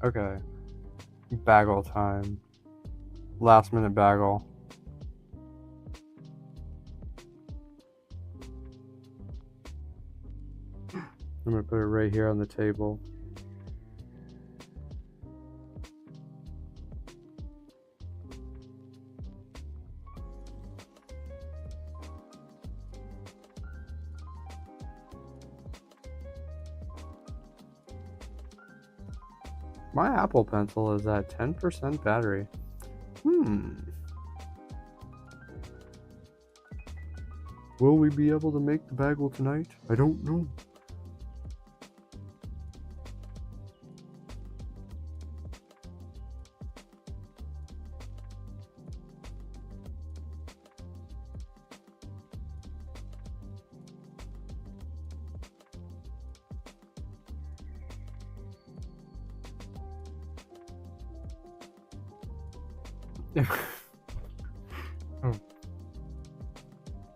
Speaker 1: Okay. Bagel time. Last minute bagel. I'm gonna put it right here on the table. My Apple Pencil is at 10% battery. Will we be able to make the bagel tonight? I don't know.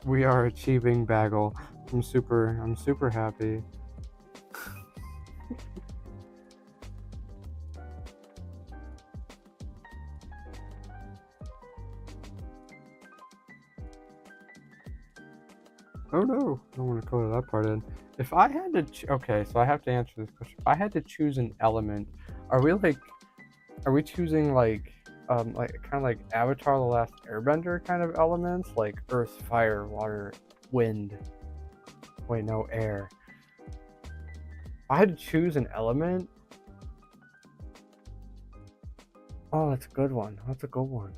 Speaker 1: We are achieving bagel. I'm super happy. Oh no, I don't want to color that part in. If I had to, okay, so I have to answer this question. If I had to choose an element, are we choosing like kind of like Avatar: The Last Airbender kind of elements, like earth, fire, water, wind? Wait, no, air. If I had to choose an element, oh, that's a good one. That's a good one.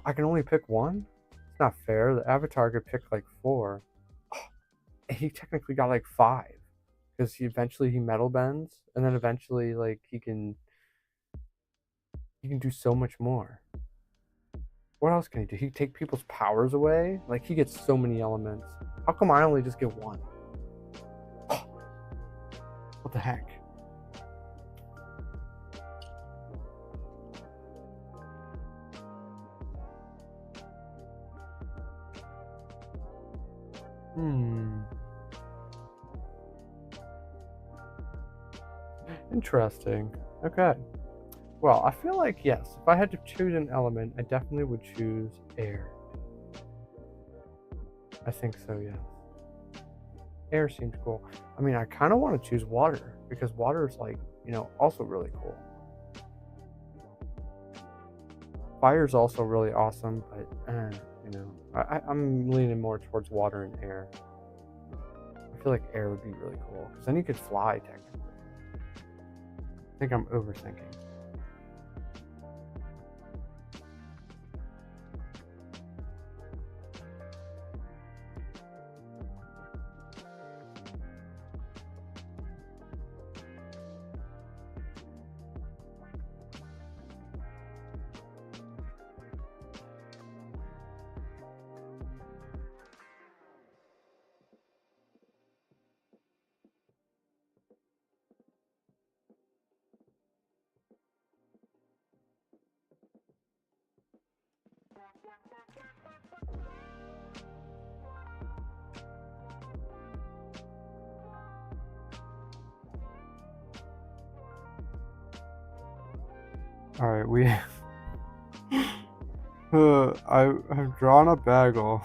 Speaker 1: I can only pick one. It's not fair. The Avatar could pick like 4. He technically got like 5 because he metal bends, and then eventually like he can do so much more. What else can he do? He take people's powers away? Like, he gets so many elements. How come I only just get one? What the heck? Interesting. Okay. Well, I feel like, yes, if I had to choose an element, I definitely would choose air. I think so, yes. Air seems cool. I mean, I kind of want to choose water because water is like, also really cool. Fire's also really awesome, but I'm leaning more towards water and air. I feel like air would be really cool because then you could fly technically. I think I'm overthinking. All right, we. I have drawn a bagel.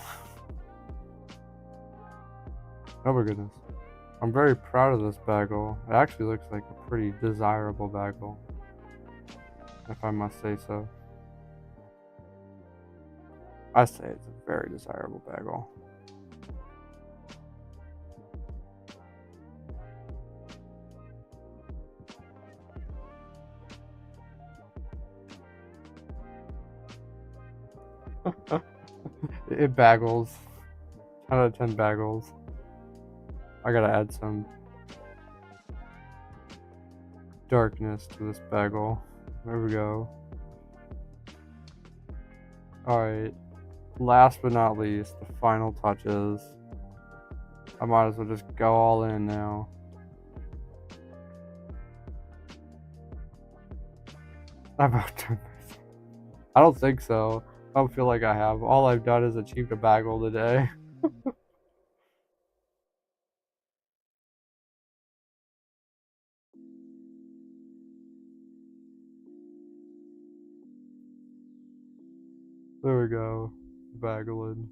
Speaker 1: Oh my goodness. I'm very proud of this bagel. It actually looks like a pretty desirable bagel, if I must say so. I say it's a very desirable bagel. It bagels. 10 out of 10 bagels. I gotta add some darkness to this bagel. There we go. Alright. Last but not least, the final touches. I might as well just go all in now. I've outdone myself. I don't think so. I don't feel like I have. All I've done is achieved a bagel today. There we go. Bagelin.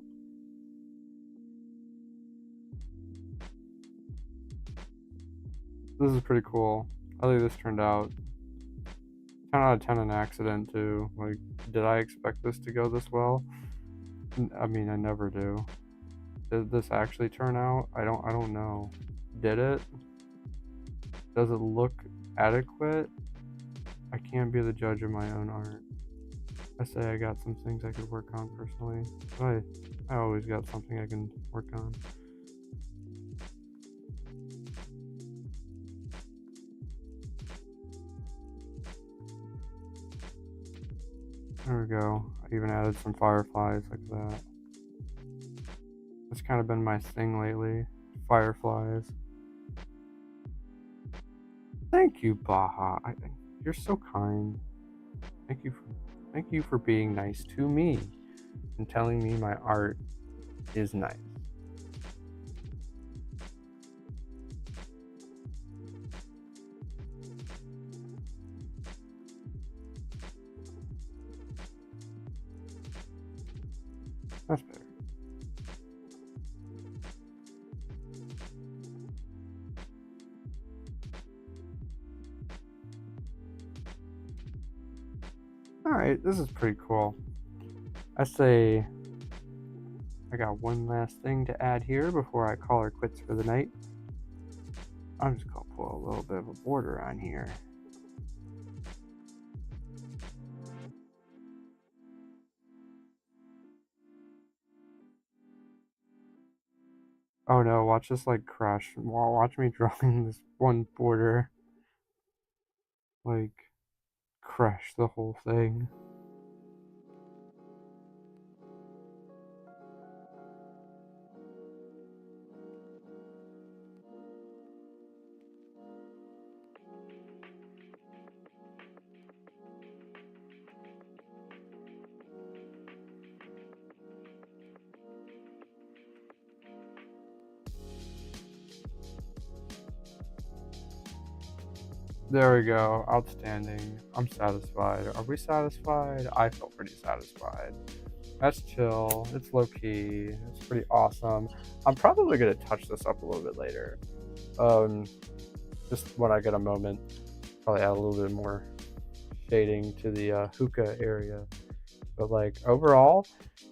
Speaker 1: This is pretty cool. I think this turned out 10 out of 10 an accident too. Like, did I expect this to go this well? I mean, I never do. Did this actually turn out? I don't know. Did it? Does it look adequate? I can't be the judge of my own art. I say I got some things I could work on personally, but I always got something I can work on. There we go. I even added some fireflies like that. It's kind of been my thing lately. Fireflies. Thank you, Baha. You're so kind. Thank you for being nice to me and telling me my art is nice. That's better. Alright, this is pretty cool. I say I got one last thing to add here before I call her quits for the night. I'm just gonna put a little bit of a border on here. Oh no, watch this like crash. Watch me drawing this one border. Like, crash the whole thing. There we go. Outstanding. I'm satisfied. Are we satisfied? I feel pretty satisfied. That's chill. It's low key. It's pretty awesome. I'm probably gonna touch this up a little bit later. Um, just when I get a moment, probably add a little bit more shading to the hookah area. But like overall,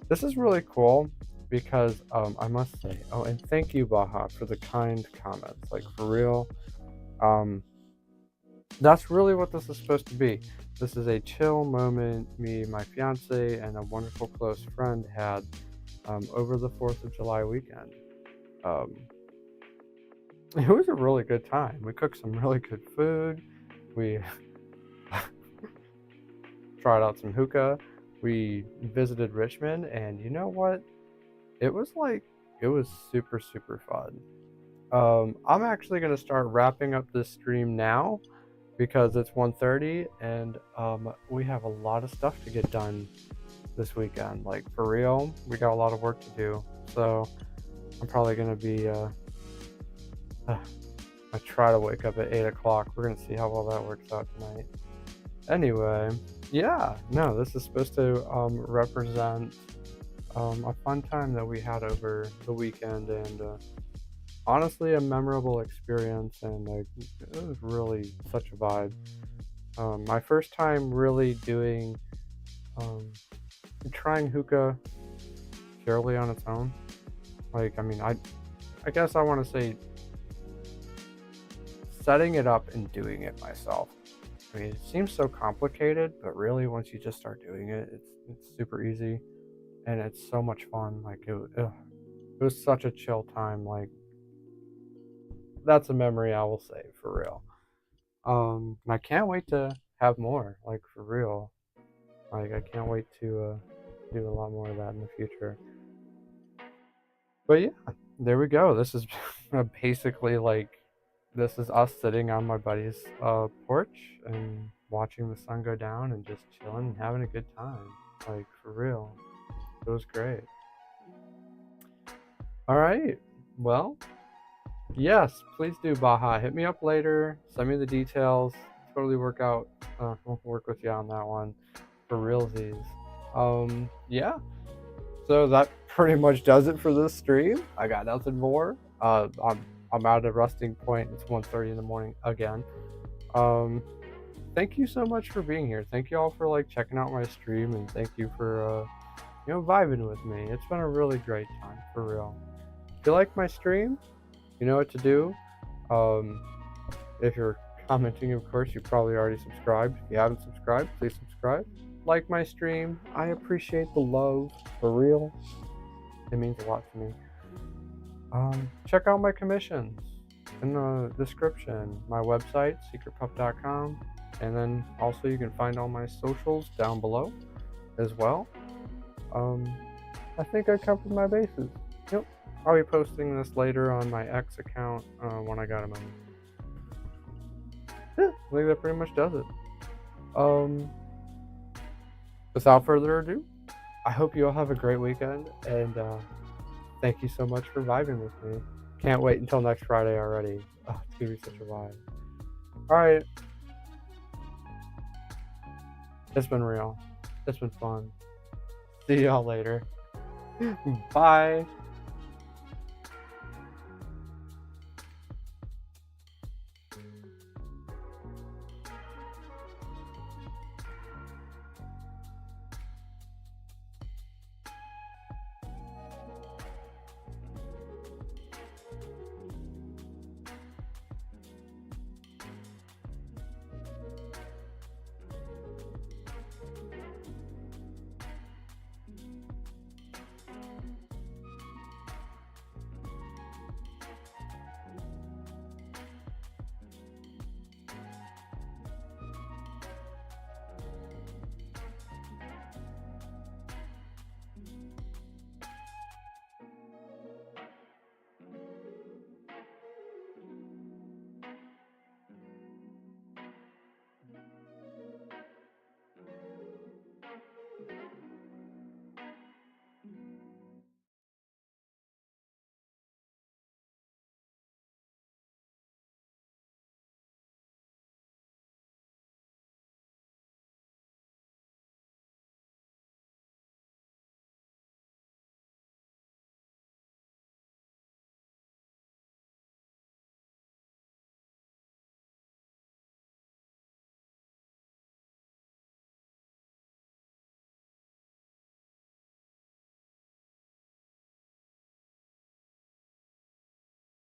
Speaker 1: this is really cool because I must say, oh, and thank you, Baha, for the kind comments. Like for real, um, that's really what this is supposed to be. This is a chill moment me, my fiance, and a wonderful close friend had over the 4th of July weekend. Um, it was a really good time. We cooked some really good food. We tried out some hookah. We visited Richmond, and you know what? It was super, super fun. I'm actually going to start wrapping up this stream now because it's 1:30 and we have a lot of stuff to get done this weekend. Like for real, we got a lot of work to do. So I'm probably going to be, I try to wake up at 8 o'clock. We're going to see how well that works out tonight. Anyway, yeah, no, this is supposed to represent a fun time that we had over the weekend and honestly a memorable experience, and it was really such a vibe. My first time really doing trying hookah purely on its own. Like, I mean, I guess I want to say setting it up and doing it myself. I mean, it seems so complicated, but really once you just start doing it, it's super easy and it's so much fun. Like it was such a chill time. Like that's a memory I will save for real. And I can't wait to have more, like for real. Like I can't wait to do a lot more of that in the future. But yeah, there we go. This is basically like this is us sitting on my buddy's porch and watching the sun go down and just chilling and having a good time. Like for real. It was great. All right. Well, yes, please do, Baha. Hit me up later. Send me the details. Totally work out. We'll work with you on that one for realsies. Yeah. So that pretty much does it for this stream. I got nothing more. I'm at a resting point. It's 1:30 in the morning again. Thank you so much for being here. Thank you all for like checking out my stream, and thank you for vibing with me. It's been a really great time for real. If you like my stream, you know what to do. If you're commenting, of course, you probably already subscribed. If you haven't subscribed, please subscribe. Like my stream. I appreciate the love for real. It means a lot to me. Check out my commissions in the description. My website, secretpup.com, and then also you can find all my socials down below as well. I think I covered my bases. Yep. I'll be posting this later on my X account when I got a moment. Yeah, I think that pretty much does it. Without further ado, I hope you all have a great weekend, and thank you so much for vibing with me. Can't wait until next Friday already. Oh, it's gonna be such a vibe. Alright. It's been real. It's been fun. See y'all later. Bye.